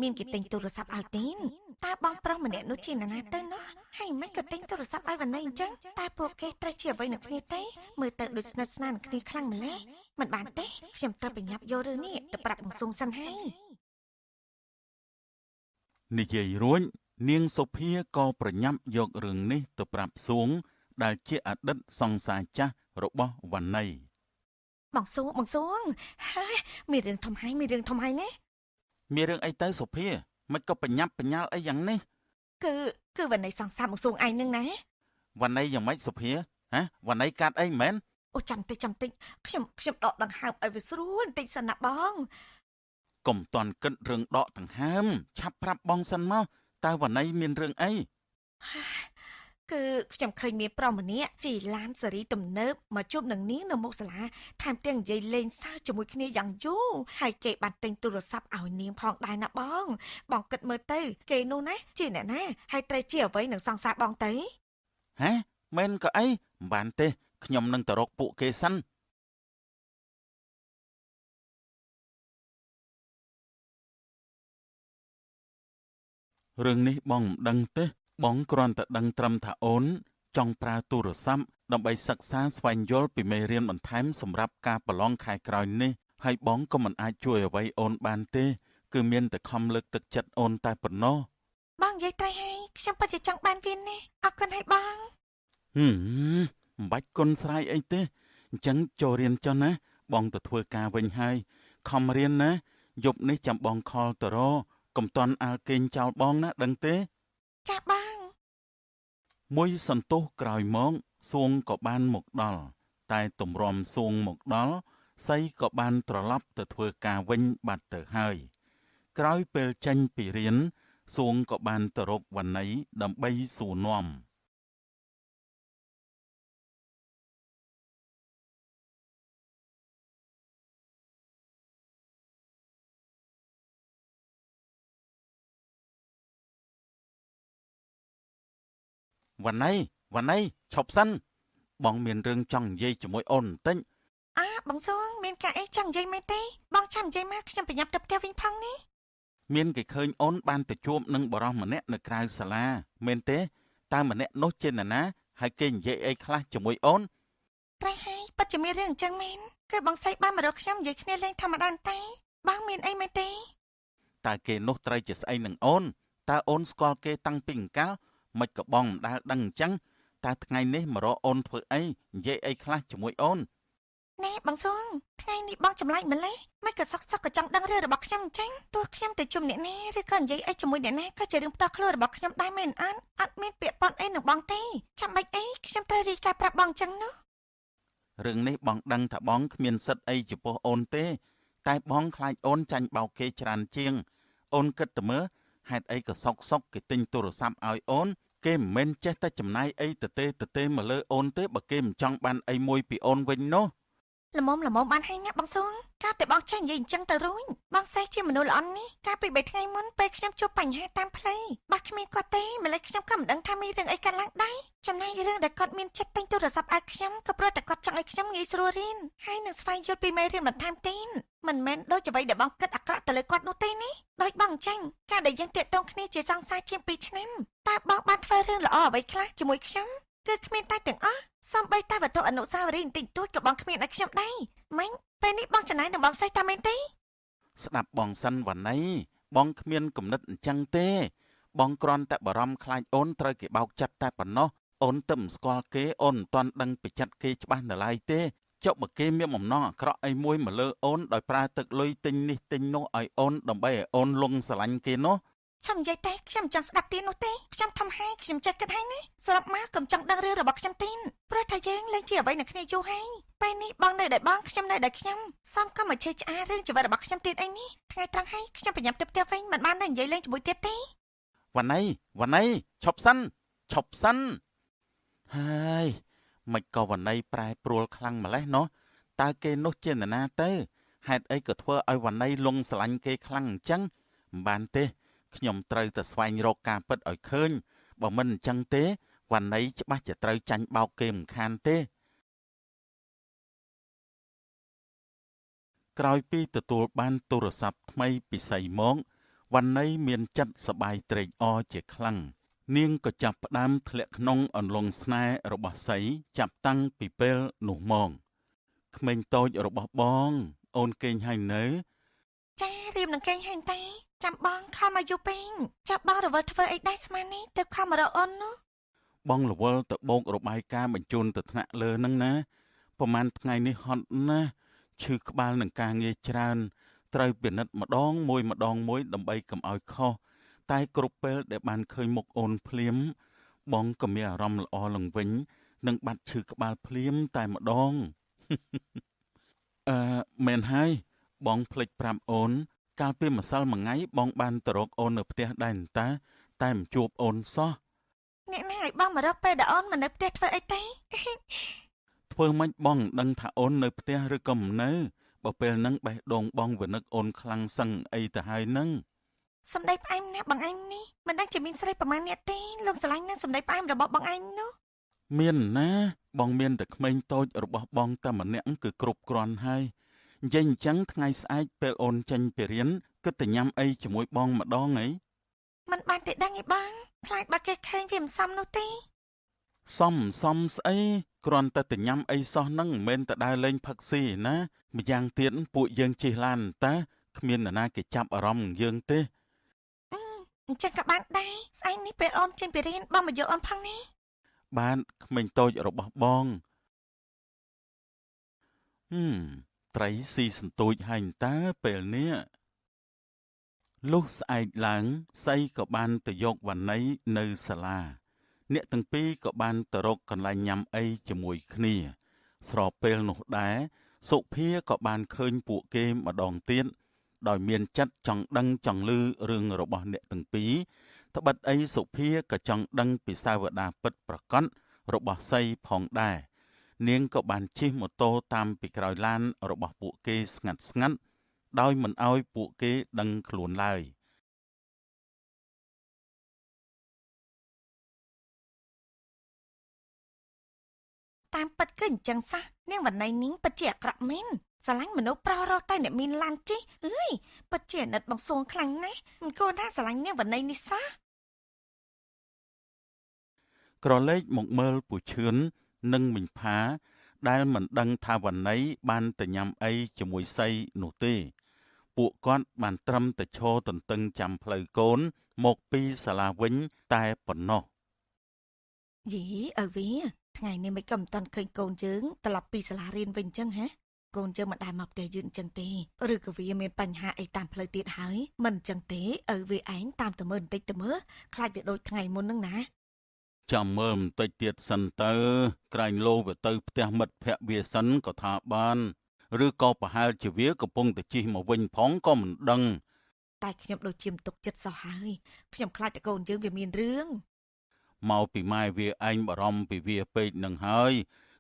មានគេទិញទូរស័ព្ទឲ្យទេតើបងប្រុសម្នាក់នោះជានរណាទៅណោះហើយមិនក៏ទិញទូរស័ព្ទឲ្យវណ្ណីអញ្ចឹងតែពួកគេត្រូវជាអ្វីនឹងគ្នាទេមើលទៅដូចស្និទ្ធស្នាលនឹងគ្នាខ្លាំងម្ល៉េះមិនបានទេខ្ញុំត្រូវប្រញាប់យករឿងនេះទៅប្រាប់បងសុងសិនហើយ និយាយរួចនាងសុភាក៏ប្រញាប់យករឿងនេះទៅប្រាប់សួងដែលជាអតីតសង្សារចាស់របស់វណ្ណី បងសួងហើយមានរឿងធំហើយមានរឿងធំហើយណា មានរឿងអីទៅសុភាមិនក៏បញ្ញាប់បញ្ញាល់អីយ៉ាងនេះ គឺវណ្ណីសង្សារបងសួងឯងនឹងណា វណ្ណីយ៉ាងម៉េចសុភាហ៎វណ្ណីកាត់អីមែន អូចាំតិចខ្ញុំដកដង្ហើមឲ្យវាស្រួលបន្តិចសិនណាបង កុំតន់គិតរឿងដកដង្ហើមឆាប់ប្រាប់បងសិនមកតើវណ្ណីមានរឿងអី គឺខ្ញុំឃើញមានប្រុសម្នាក់ជិះឡានសេរីទំនើបមកជួបនឹងនាងនៅមុខសាលាថែមទាំងនិយាយលេងសើចជាមួយគ្នាយ៉ាងយូរហើយគេបានទិញទូរស័ព្ទឲ្យនាងផងដែរណាបងគិតមើលទៅគេនោះណាជាអ្នកណាហើយត្រូវជាអ្វីនឹងសង្សារបងទៅ ហ៎មែនក៏អីមិនបានទេខ្ញុំនឹងទៅរកពួកគេសិនរឿងនេះបងមិនដឹងទេបងគ្រាន់តែដឹងត្រឹមថាអូនចង់ប្រើទូរស័ព្ទដើម្បីសិក្សាស្វែងយល់ពីមេរៀនបន្ថែមសម្រាប់ការប្រឡងខែក្រោយនេះហើយបងក៏មិនអាចជួយអ្វីអូនបានទេគឺមានតែខំលើកទឹកចិត្តអូនតែប៉ុណ្ណោះ បងនិយាយត្រូវហើយខ្ញុំពិតជាចង់បានវានេះអរគុណហើយបង មិនបាច់គុណស្រ័យអីទេអញ្ចឹងចូលរៀនចុះណាបងទៅធ្វើការវិញហើយខំរៀនណាយប់នេះចាំបងខលទៅរកកុំតន់អាលគេងចោលបងណាដឹងទេ ចាបង មួយសន្ទុះក្រោយមកសួងក៏បានមកដល់តែទម្រាំសួងមកដល់សីក៏បានត្រឡប់ទៅធ្វើការវិញបាត់ទៅហើយក្រោយពេលចេញពីរៀនសួងក៏បានទៅរកវណ្ណីដើម្បីសួរនាំ វណ្ណីឈប់សិនបងមានរឿងចង់និយាយជាមួយអូនបន្តិច បងសួងមានការអីចង់និយាយមែនទេបងចាំនិយាយមកខ្ញុំប្រញាប់ទៅផ្ទះវិញផងនេះ មានគេឃើញអូនបានទៅជួបនឹងបរិសម្នាក់នៅក្រៅសាលាមែនទេតើម្នាក់នោះជានរណាហើយគេនិយាយអីខ្លះជាមួយអូន ត្រូវហើយពិតជាមានរឿងអញ្ចឹងមែនគឺបងសៃបានមករកខ្ញុំនិយាយគ្នាលេងធម្មតាទេបងមានអីមែនទេ តើគេនោះត្រូវជាស្អីនឹងអូនតើអូនស្គាល់គេតាំងពីអង្កលមិនក៏បងមិនដែលដឹងអញ្ចឹងតើថ្ងៃនេះមករកអូនធ្វើអីនិយាយអីខ្លះជាមួយអូន ណែបងសួងថ្ងៃនេះបងចម្លែកម្លេះមិនក៏សុកក៏ចង់ដឹងរឿងរបស់ខ្ញុំអញ្ចឹងទោះខ្ញុំទៅជុំអ្នកណាឬក៏និយាយអីជាមួយអ្នកណាក៏ជារឿងផ្ទាល់ខ្លួនរបស់ខ្ញុំដែរមែនអត់មានពាក្យប៉ុនអីនឹងបងទេចាំបាច់អីខ្ញុំត្រូវរីកាប្រាប់បងអញ្ចឹងនោះ រឿងនេះបងដឹងថាបងគ្មានសិទ្ធអីចំពោះអូនទេតែបងខ្លាចអូនចាញ់បោកគេច្រើនជាងអូនគិតទៅមើលហេតុអីក៏សុកគេទិញទូរស័ព្ទឲ្យអូនគេមិនមែនចេះតែចំណាយអីទៅមកលើអូនទេបើគេមិនចង់បានអីមួយពីអូនវិញនោះ ល្មមបានហើយណាបងសួងកាលតែបងចេះនិយាយអញ្ចឹងទៅរួចបងសេះជាមនុស្សល្អនេះកាលពី3ថ្ងៃមុនពេលខ្ញុំជួបបញ្ហាតាមផ្លូវបាក់គ្មានគាត់ទេម្លេះខ្ញុំក៏មិនដឹងថាមានរឿងអីកើតឡើងដែរចំណែករឿងដែលគាត់មានចិត្តទិញទូរស័ព្ទឲ្យខ្ញុំក៏ព្រោះតែគាត់ចង់ឲ្យខ្ញុំងាយស្រួលរៀនហើយនឹងស្វែងយល់ពីមេរៀនបន្ថែមទៀតមិនមែនដូចអ្វីដែលបងគិតអាក្រក់ទៅលើគាត់នោះទេនេះដោយបងអញ្ចឹងកាលដែលយើងតាក់ទងគ្នាជាសង្សារជាង2ឆ្នាំតើបងបានធ្វើរឿងល្អអ្វីខ្លះជាមួយខ្ញុំគឺគ្មានតែទាំងអស់សំបីតែវត្ថុអនុស្សាវរីយ៍បន្តិចតួចក៏បងគ្មានឲ្យខ្ញុំដែរមិញពេលនេះបងចំណាយនឹងបងសៃតាមមែនទេ ស្ដាប់បងសិនវណ្ណីបងគ្មានគំនិតអញ្ចឹងទេបងគ្រាន់តែបារម្ភខ្លាចអូនត្រូវគេបោកចិត្តតែប៉ុណ្ណោះអូនទៅមិនស្គាល់គេអូនមិនទាន់ដឹងពីចិត្តគេច្បាស់នៅឡើយទេចុះបើគេមានបំណងអាក្រក់អីមួយមកលើអូនដោយប្រើទឹកលុយទិញនេះទិញនោះឲ្យអូនដើម្បីឲ្យអូនលងស្រឡាញ់គេនោះ ខ្ញុំនិយាយតែខ្ញុំចង់ស្ដាប់ទៀតនោះទេខ្ញុំធំហើយខ្ញុំចេះគិតហើយណាស្រាប់មកកុំចង់ដឹងរឿងរបស់ខ្ញុំទៀតព្រោះថាយើងលែងជាអ្វីនឹងគ្នាយូរហើយពេលនេះបងនៅដែលបងខ្ញុំនៅដែលខ្ញុំសំក៏មកជេរឆ្អារឿងជីវិតរបស់ខ្ញុំទៀតអីនេះថ្ងៃត្រង់ហើយខ្ញុំប្រញាប់ទៅផ្ទះវិញមិនបាននៅនិយាយលេងជាមួយទៀតទេ វណ្ណីឈប់សិនហើយមិនក៏វណ្ណីប្រែប្រួលខ្លាំងម្លេះណោះតើគេនោះជានរណាទៅហេតុអីក៏ធ្វើឲ្យវណ្ណីលងស្រឡាញ់គេខ្លាំងអញ្ចឹងមិនបានទេខ្ញុំត្រូវតែស្វែងរកការពិតឲ្យឃើញបើមិនអញ្ចឹងទេវណ្ណីច្បាស់ជាត្រូវចាញ់បោកគេមិនខានទេក្រោយពីទទួលបានទូរស័ព្ទថ្មីពីសីមកវណ្ណីមានចិត្តសប្បាយត្រេកអរជាខ្លាំងនាងក៏ចាប់ផ្ដើមធ្លាក់ក្នុងអន្លង់ស្នេហ៍របស់សីចាប់តាំងពីពេលនោះមកក្មេងតូចរបស់បងអូនគេងហើយនៅ ចារៀបនឹងគេងហើយតែ ចាំបងខំមកយូរពេងចាប់បងរវល់ធ្វើអីដែរស្មាននេះទៅខំមករកអូននោះ បងរវល់ទៅបោករបាយការណ៍បញ្ជូនទៅថ្នាក់លើហ្នឹងណាប្រហែលថ្ងៃនេះហត់ណាស់ឈឺក្បាលនឹងការងារច្រើនត្រូវពិនិត្យម្ដងមួយដើម្បីកុំឲ្យខុសតែគ្រប់ពេលដែលបានឃើញមុខអូនភ្លាមបងក៏មានអារម្មណ៍ល្អឡើងវិញនិងបាត់ឈឺក្បាលភ្លាមតែម្ដង មែនហើយបងភ្លេចប្រាប់អូនកាលពីម្សិលមួយថ្ងៃបងបានទៅរកអូននៅផ្ទះដែរតាតែមិនជួបអូនសោះ អ្នកណាឲ្យបងមករកពេលដែលអូនមិននៅផ្ទះធ្វើអីទេ ធ្វើម៉េចបងមិនដឹងថាអូននៅផ្ទះឬក៏មិននៅបើពេលហ្នឹងបេះដូងបងវានឹកអូនខ្លាំងសឹងអីទៅហើយហ្នឹង សំដីផ្អែមណាស់បងឯងនេះមិនដឹងជាមានស្រីប្រមាណអ្នកទេលោកស្រឡាញ់នឹងសំដីផ្អែមរបស់បងឯងនោះ មានណាបងមានតែក្មេងតូចរបស់បងតែម្នាក់គឺគ្រប់គ្រាន់ហើយនិយាយអញ្ចឹងថ្ងៃស្អែកពេលអូនចេញពីរៀនគិតតែញ៉ាំអីជាមួយបងម្ដងហី មិនបានទេដឹងឯបងខ្លាចបើគេឃើញវាមិនសមនោះទេ សំស្អីគ្រាន់តែញ៉ាំអីសោះហ្នឹងមិនមែនតែដើរលេងផឹកស៊ីណាម្យ៉ាងទៀតពួកយើងជិះឡានតាគ្មាននរណាគេចាប់អារម្មណ៍នឹងយើងទេ អញ្ចឹងក៏បានដែរស្អែកនេះពេលអូនចេញពីរៀនបងមកយកអូនផងណា បានក្មេងតូចរបស់បងត្រីស៊ីសន្ទូចហើយតាពេលនេះលុះស្អែកឡើងសៃក៏បានទៅយកវ៉ាន់ណីនៅសាលាអ្នកទាំងពីរក៏បានទៅរកកន្លែងញ៉ាំអីជាមួយគ្នាស្របពេលនោះដែរសុភាក៏បានឃើញពួកគេម្ដងទៀតដោយមានចិត្តចង់ដឹងចង់ឮរឿងរបស់អ្នកទាំងពីរត្បិតអីសុភាក៏ចង់ដឹងពីសាវតាពិតប្រាកដរបស់សៃផងដែរនាងក៏បានជិះម៉ូតូតាមពីក្រោយឡានរបស់ពួកគេស្ងាត់ៗដោយមិនអោយពួកគេដឹងខ្លួនឡើយ តាមពិតគឺអញ្ចឹងសោះនាងវណ្ណៃនាងពិតជាអាក្រក់មែនស្រឡាញ់មនុស្សប្រុសរកតែអ្នកមានឡានជិះអើយពិតជាអាណិតបងសួងខ្លាំងណាស់មិនគួរណាស្រឡាញ់នាងវណ្ណៃនេះសោះ ក្រឡេកមកមើលពូឈឿននិងមិញផាដែលមិនដឹងថាវណ្ណីបានទៅញ៉ាំអីជាមួយសៃនោះទេពួកគាត់បានត្រឹមតែឈរទន្ទឹងចាំផ្លូវកូនមកពីសាលាវិញតែប៉ុណ្ណោះ យីឪវាថ្ងៃនេះមិនក៏មិនតាន់ឃើញកូនយើងត្រឡប់ពីសាលារៀនវិញអញ្ចឹងហ៎កូនយើងមិនដែលមកផ្ទះយើងអញ្ចឹងទេឬក៏វាមានបញ្ហាអីតាមផ្លូវទៀតហើយមិនអញ្ចឹងទេឪវាឯងតាមទៅមើលបន្តិចទៅមើលខ្លាចវាដូចថ្ងៃមុនហ្នឹងណា ចាំមើលបន្តិចទៀតសិនទៅក្រែងលោវាទៅផ្ទះមិត្តភ័ក្តិវាសិនក៏ថាបានឬក៏ប្រហែលជាវាកំពុងតែជិះមកវិញផងក៏មិនដឹង តែខ្ញុំដូចជាមិនទុកចិត្តសោះហើយខ្ញុំខ្លាចតែកូនយើងវាមានរឿង មកពីម៉ែវាឯងបារម្ភពីវាពេកនឹងហើយ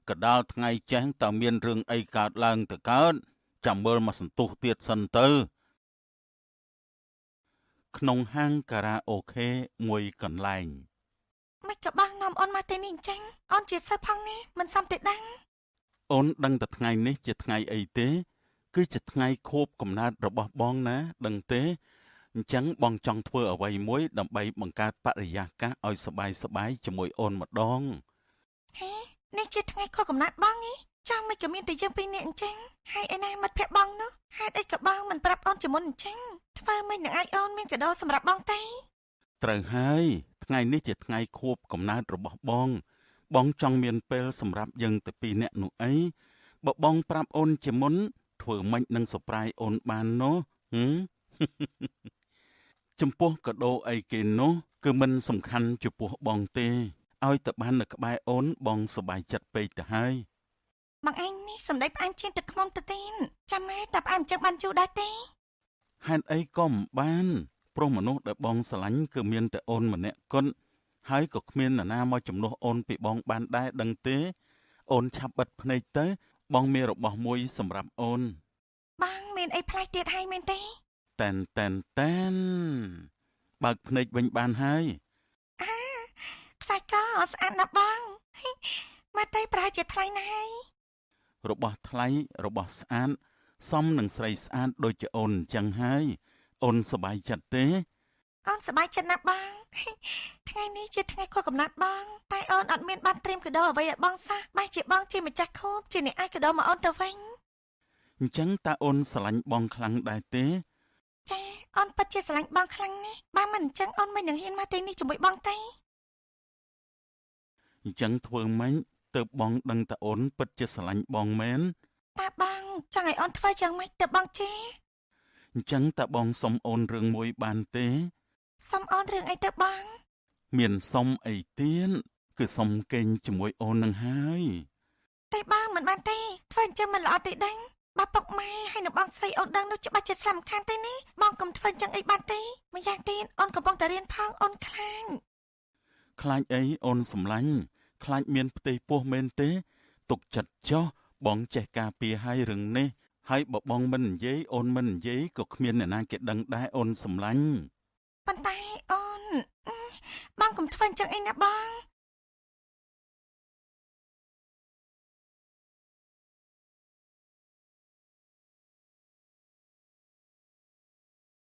កដាលថ្ងៃចេះតើមានរឿងអីកើតឡើងទៅកើតចាំមើលមកសន្ទុះទៀតសិនទៅក្នុងហាងការ៉ាអូខេមួយកន្លែង មិនក៏បងនាំអូនមកទីនេះអញ្ចឹងអូនជាសិស្សផងណាមិនសមទេដឹង អូនដឹងតែថ្ងៃនេះជាថ្ងៃអីទេគឺជាថ្ងៃខួបកំណើតរបស់បងណាដឹងទេអញ្ចឹងបងចង់ធ្វើអ្វីមួយដើម្បីបង្កើតបរិយាកាសឲ្យសប្បាយៗជាមួយអូនម្ដង ហេនេះជាថ្ងៃខុសកំណត់បងហីចាំមិនក៏មានតែយើងពីរនាក់អញ្ចឹងហើយឯណាមិត្តភក្តិបងនោះហេតុអីក៏បងមិនប្រាប់អូនជាមុនអញ្ចឹងធ្វើមិននឹងឲ្យអូនមានកាដូសម្រាប់បងទេ ត្រូវហើយថ្ងៃនេះជាថ្ងៃខួបកំណើតរបស់បងចង់មានពេលសម្រាប់យើងតែពីរនាក់នោះអីបើបងប្រាប់អូនជាមុនធ្វើម៉េចនឹងសប្រៃអូនបាននោះចំពោះកាដូអីគេនោះគឺមិនសំខាន់ចំពោះបងទេឲ្យតែបាននៅក្បែរអូនបងសប្បាយចិត្តពេកទៅហើយ បងឯងនេះសំដីផ្អែមជាងទឹកខ្មុំទៅទេចាំម៉ែតែផ្អែមចឹងបានយូរដែរទេ ហេតុអីក៏មិនបានព្រោះមនុស្សដែលបងស្រឡាញ់គឺមានតែអូនម្នាក់គត់ហើយក៏គ្មាននរណាមកជំនួសអូនពីបងបានដែរដឹងទេអូនឆាប់បិទភ្នែកទៅបងមានរបស់មួយសម្រាប់អូន បងមានអីប្លែកទៀតហើយមែនទេ តែនបើកភ្នែកវិញបានហើយ ខ្សែកស្អាតណាស់បង មកតែប្រហែលជាថ្លៃណាស់ហើយ របស់ថ្លៃរបស់ស្អាតសមនឹងស្រីស្អាតដូចជាអូនអញ្ចឹងហើយអូនសប្បាយចិត្តទេ អូនសប្បាយចិត្តណាស់បង ថ្ងៃនេះជាថ្ងៃខុសកំណត់បងតែអូនអត់មានបានត្រៀមកាដូអ្វីឲ្យបងសោះបែរជាបងជាម្ចាស់ខូបជាអ្នកឲ្យកាដូមកអូនទៅវិញ អញ្ចឹងតើអូនស្រឡាញ់បងខ្លាំងដែរទេ ចា អូនពិតជាស្រឡាញ់បងខ្លាំងណាស់បើមិនអញ្ចឹងអូនមិននឹងហ៊ានមកទីនេះជាមួយបងទេ អញ្ចឹងធ្វើម៉េចទៅបងដឹងតាអូនពិតជាស្រឡាញ់បងមែន តើបងចង់ឲ្យអូនធ្វើយ៉ាងម៉េចទៅបងជេ អញ្ចឹងតាបងសុំអូនរឿងមួយបានទេ សុំអូនរឿងអីទៅបង មានសុំអីទៀតគឺសុំកេងជាមួយអូននឹងហើយ តែបងមិនបានទេធ្វើអញ្ចឹងមិនល្អទេដឹងបើពុកម៉ែហើយនៅបងស្រីអូនដឹងនោះច្បាស់ជាស្លាប់ខានទេនេះបងកុំធ្វើអញ្ចឹងអីបានទេម្យ៉ាងទៀតអូនកំពុងតែរៀនផងអូនខ្លាច ខ្លាចអីអូនសម្លាញ់ខ្លាចមានផ្ទៃពោះមែនទេទុកចិត្តចុះបងចេះការពារឲ្យរឿងនេះហើយបើបងមិននិយាយអូនមិននិយាយក៏គ្មានអ្នកណាគេដឹងដែរអូនសម្លាញ់ ប៉ុន្តែអូនបងកុំធ្វើអញ្ចឹងអីណាបង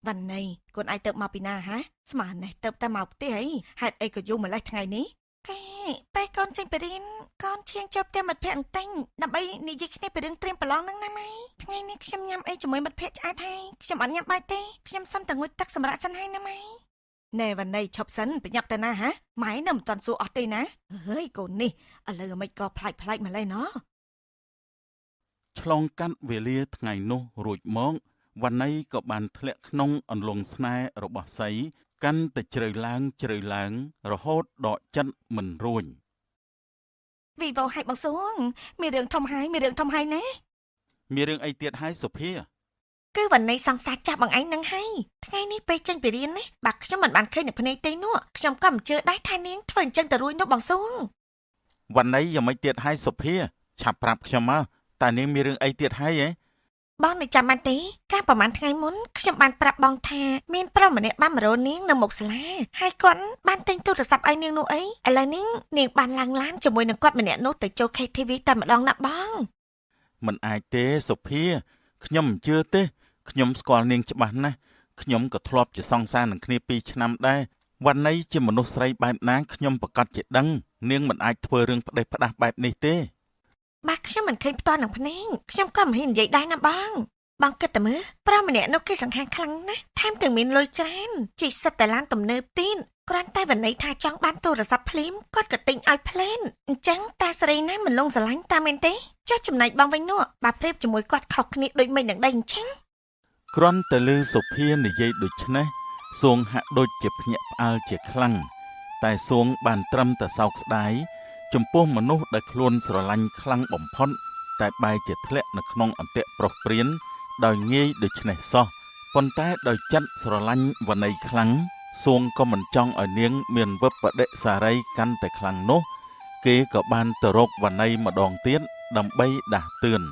វណ្ណីកូនឯងទៅមកពីណាហ៎ស្មាននេះទៅតែមកផ្ទះអីហេតុអីក៏យូរម្លេះថ្ងៃនេះគេពេលកូនចេញពីរៀនកូនឈៀងចូលផ្ទះមិត្តភក្តិបន្តិចដើម្បីនិយាយគ្នាពីរឿងត្រៀមប្រឡងហ្នឹងណាម៉ៃថ្ងៃនេះខ្ញុំញ៉ាំអីជាមួយមិត្តភក្តិឆ្អែតហើយខ្ញុំអត់ញ៉ាំបាយទេខ្ញុំសុំតែងូតទឹកសម្រាប់សិនហើយណាម៉ៃណែវណ្ណីឈប់សិនប្រញាប់ទៅណាហ៎ម៉ៃនៅមិនទាន់សួរអស់ទេណាអើយកូននេះឥឡូវអាម៉េចក៏ប្លែកម្លេះណោះ ឆ្លងកាត់វេលាថ្ងៃនោះរួចមកវណ្ណីក៏បានធ្លាក់ក្នុងអន្លង់ស្នេហ៍របស់សីកាន់តែជ្រៅឡើងរហូតដកចិត្តមិនរួញ វីវ៉ូឲ្យបងសួងមានរឿងធំហើយណា មានរឿងអីទៀតហើយសុភា គឺវណ្ណីសង្សារចាប់បងឯងនឹងហើយថ្ងៃនេះពេលចេញពីរៀននេះបើខ្ញុំមិនបានឃើញនៅភ្នែកទេនោះខ្ញុំក៏មិនជឿដែរថានាងធ្វើអញ្ចឹងទៅរួយនោះបងសួង វណ្ណីយ៉ាងម៉េចទៀតហើយសុភាឆាប់ប្រាប់ខ្ញុំមកតើនាងមានរឿងអីទៀតហើយហ៎ បងនៅចាំបានទេកាលប្រហែលថ្ងៃមុនខ្ញុំបានប្រាប់បងថាមានប្រុសម្នាក់បានមករកនាងនៅមុខសាលាហើយគាត់បានទិញទូរស័ព្ទឲ្យនាងនោះអីឥឡូវនេះនាងបានឡើងឡានជាមួយនឹងគាត់ម្នាក់នោះទៅចូល KTV តែម្ដងណាបង មិនអាចទេសុភាខ្ញុំមិនជឿទេខ្ញុំស្គាល់នាងច្បាស់ណាស់ខ្ញុំក៏ធ្លាប់ជាសង្សារនឹងគ្នា2ឆ្នាំដែរវណ្ណីជាមនុស្សស្រីបែបណាខ្ញុំប្រកាសជាដឹងនាងមិនអាចធ្វើរឿងផ្ដេសផ្ដាសបែបនេះទេ បាទខ្ញុំមិនឃើញផ្ទាល់នឹងភ្នែកខ្ញុំក៏មិនហ៊ាននិយាយដែរណាបងគិតតែមើលប្រុសម្នាក់នោះគេសង្ខារខ្លាំងណាស់ថែមទាំងមានលុយច្រើនជិះសិតតែឡានទំនើបទៀតគ្រាន់តែវណ្ណីថាចង់បានទូរស័ព្ទភ្លាមគាត់ក៏ទិញឲ្យភ្លែនអញ្ចឹងតាស្រីណាមិនលងស្រឡាញ់តាមែនទេចុះចំណែកបងវិញនោះបើប្រៀបជាមួយគាត់ខុសគ្នាដូចមិននឹងដីអញ្ចឹង គ្រាន់តែឮសុភានិយាយដូច្នេះសួងហាក់ដូចជាភ្ញាក់ផ្អើលជាខ្លាំងតែសួងបានត្រឹមតែសោកស្ដាយចំពោះមនុស្សដែលខ្លួនស្រឡាញ់ខ្លាំងបំផុតតែបែរជាធ្លាក់នៅក្នុងអន្ទាក់ប្រុសព្រានដោយងាយដូច្នេះសោះប៉ុន្តែដោយចិត្តស្រឡាញ់វណ្ណីខ្លាំងសួងក៏មិនចង់ឲ្យនាងមានវិបដិសារីកាន់តែខ្លាំងនោះគេក៏បានទៅរកវណ្ណីម្ដងទៀតដើម្បីដាស់តឿន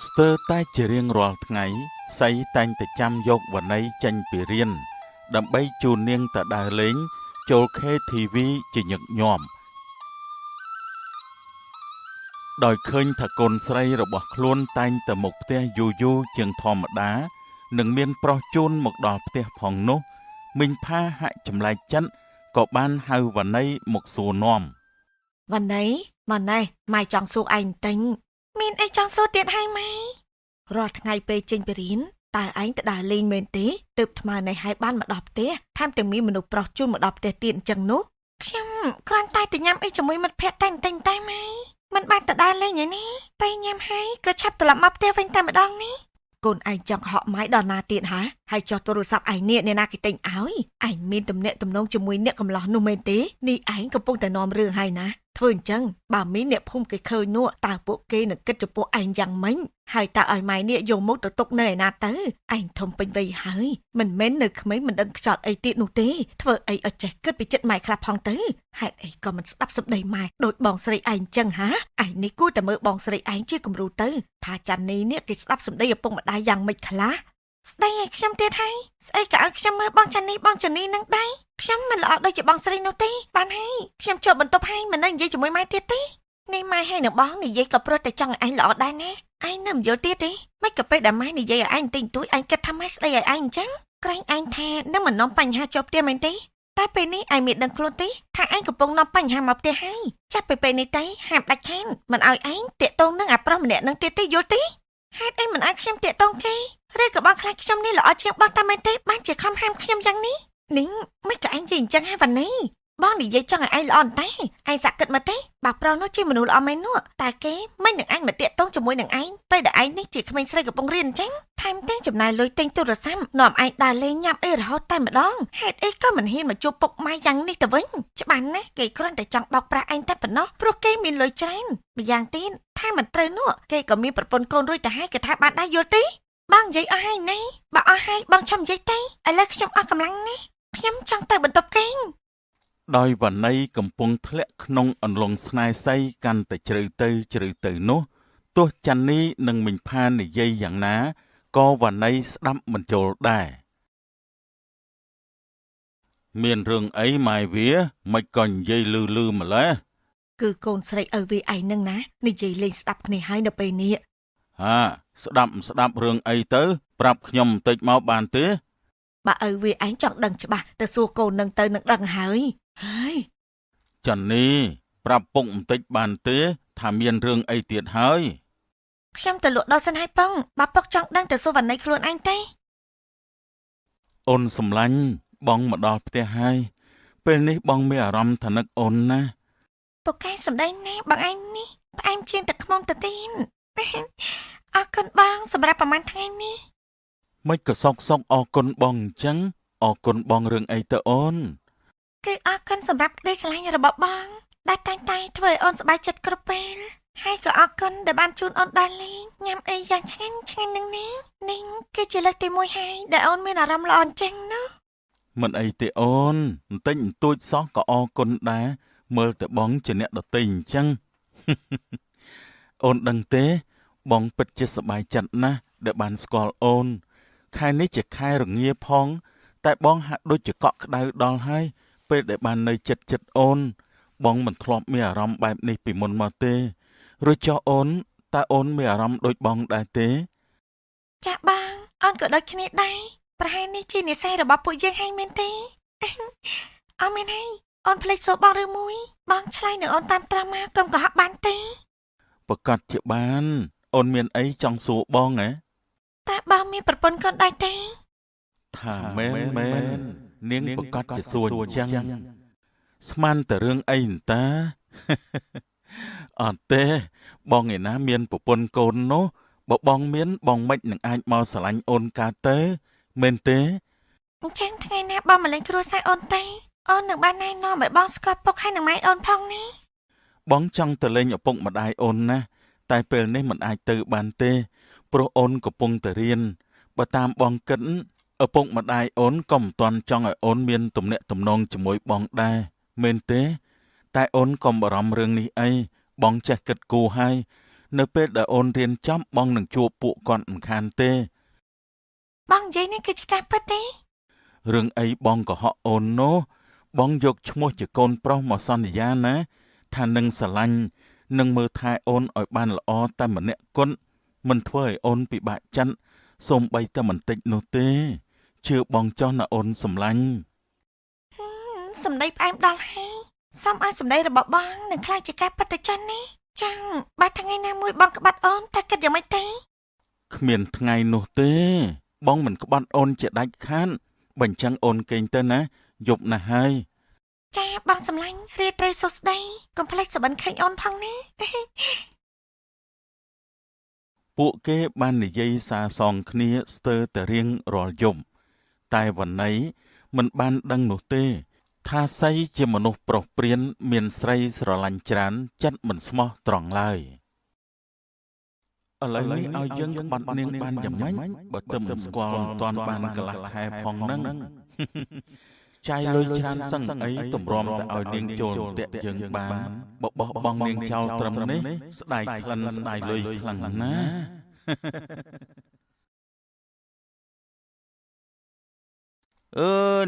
ស្ទើរតែជារៀងរាល់ថ្ងៃសៃតែងតែចាំយកវណ្ណីចេញពីរៀនដើម្បីជូននាងទៅដើរលេងចូល KTV ជាញឹកញាប់ដោយឃើញថាកូនស្រីរបស់ខ្លួនតែងតែមកផ្ទះយូរជាងធម្មតានិងមានប្រុសជូនមកដល់ផ្ទះផងនោះមីងផាហាក់ចម្លែកចិត្តក៏បានហៅវណ្ណីមកសួរនាំ វណ្ណីមកណែម៉ែចង់សួរឯងបន្តិចមានអីចង់សួរទៀតហើយម៉ែរាល់ថ្ងៃពេលចេញពីរៀនតើឯងទៅដើរលេងមែនទេទើបថ្មនេះហើយបានមកដល់ផ្ទះថែមទាំងមានមនុស្សប្រុសជូនមកដល់ផ្ទះទៀតអញ្ចឹងនោះខ្ញុំគ្រាន់តែទៅញ៉ាំអីជាមួយមិត្តភក្តិតែម៉ែមិនបានទៅដើរលេងឯនេះពេលញ៉ាំហើយក៏ឆាប់ត្រឡប់មកផ្ទះវិញតែម្ដងនេះកូនឯងចង់ហក់ម៉ៃដល់ណាទៀតហ៎ហើយចុះទូរស័ព្ទឯងនេះអ្នកណាគេទិញឲ្យឯងមានទំនាក់ទំនងជាមួយអ្នកកំឡោះនោះមែនទេនេះឯងកំពុងតែនាំរឿងហើយណាធ្វើអញ្ចឹងបើមានអ្នកភូមិគេឃើញនោះតើពួកគេនឹងគិតចំពោះឯងយ៉ាងម៉េចហើយតើឲ្យម៉ៃនេះយកមកទៅទុកនៅឯណាទៅឯងធំពេញវ័យហើយមិនមែននៅក្មេងមិនដឹងខ្ចត់អីទៀតនោះទេធ្វើអីឲ្យចេះគិតពីចិត្តម៉ែខ្លះផងទៅហេតុអីក៏មិនស្ដាប់សម្ដីម៉ែដូចបងស្រីឯងអញ្ចឹងហាឯងនេះគួរតែមើលបងស្រីឯងជាគំរូទៅថាចាន់នេះគេស្ដាប់សម្ដីឪពុកម្ដាយយ៉ាងម៉េចខ្លះស្ដីឲ្យខ្ញុំទៀតហើយស្អីក៏ឲ្យខ្ញុំមើលបងចាន់នេះនឹងដែរខ្ញុំមិនល្អដូចជាបងស្រីនោះទេបានហើយខ្ញុំចូលបន្ទប់ហើយមិននៅនិយាយជាមួយម៉ែទៀតទេនេះម៉ែហើយនៅបងនិយាយក៏ព្រោះតែចង់ឲ្យឯងល្អដែរណាឯងនៅមិនយល់ទៀតទេមិនក៏ពេលដែលម៉ែនិយាយឲ្យឯងទិញទួយឯងគិតថាម៉ែស្ដីឲ្យឯងអញ្ចឹងក្រែងឯងថានឹងមិននាំបញ្ហាចូលផ្ទះមែនទេ តែពេលនេះឯងមានដឹងខ្លួនទេថាឯងកំពុងនាំបញ្ហាមកផ្ទះហើយចាប់ពីពេលនេះទៅហាមដាច់ខានមិនឲ្យឯងតាកតងនឹងអាប្រុសម្នាក់នឹងទៀតទេយល់ទេហេតុអីមិនឲ្យខ្ញុំតាកតងគេឬក៏បងខ្លាចខ្ញុំនេះល្អជាងបងតាមមែនទេបានជាខំហាមខ្ញុំយ៉ាងនេះនីងមិនក៏ឯងនិយាយអញ្ចឹងហ่าវ៉ានីបងនិយាយចង់ឲ្យឯងល្អតែឯងសាក់គិតមកទេបើប្រុសនោះជាមនុស្សល្អមែននោះតែគេមិននឹងឯងមកតាកតងជាមួយនឹងឯងពេលដែលឯងនេះជាក្មេងស្រីកំពុងរៀនអញ្ចឹងថែមទាំងចំណាយលុយទិញទូរស័ព្ទនាំឯងដើរលេងញ៉ាំអីរហូតតែម្ដងហេតុអីក៏មិនហ៊ានមកជួបពុកម៉ែយ៉ាងនេះទៅវិញច្បាស់ណាស់គេគ្រាន់តែចង់បោកប្រាស់ឯងតែប៉ុណ្ណោះព្រោះគេមានលុយច្រើនម្យ៉ាងទៀតថាមិនត្រូវនោះគេក៏មានប្រពន្ធកូនរួចទៅហើយគេថាបានដែរយល់ទេបងនិយាយអស់ហើយណែបើអស់ហើយបងឈប់និយាយទេឥឡូវខ្ញុំអស់កម្លាំងណាស់ខ្ញុំចង់ទៅបន្ទប់គេងដោយវណ្ណីកំពុងធ្លាក់ក្នុងអន្លង់ស្នេហ៍ស័យកាន់តែជ្រៅទៅនោះទោះចាន់នេះនិងមិញផាននិយាយយ៉ាងណាក៏វណ្ណីស្ដាប់មិនចូលដែរមានរឿងអីម៉ែវាមិនក៏និយាយលឺម្ល៉េះគឺកូនស្រីឪវាឯងនឹងណានិយាយលេងស្ដាប់គ្នាហើយនៅពេលនេះហាស្ដាប់រឿងអីទៅប្រាប់ខ្ញុំបន្តិចមកបានទេបើឪវាឯងចង់ដឹងច្បាស់ទៅសួរកូននឹងទៅនឹងដឹងហើយចាន់នេះប្រាប់ពុកបន្តិចបានទេថាមានរឿងអីទៀតហើយខ្ញុំទៅលក់ដល់សិនហើយប៉ងបើពុកចង់ដឹងទៅសួរវណ្ណីខ្លួនឯងទេអូនសំឡាញ់បងមកដល់ផ្ទះហើយពេលនេះបងមានអារម្មណ៍ថានឹកអូនណាពុកកែសម្ដែងណាបងឯងនេះផ្អែមជាងទឹកខ្មុំទៅទៀតអរគុណបងសម្រាប់ប្រហែលថ្ងៃនេះមិនក៏សុកអរគុណបងអញ្ចឹងអរគុណបងរឿងអីទៅអូនគឺអរគុណសម្រាប់ក្តីស្រឡាញ់របស់បងដែលតែងតែធ្វើឲ្យអូនសប្បាយចិត្តគ្រប់ពេលហើយក៏អរគុណដែលបានជូនអូនដើរលេងញ៉ាំអីយ៉ាងឆ្ងាញ់នឹងនេះនិងគឺជាលើកទី1ហើយដែលអូនមានអារម្មណ៍ល្អអញ្ចឹងណាមិនអីទេអូនបន្តិចបន្តួចសោះក៏អរគុណដែរមើលតែបងជាអ្នកដទៃអញ្ចឹងអូនដឹងទេបងពិតជាសប្បាយចិត្តណាស់ដែលបានស្គាល់អូនខែនេះជាខែរងាផងតែបងហាក់ដូចជាកក់ក្ដៅដល់ហើយពេលដែលបាននៅចិត្តអូនបងមិនធ្លាប់មានអារម្មណ៍បែបនេះពីមុនមកទេឬចុះអូនតើអូនមានអារម្មណ៍ដូចបងដែរទេចាស់បងអូនក៏ដូចគ្នាដែរប្រហែលនេះជានិស្ស័យរបស់ពួកយើងហើយមែនទេអត់មែនហើយអូនភ្លេចសួរបងឬមួយបងឆ្លើយនឹងអូនតាមត្រឹមមកកុំកុហកបានទេប្រកាសជាបានអូនមានអីចង់សួរបងហ៎តើបងមានប្រពន្ធកូនដែរទេថាមែននាងប្រកាសជាសួរអញ្ចឹងស្មានតែរឿងអីតាអត់ទេបងឯណាមានប្រពន្ធកូននោះបើបងមានបងមិននឹងអាចមកស្រឡាញ់អូនកើតទៅមែនទេអញ្ចឹងថ្ងៃណាបងមកលេងគ្រួសារអូនទេអូននឹងបានណែនាំឲ្យបងស្គាល់ពុកហើយនឹងម៉ែអូនផងនេះបងចង់ទៅលេងឪពុកម្ដាយអូនណាតែពេលនេះមិនអាចទៅបានទេព្រោះអូនកំពុងតែរៀនបើតាមបងគិតឪពុកម្ដាយអូនក៏មិនទាន់ចង់ឲ្យអូនមានទំនាក់ទំនងជាមួយបងដែរមែនទេតែអូនកុំបារម្ភរឿងនេះអីបងចេះគិតគូរហើយនៅពេលដែលអូនរៀនចប់បងនឹងជួបពួកគាត់មិនខានទេបងនិយាយនេះគឺជាការពិតទេរឿងអីបងកុហកអូននោះបងយកឈ្មោះជាកូនប្រុសមកសន្យាណាថានឹងស្រឡាញ់នឹងមើលថែអូនឲ្យបានល្អតែម្នាក់គត់មិនធ្វើឲ្យអូនពិបាកចិត្តសូម្បីតែបន្តិចនោះទេជឿបងចុះណាអូនសំឡាញ់សម្ដីផ្អែមដល់ហើយសូមឲ្យសម្ដីរបស់បងនឹងខ្លាចជាការពិតទៅចុះនេះចាំបើថ្ងៃណាមួយបងក្បត់អូនតើគិតយ៉ាងម៉េចទេគ្មានថ្ងៃនោះទេបងមិនក្បត់អូនជាដាច់ខាតបើអញ្ចឹងអូនកេងទៅណាយប់ណាស់ហើយចាបងសម្លាញ់រាត្រីសុស្ដីកុំភ្លេចសុបិនឃើញអូនផងណាពួកគេបាននិយាយសារសងគ្នាស្ទើរតែរៀងរាល់យប់តែវណ្ណីមិនបានដឹងនោះទេថាសីជាមនុស្សប្រុសព្រានមានស្រីស្រឡាញ់ច្រើនចិត្តមិនស្មោះត្រង់ឡើយឥឡូវនេះឲ្យយើងក្បត់នាងបានយ៉ាងម៉េចបើទើបមិនស្គាល់មិនទាន់បានកន្លះខែផងហ្នឹងចាយលុយច្រើនសឹងអីទម្រាំតែឲ្យនាងចូលតាក់យើងបានបបោះបង់នាងចោលត្រឹមនេះស្ដាយក្លិនស្ដាយលុយខ្លាំងណាស់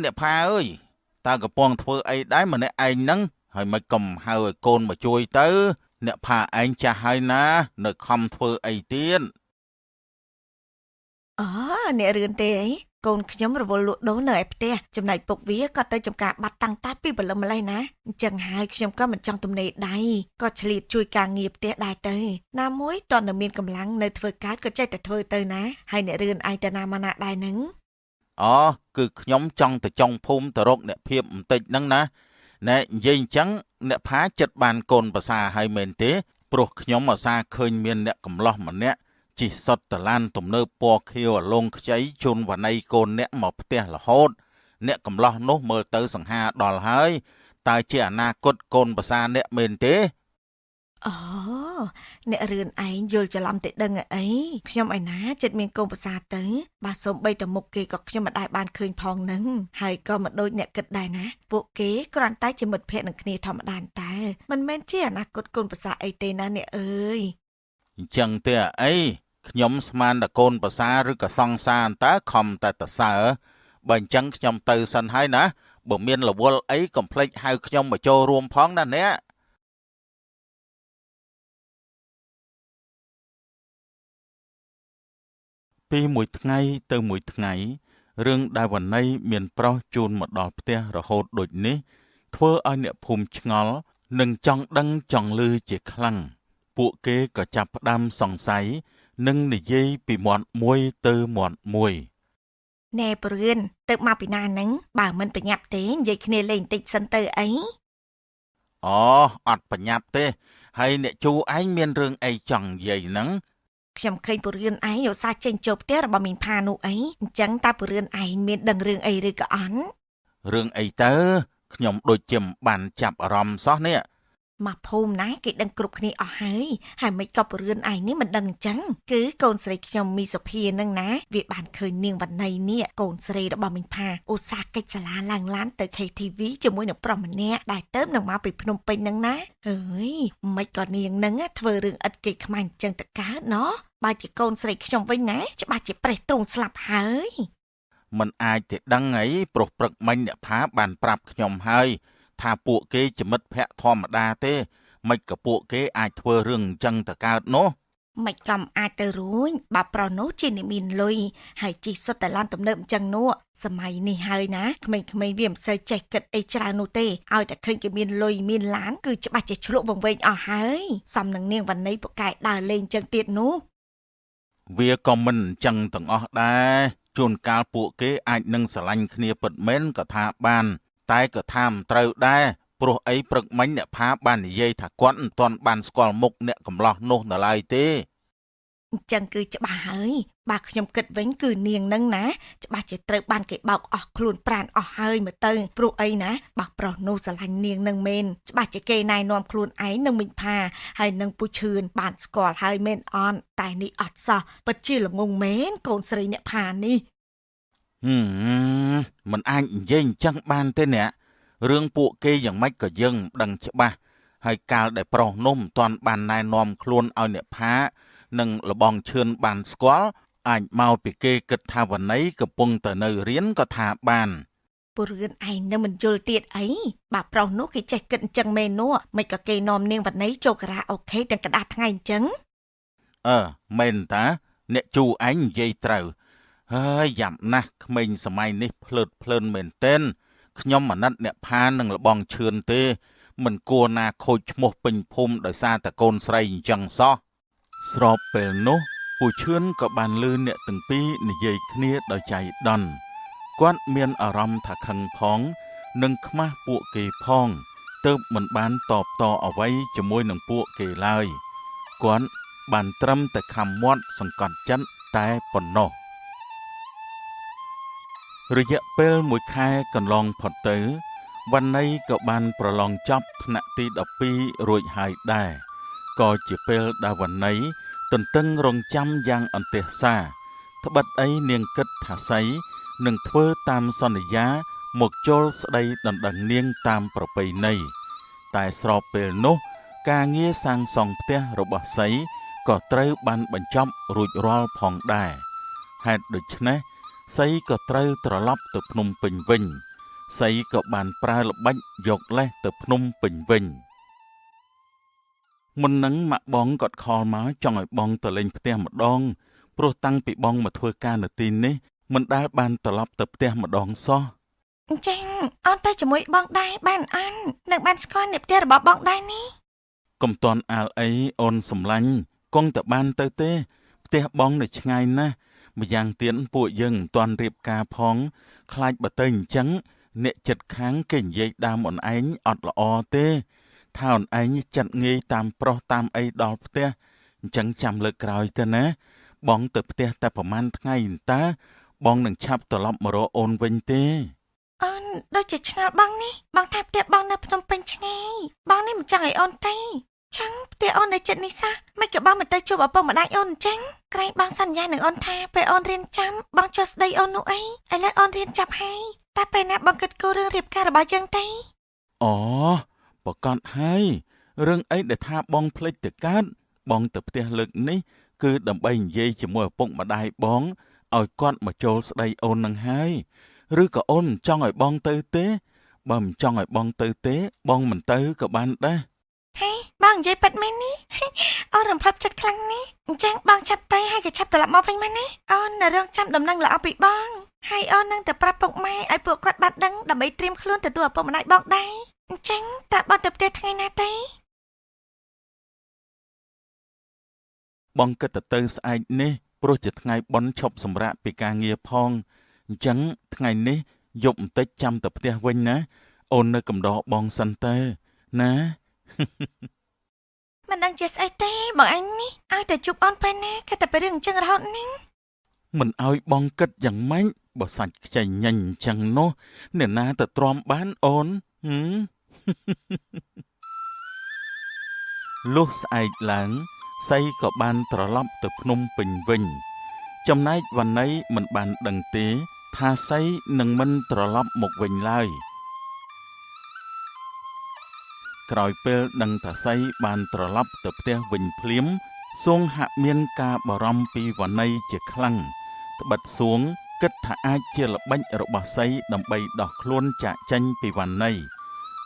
អ្នកផាអើយតើកំពុងធ្វើអីដែរម្នាក់ឯងហ្នឹងហើយមិនកុំហៅឲ្យកូនមកជួយទៅអ្នកផាឯងចាស់ហើយណានៅខំធ្វើអីទៀតអូអ្នករឿនទេអី កូនខ្ញុំរវល់លក់ដូរនៅឯផ្ទះចំណែកពុកវាក៏ទៅចំការបាត់តាំងតែពីព្រលឹមម្លេះណាអញ្ចឹងហើយខ្ញុំក៏មិនចង់ទំនេរដៃក៏ឆ្លៀតជួយការងារផ្ទះដែរទៅណាមួយតើនៅមានកម្លាំងនៅធ្វើការក៏ចេះតែធ្វើទៅណាហើយអ្នករឿនឯងទៅណាមកណាដែរនឹងអូគឺខ្ញុំចង់ទៅចុងភូមិទៅរកអ្នកភាពបន្តិចហ្នឹងណាណែនិយាយអញ្ចឹងអ្នកផាចិត្តបានកូនប្រសាឲ្យមែនទេព្រោះខ្ញុំអាសាឃើញមានអ្នកកំឡោះម្នាក់ជិះសុតតឡានទំនើបពណ៌ខៀវអាលងខ្ចីជូនវណីកូនអ្នកមកផ្ទះរហូតអ្នកកំឡោះនោះមើលទៅសង្ហាដល់ហើយតើជាអនាគតកូនប្រសាអ្នកមែនទេអូអ្នករឿនឯងយល់ច្រឡំតែដឹងអីខ្ញុំឯណាចិត្តមានកូនប្រសាទៅបើសូម្បីតែមុខគេក៏ខ្ញុំមិនដែលបានឃើញផងនឹងហើយក៏មិនដូចអ្នកគិតដែរណាពួកគេគ្រាន់តែជាមិត្តភក្តិនឹងគ្នាធម្មតាតែមិនមែនជាអនាគតកូនប្រសាអីទេណាអ្នកអើយអញ្ចឹងទេអីខ្ញុំស្មានតែកូនប្រសាឬក៏សង្សារអន្តើខំតែតសើបើអញ្ចឹងខ្ញុំទៅសិនហើយណាបើមានរវល់អីកុំភ្លេចហៅខ្ញុំមកចូលរួមផងណាអ្នកពីមួយថ្ងៃទៅមួយថ្ងៃរឿងដែលវណីមានប្រុសជូនមកដល់ផ្ទះរហូតដូចនេះធ្វើឲ្យអ្នកភូមិឆ្ងល់និងចង់ដឹងចង់ឮជាខ្លាំងពួកគេក៏ចាប់ផ្ដើមសង្ស័យនិងនិយាយពីមាត់មួយទៅមាត់មួយណែព្រឿនទៅមកពីណាហ្នឹងបើមិនប្រញាប់ទេនិយាយគ្នាលេងតិចសិនទៅអីអូអត់ប្រញាប់ទេហើយអ្នកជូឯងមានរឿងអីចង់និយាយហ្នឹងខ្ញុំឃើញពរឿនឯងឧស្សាហ៍ចេញចូលផ្ទះរបស់មីងផានោះអីអញ្ចឹងតើពរឿនឯងមានដឹងរឿងអីឬក៏អន់រឿងអីទៅខ្ញុំដូចជាមិនបានចាប់អារម្មណ៍សោះនេះមកភូមិណាគេដឹងគ្រប់គ្នាអស់ហើយមិនក៏ពរឿនឯងនេះមិនដឹងអញ្ចឹងគឺកូនស្រីខ្ញុំមីសុភានឹងណាវាបានឃើញនាងវណ្ណីនេះកូនស្រីរបស់មីងផាឧស្សាហ៍កិច្ចសាលាឡើងឡានទៅ KTV ជាមួយនឹងប្រុសម្នាក់ដែលទៅនឹងមកពីភ្នំពេញនឹងណាអើយមិនក៏នាងនឹងធ្វើរឿងឥតគេខ្មាញ់អញ្ចឹងទៅកើតណោះបើជាកូនស្រីខ្ញុំវិញណាច្បាស់ជាប្រេះទ្រូងស្លាប់ហើយមិនអាចទេដឹងអីប្រុសព្រឹកមិញអ្នកផាបានប្រាប់ខ្ញុំហើយថាពួកគេជាមិត្តភក្តិធម្មតាទេមិនក៏ពួកគេអាចធ្វើរឿងអញ្ចឹងទៅកើតនោះមិនកំអាចទៅរួញបើប្រុសនោះជាអ្នកមានលុយហើយជិះសុទ្ធតែឡានទំនើបអញ្ចឹងនោះសម័យនេះហើយណាក្មេងៗវាមិនសូវចេះគិតអីច្រើននោះទេឲ្យតែឃើញគេមានលុយមានឡានគឺច្បាស់ជាឆ្លក់វង្វេងអស់ហើយសំនឹងនាងវណ្ណីពូកែដើរលេងអញ្ចឹងទៀតនោះវាក៏មិនអញ្ចឹងទាំងអស់ដែរជួនកាលពួកគេអាចនឹងស្រឡាញ់គ្នាពិតមែនក៏ថាបានតែក៏ថាមិនត្រូវដែរព្រោះអីព្រឹកមិញអ្នកផាបាននិយាយថាគាត់មិនទាន់បានស្គាល់មុខអ្នកកំឡោះនោះនៅឡើយទេអញ្ចឹងគឺច្បាស់ហើយបើខ្ញុំគិតវិញគឺនាងនឹងណាច្បាស់ជាត្រូវបានគេបោកអស់ខ្លួនប្រាណអស់ហើយមើលទៅព្រោះអីណាបើប្រុសនោះស្រឡាញ់នាងនឹងមែនច្បាស់ជាគេណែនាំខ្លួនឯងនឹងមិញផាហើយនឹងពូឈឿនបានស្គាល់ហើយមែនអត់តែនេះអត់សោះពិតជាល្ងងមែនកូនស្រីអ្នកផានេះមិនអាចនិយាយអញ្ចឹងបានទេអ្នករឿងពួកគេយ៉ាងម៉េចក៏យើងមិនដឹងច្បាស់ហើយកាលដែលប្រុសនោះមិនទាន់បានណែនាំខ្លួនឲ្យអ្នកផានិងលបងឈឿនបានស្គាល់អាចមកពីគេគិតថាវណីកំពុងតែនៅរៀនក៏ថាបានពរឿនឯងនឹងមិនយល់ទៀតអីបើប្រុសនោះគេចេះគិតអញ្ចឹងមែននោះមិនក៏គេនាំនាងវណីចូលការ៉ាអូខេទាំងកដាស់ថ្ងៃអញ្ចឹងមែនតាអ្នកជូឯងនិយាយត្រូវហើយយ៉ាប់ណាស់ក្មេងសម័យនេះភ្លើតភ្លើនមែនទែនខ្ញុំអាណិតអ្នកផានឹងលបងឈឿនទេមិនគួរណាខូចឈ្មោះពេញភូមិដោយសារតែកូនស្រីអញ្ចឹងសោះស្របពេលនោះពូឈឿនក៏បានលឺអ្នកទាំងពីរនិយាយគ្នាដោយចៃដន្យគាត់មានអារម្មណ៍ថាខឹងផងនិងខ្មាស់ពួកគេផងទើបមិនបានតបតអ្វីជាមួយនឹងពួកគេឡើយគាត់បានត្រឹមតែខំមាត់សង្កត់ចិត្តតែប៉ុណ្ណោះរយៈពេល1ខែកន្លងផុតទៅវណ្ណីក៏បានប្រឡងចប់ថ្នាក់ទី12រួចហើយដែរក៏ជាពេលដែលវណ្ណីទន្ទឹងរង់ចាំយ៉ាងអន្ទះសាត្បិតអីនាងគិតថាសីនឹងធ្វើតាមសន្យាមកចូលស្ដីដណ្ដឹងនាងតាមប្រពៃណីតែស្របពេលនោះការងារសាងសង់ផ្ទះរបស់សីក៏ត្រូវបានបញ្ចប់រួចរាល់ផងដែរហេតុដូច្នេះសីក៏ត្រូវត្រឡប់ទៅភ្នំពេញវិញសីក៏បានប្រើល្បិចយកលេសទៅភ្នំពេញវិញមុននឹងម៉ាក់បងក៏ខលមកចង់ឲ្យបងទៅលេងផ្ទះម្ដងព្រោះតាំងពីបងមកធ្វើការនៅទីនេះ មិនដែលបានត្រឡប់ទៅផ្ទះម្ដងសោះ អញ្ចឹងអូនទៅជាមួយបងដែរបានអាននឹងបានស្គាល់អ្នកផ្ទះរបស់បងដែរនេះ កុំតន់អាលអីអូនសំឡាញ់គង់តែបានទៅទេផ្ទះបងនៅឆ្ងាយណាស់ម្យ៉ាងទៀតពួកយើងមិនទាន់រៀបការផងខ្លាចបើទៅអញ្ចឹងអ្នកចិត្តខាងគេនិយាយដើមអូនឯងអត់ល្អទេថាអូនឯងចិត្តងាយតាមប្រុសតាមអីដល់ផ្ទះអញ្ចឹងចាំលើកក្រោយទៅណាបងទៅផ្ទះតែប្រហែលថ្ងៃតើបងនឹងឆាប់ត្រឡប់មករកអូនវិញទេ អូនដូចជាឆ្ងល់បងនេះបងថាផ្ទះបងនៅភ្នំពេញឆ្ងាយបងនេះមិនចង់ឲ្យអូនទៅចឹងផ្ទះអូននៅចិត្តនេះសោះមិនក៏បងមិនទៅជួបឪពុកម្ដាយអូនអញ្ចឹងក្រែងបងសន្យានឹងអូនថាពេលអូនរៀនចាំបងចុះស្ដីអូននោះអីឥឡូវអូនរៀនចាប់ហើយតែពេលណាបងគិតគូររឿងរៀបការរបស់យើងទេ អូប្រកាសហើយរឿងអីដែលថាបងភ្លេចទៅកើតបងទៅផ្ទះលើកនេះគឺដើម្បីនិយាយជាមួយឪពុកម្ដាយបងឲ្យគាត់មកចូលស្ដីអូននឹងហើយឬក៏អូនមិនចង់ឲ្យបងទៅទេបើមិនចង់ឲ្យបងទៅទេបងមិនទៅក៏បានដែរ ហេបងនិយាយប៉ាត់មែននេះ អូនរំភើបចិត្តខ្លាំងណាស់អញ្ចឹងបងចាប់ទៅហើយក៏ចាប់ត្រឡប់មកវិញមែនណាអូននៅរងចាំដំណឹងល្អពីបងហើយអូននឹងទៅប្រាប់ពុកម៉ែឲ្យពួកគាត់បានដឹងដើម្បីត្រៀមខ្លួនទទួលឪពុកម្ដាយបងដែរអញ្ចឹងតើបងទៅផ្ទះថ្ងៃណាទេ បងគិតទៅស្អែកនេះព្រោះជាថ្ងៃបុណ្យឈប់សម្រាកពីការងារផងអញ្ចឹងថ្ងៃនេះយប់បន្តិចចាំទៅផ្ទះវិញណាអូននៅកំដរបងសិនទៅណា មិនដឹងជាស្អីទេបងអញនេះឲ្យតែជួបអូនពេលណាគិតតែពីរឿងអញ្ចឹងរហូតនេះ មិនឲ្យបងគិតយ៉ាងម៉េចបើសាច់ខ្ចីញញអញ្ចឹងនោះអ្នកណាទៅទ្រាំបានអូនលុះស្អែកឡើងសៃក៏បានត្រឡប់ទៅភ្នំពេញវិញចំណែកវណ្ណីមិនបានដឹងទេថាសៃនឹងមិនត្រឡប់មកវិញឡើយក្រោយពេលដឹងថាសៃបានត្រឡប់ទៅផ្ទះវិញភ្លាមសួងហាក់មានការបារម្ភពីវណ្ណីជាខ្លាំងត្បិតសួងគិតថាអាចជាល្បិចរបស់សៃដើម្បីដោះខ្លួនចាកចេញពីវណ្ណី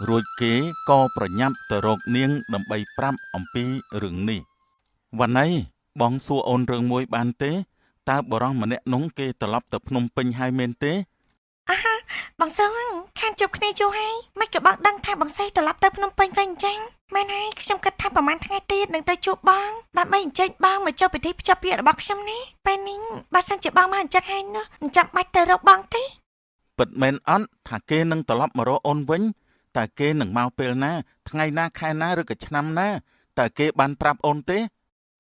រួចគេក៏ប្រញាប់ទៅរកនាងដើម្បីប្រាប់អំពីរឿងនេះវណ្ណីបងសួរអូនរឿងមួយបានទេតើបរិះម្នាក់នោះគេត្រឡប់ទៅភ្នំពេញហើយមែនទេ អាហាបងសងខានជប់គ្នាយូរហើយមិនក៏បងដឹងថាបងសៃត្រឡប់ទៅភ្នំពេញវិញអញ្ចឹងមែនហើយខ្ញុំគិតថាប្រហែលថ្ងៃទៀតនឹងទៅជួបបងដើម្បីអញ្ជើញបងមកចូលពិធីភ្ជាប់ពាក្យរបស់ខ្ញុំនេះពេលនេះបើសិនជាបងមកអញ្ចឹងហើយនោះមិនចាំបាច់ទៅរកបងទេ ពិតមែនអត់ថាគេនឹងត្រឡប់មករកអូនវិញតើគេនឹងមកពេលណាថ្ងៃណាខែណាឬក៏ឆ្នាំណាតើគេបានប្រាប់អូនទេ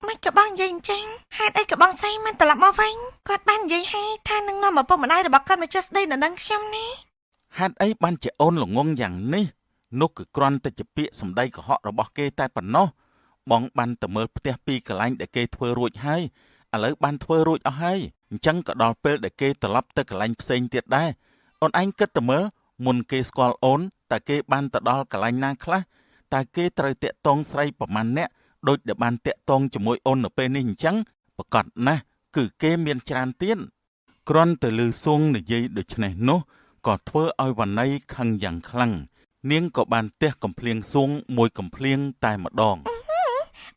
មិនក៏បងនិយាយអញ្ចឹងហេតុអីក៏បងសៃមិនត្រឡប់មកវិញគាត់បាននិយាយហើយថានឹងនាំឪពុកម្ដាយរបស់គាត់មកចុះស្ដីនៅនឹងខ្ញុំនេះ ហេតុអីបានជាអូនល្ងងយ៉ាងនេះនោះគឺគ្រាន់តែជាពាក្យសម្ដីកុហករបស់គេតែប៉ុណ្ណោះបងបានទៅមើលផ្ទះពីរកន្លែងដែលគេធ្វើរួចហើយឥឡូវបានធ្វើរួចអស់ហើយអញ្ចឹងក៏ដល់ពេលដែលគេត្រឡប់ទៅកន្លែងផ្សេងទៀតដែរអូនឯងគិតទៅមើលមុនគេស្គាល់អូនតើគេបានទៅដល់កន្លែងណាខ្លះតើគេត្រូវតាក់ទងស្រីប្រមាណអ្នកដូចដែលបានតាក់ទងជាមួយអូននៅពេលនេះអញ្ចឹងប្រកាសណាស់គឺគេមានច្រើនទៀតគ្រាន់តែលឺសួងនិយាយដូច្នេះនោះក៏ធ្វើឲ្យវណ្ណីខឹងយ៉ាងខ្លាំងនាងក៏បានទះកំភ្លៀងសួងមួយកំភ្លៀងតែម្ដង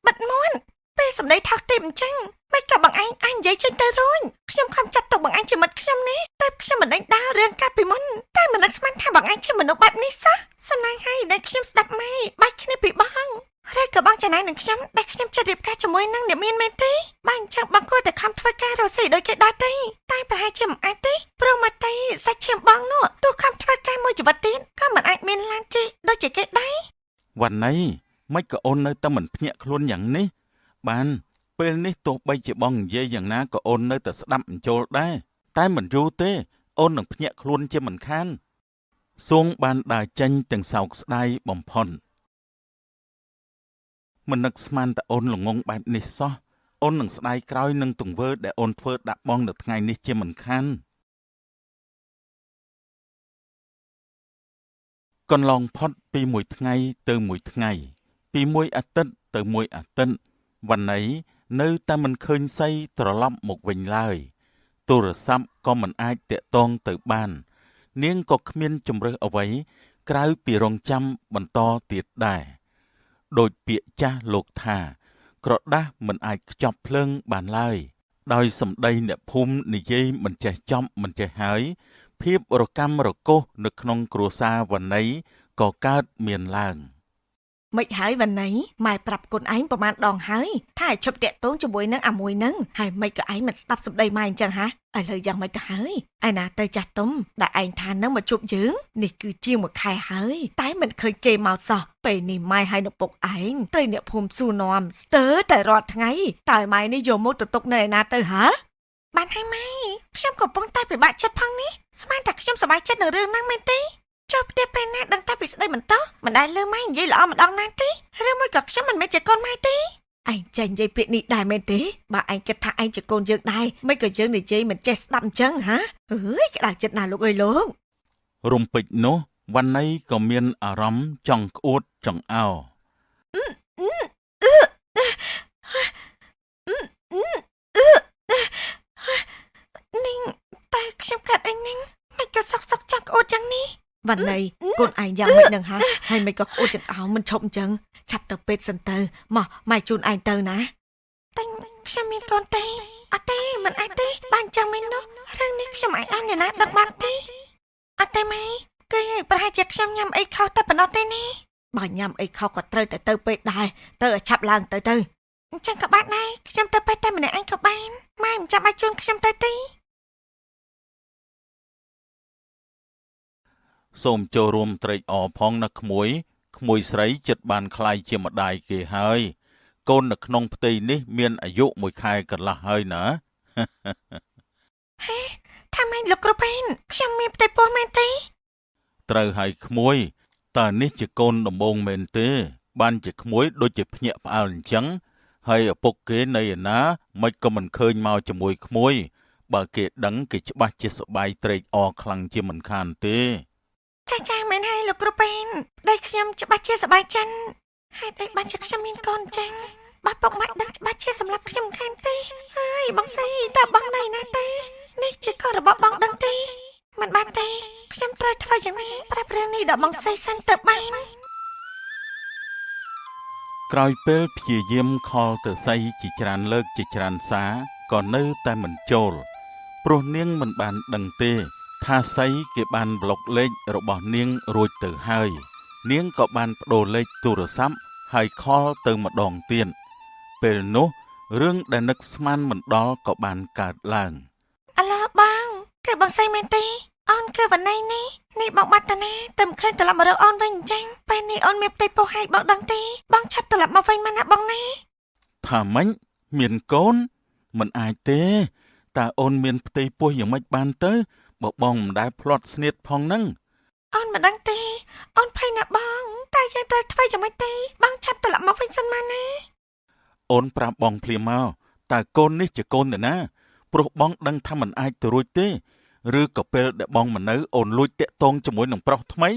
បាត់មួនពេលសម្ដីថោកទាបអញ្ចឹងមិនក៏បងឯងអាចនិយាយចេញទៅរួចខ្ញុំខំចាត់ទុកបងឯងជាមិត្តខ្ញុំនេះតែខ្ញុំមិនដេញដោលរឿងកាលពីមុនតែមិននឹកស្មានថាបងឯងជាមនុស្សបែបនេះសោះសំណាងហើយដែលខ្ញុំស្ដាប់ម៉ែបាច់គ្នាពីបងហើយក៏បងចំណាយនឹងខ្ញុំដែលខ្ញុំចិត្តរៀបការជាមួយនឹងអ្នកមានមែនទេបើអញ្ចឹងបងគួរតែខំធ្វើការរកស៊ីដូចគេដែរទេតែប្រហែលជាមិនអាចទេព្រោះមកទេសាច់ឈាមបងនោះទោះខំធ្វើការមួយជីវិតទៀតក៏មិនអាចមានឡានជិះដូចជាគេដែរ វណ្ណីមិនក៏អូននៅតែមិនភ្ញាក់ខ្លួនយ៉ាងនេះបានពេលនេះទោះបីជាបងនិយាយយ៉ាងណាក៏អូននៅតែស្ដាប់អញ្ជល់ដែរតែមិនយូរទេអូននឹងភ្ញាក់ខ្លួនជាមិនខានសួងបានដើរចេញទាំងសោកស្ដាយបំផុតមិននឹកស្មានតែអូនល្ងងបែបនេះសោះអូននឹងស្ដាយក្រោយនឹងទង្វើដែលអូនធ្វើដាក់បងនៅថ្ងៃនេះជាមិនខានកន្លងផុតពីមួយថ្ងៃទៅមួយថ្ងៃពីមួយអាទិត្យទៅមួយអាទិត្យវណ្ណីនៅតែមិនឃើញសៃត្រឡប់មកវិញឡើយទូរស័ព្ទក៏មិនអាចតាក់ទងទៅបាននាងក៏គ្មានជំរើសអ្វីក្រៅពីរងចាំបន្តទៀតដែរដោយពាក្យចាស់លោកថាក្រដាស់មិនអាចខ្ចប់ភ្លើងបានឡើយ ដោយសម្ដីអ្នកភូមិនិយាយមិនចេះចប់មិនចេះហើយភាពរកាំរកូសនៅក្នុងគ្រួសារវណ្ណីក៏កើតមានឡើង មិនហើយវណ្ណីម៉ែប្រាប់កូនឯងប្រមាណដងហើយថាឲ្យឈប់តាក់ទងជាមួយនឹងអាមួយនឹងហើយមិនក៏ឯងមិនស្ដាប់សម្ដីម៉ែអញ្ចឹងហ่ะឥឡូវយ៉ាងម៉េចទៅហើយឯណាទៅចាស់ទុំដែលឯងថានឹងមកជួបយើងនេះគឺជាមួយខែហើយតែមិនឃើញគេមកសោះពេលនេះម៉ែហើយនៅពុកឯងត្រូវអ្នកភូមិសួរនាំស្ទើរតែរាល់ថ្ងៃតើម៉ែនេះយកមកទៅទុកនៅឯណាទៅហ៎បានហើយម៉ែខ្ញុំកំពុងតែពិបាកចិត្តផងនេះស្មានតែខ្ញុំសប្បាយចិត្តនឹងរឿងហ្នឹងមែនទេចូលផ្ទះពេលណាដឹងតែពីស្ដីបន្តមិនដែលលើម៉ែនិយាយល្អម្ដងណាទេឬមួយក៏ខ្ញុំមិនមែនជាកូនម៉ែទេឯងចេះនិយាយពាក្យនេះដែរមែនទេបើឯងគិតថាឯងជាកូនយើងដែរមិនក៏យើងនិយាយមិនចេះស្ដាប់អញ្ចឹងហ៎អើយក្តៅចិត្តណាស់លោកអើយលោករំពេចនោះវណ្ណីក៏មានអារម្មណ៍ចង់ក្អួតចង្អោរនីងតែខ្ញុំកាត់អីនីងមិនក៏សុកចង់ក្អួតយ៉ាងនេះវណ្ណីកូនឯងយ៉ាងម៉េចនឹងហ่ะហើយមិនក៏ក្អួតចង្អោរមិនឈប់អញ្ចឹងឆាប់ទៅពេទ្យសិនទៅមកម៉ែជូនឯងទៅណាតែខ្ញុំមានកូនទេអត់ទេមិនអាចទេបានចឹងមែននោះរឿងនេះខ្ញុំអាចឲ្យអ្នកណាដឹកបានទេអត់ទេម៉ែគឺប្រហែលជាខ្ញុំញ៉ាំអីខុសតែប៉ុណ្ណោះទេនេះបើញ៉ាំអីខុសក៏ត្រូវតែទៅពេទ្យដែរទៅឲ្យឆាប់ឡើងទៅអញ្ចឹងក៏បានដែរខ្ញុំទៅពេទ្យតែម្នាក់ឯងក៏បានម៉ែមិនចាំបាច់ជូនខ្ញុំទៅទេសូមចូលរួមត្រេកអរផងណាក្មួយស្រីចិត្តបានក្លាយជាម្ដាយគេហើយកូននៅក្នុងផ្ទៃនេះមានអាយុ1ខែកន្លះហើយណាហេថាម៉េចលោកគ្រូពេនខ្ញុំមានផ្ទៃពោះមែនទេត្រូវហើយក្មួយតើនេះជាកូនដំបងមែនទេបានជាក្មួយដូចជាភ្ញាក់ផ្អើលអញ្ចឹងហើយឪពុកគេនៅឯណាមិនក៏មិនឃើញមកជាមួយក្មួយបើគេដឹងគេច្បាស់ជាសប្បាយត្រេកអរខ្លាំងជាមិនខានទេចាមែនហើយលោកគ្រូពេនដៃខ្ញុំច្បាស់ជាសប្បាយចិត្តហេតុអីបានជាខ្ញុំមានកូនចឹងបើពុកម៉ែដឹងច្បាស់ជាសម្រាប់ខ្ញុំខានទេហើយបងស្រីតើបងណៃណាទេនេះជាកូនរបស់បងដឹងទេមិនបានទេខ្ញុំត្រូវធ្វើយ៉ាងណាប្រាប់រឿងនេះដល់បងស្រីសិនទៅបានក្រោយពេលព្យាយាមខលទៅសៃជាច្រើនលើកជាច្រើនសារក៏នៅតែមិនចូលព្រោះនាងមិនបានដឹងទេថាសៃគេបានប្លុកលេខរបស់នាងរួចទៅហើយនាងក៏បានប្តូរលេខទូរស័ព្ទហើយខលទៅម្ដងទៀតពេលនោះរឿងដែលនឹកស្មានមិនដល់ក៏បានកើតឡើងអាឡូបងគឺបងស្រីមែនទេអូនគឺវណ្ណៃនេះបងបាត់តាណាតែមិនឃើញត្រឡប់មករកអូនវិញអញ្ចឹងពេលនេះអូនមានផ្ទៃពោះហើយបងដឹងទេបងឆាប់ត្រឡប់មកវិញមកណាបងណាថាម៉េចមានកូនមិនអាចទេតើអូនមានផ្ទៃពោះយ៉ាងម៉េចបានទៅបើបងមិនដែលផ្លាត់ស្នៀតផងហ្នឹងអូនមិនដឹងទេអូនភ័យណាស់បងតែយើងត្រូវធ្វើយ៉ាងម៉េចទេបងឆាប់ត្រឡប់មកវិញសិនមកណាអូនប្រាប់បងភ្លាមមកតើកូននេះជាកូននរណាព្រោះបងដឹងថាមិនអាចទៅរួចទេឬក៏ពេលដែលបងមិននៅអូនលួចតាក់ទងជាមួយនឹងប្រុសថ្មី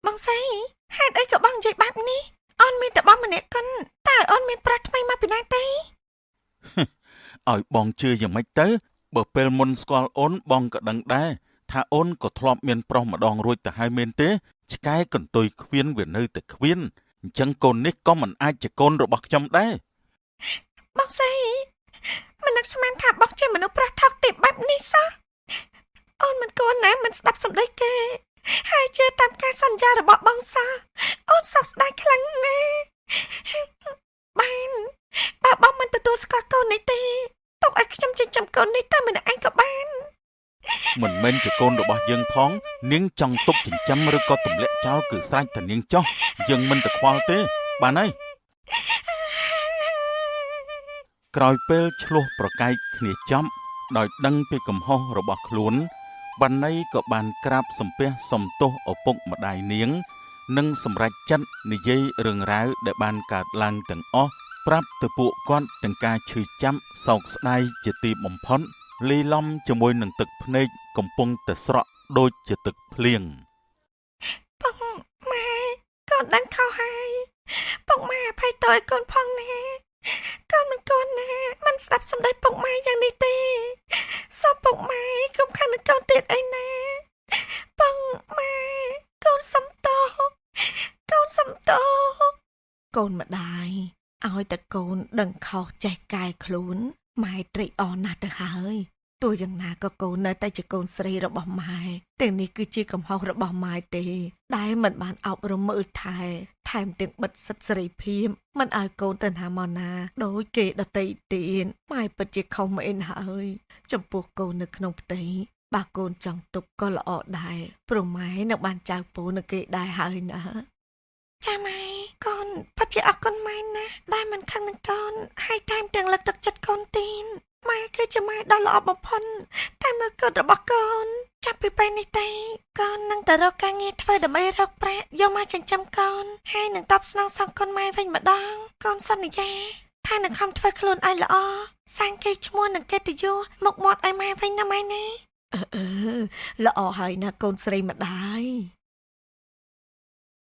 បងស្រីហេតុអីក៏បងនិយាយបែបនេះអូនមានតែបងម្នាក់គិនតើអូនមានប្រុសថ្មីមកពីណាទេឲ្យបងជឿយ៉ាងម៉េចទៅបើពេលមុនស្គាល់អូនបងក៏ដឹងដែរថាអូនក៏ធ្លាប់មានប្រុសម្ដងរួចទៅហើយមែនទេឆ្កែកន្ទុយខ្វៀនវានៅតែខ្វៀនអញ្ចឹងកូននេះក៏មិនអាចជាកូនរបស់ខ្ញុំដែរបងស្រីមិននឹកស្មានថាបងជាមនុស្សប្រុសថោកទាបបែបនេះសោះអូនមិនគួរណាមិនស្ដាប់សម្ដីគេហើយជឿតាមការសន្យារបស់បងសោះអូនសោកស្ដាយខ្លាំងណាស់បានបើបងមិនទទួលស្គាល់កូននេះទេទុកឲ្យខ្ញុំចិញ្ចឹមកូននេះតែម្នាក់ឯងក៏បានមិនមែនជាកូនរបស់យើងផងនាងចង់ទុកចិញ្ចឹមឬក៏ទម្លាក់ចោលគឺស្រេចតែនាងចោះយើងមិនទៅខ្វល់ទេបានហើយក្រោយពេលឆ្លោះប្រកែកគ្នាចប់ដោយដឹងពីកំហុសរបស់ខ្លួនបណ្ណៃក៏បានក្រាបសំពះសុំទោសឪពុកម្ដាយនាងនិងសម្រេចចិត្តនិយាយរឿងរ៉ាវដែលបានកើតឡើងទាំងអស់ប្រាប់ទៅពួកគាត់ទាំងការឈឺចាប់សោកស្ដាយជាទីបំផុតលីឡំជាមួយនឹងទឹកភ្នែកកំពុងតែស្រក់ដូចជាទឹកភ្លៀងបងម៉ែកូនដឹងខុសហើយពុកម៉ែអភ័យទោសឲ្យកូនផងណាកូនមិនគួរណាមិនស្ដាប់សម្ដីពុកម៉ែយ៉ាងនេះទេសូមពុកម៉ែកុំខាននឹងកូនទៀតអីណាបងម៉ែកូនសំទោកូនម្ដាយឲ្យតែកូនដឹងខុសចេះកែខ្លួន ម៉ែត្រេកអរណាស់ទៅហើយទោះយ៉ាងណាក៏កូននៅតែជាកូនស្រីរបស់ម៉ែទាំងនេះគឺជាកំហុសរបស់ម៉ែទេដែលមិនបានអប់រំមើលថែថែមទាំងបិទសិទ្ធិសេរីភាពមិនឲ្យកូនទៅណាមកណាដោយគេដតីទៀតម៉ែពិតជាខុសមែនហើយចំពោះកូននៅក្នុងផ្ទៃបើកូនចង់ទប់ក៏ល្អដែរព្រោះម៉ែនឹងបានចៅពូនឹងគេដែរហើយណាចាម៉ែកូនពិតជាអរគុណម៉ែណាស់ដែលមិនខឹងនឹងកូនហើយថែមទាំងលើកទឹកចិត្តកូនទៀតម៉ែគឺជាម៉ែដ៏ល្អបំផុតតែមើលកូនរបស់កូនចាប់ពីពេលនេះទៅកូននឹងទៅរកការងារធ្វើដើម្បីរកប្រាក់យកមកចិញ្ចឹមកូនហើយនឹងតបស្នងសងគុណម៉ែវិញម្ដងកូនសន្យាថានឹងខំធ្វើខ្លួនឲ្យល្អសាងកេរ្តិ៍ឈ្មោះនិងកិត្តិយសមកមាត់ឲ្យម៉ែវិញណាម៉ែណាល្អហើយណាកូនស្រីម្ដាយ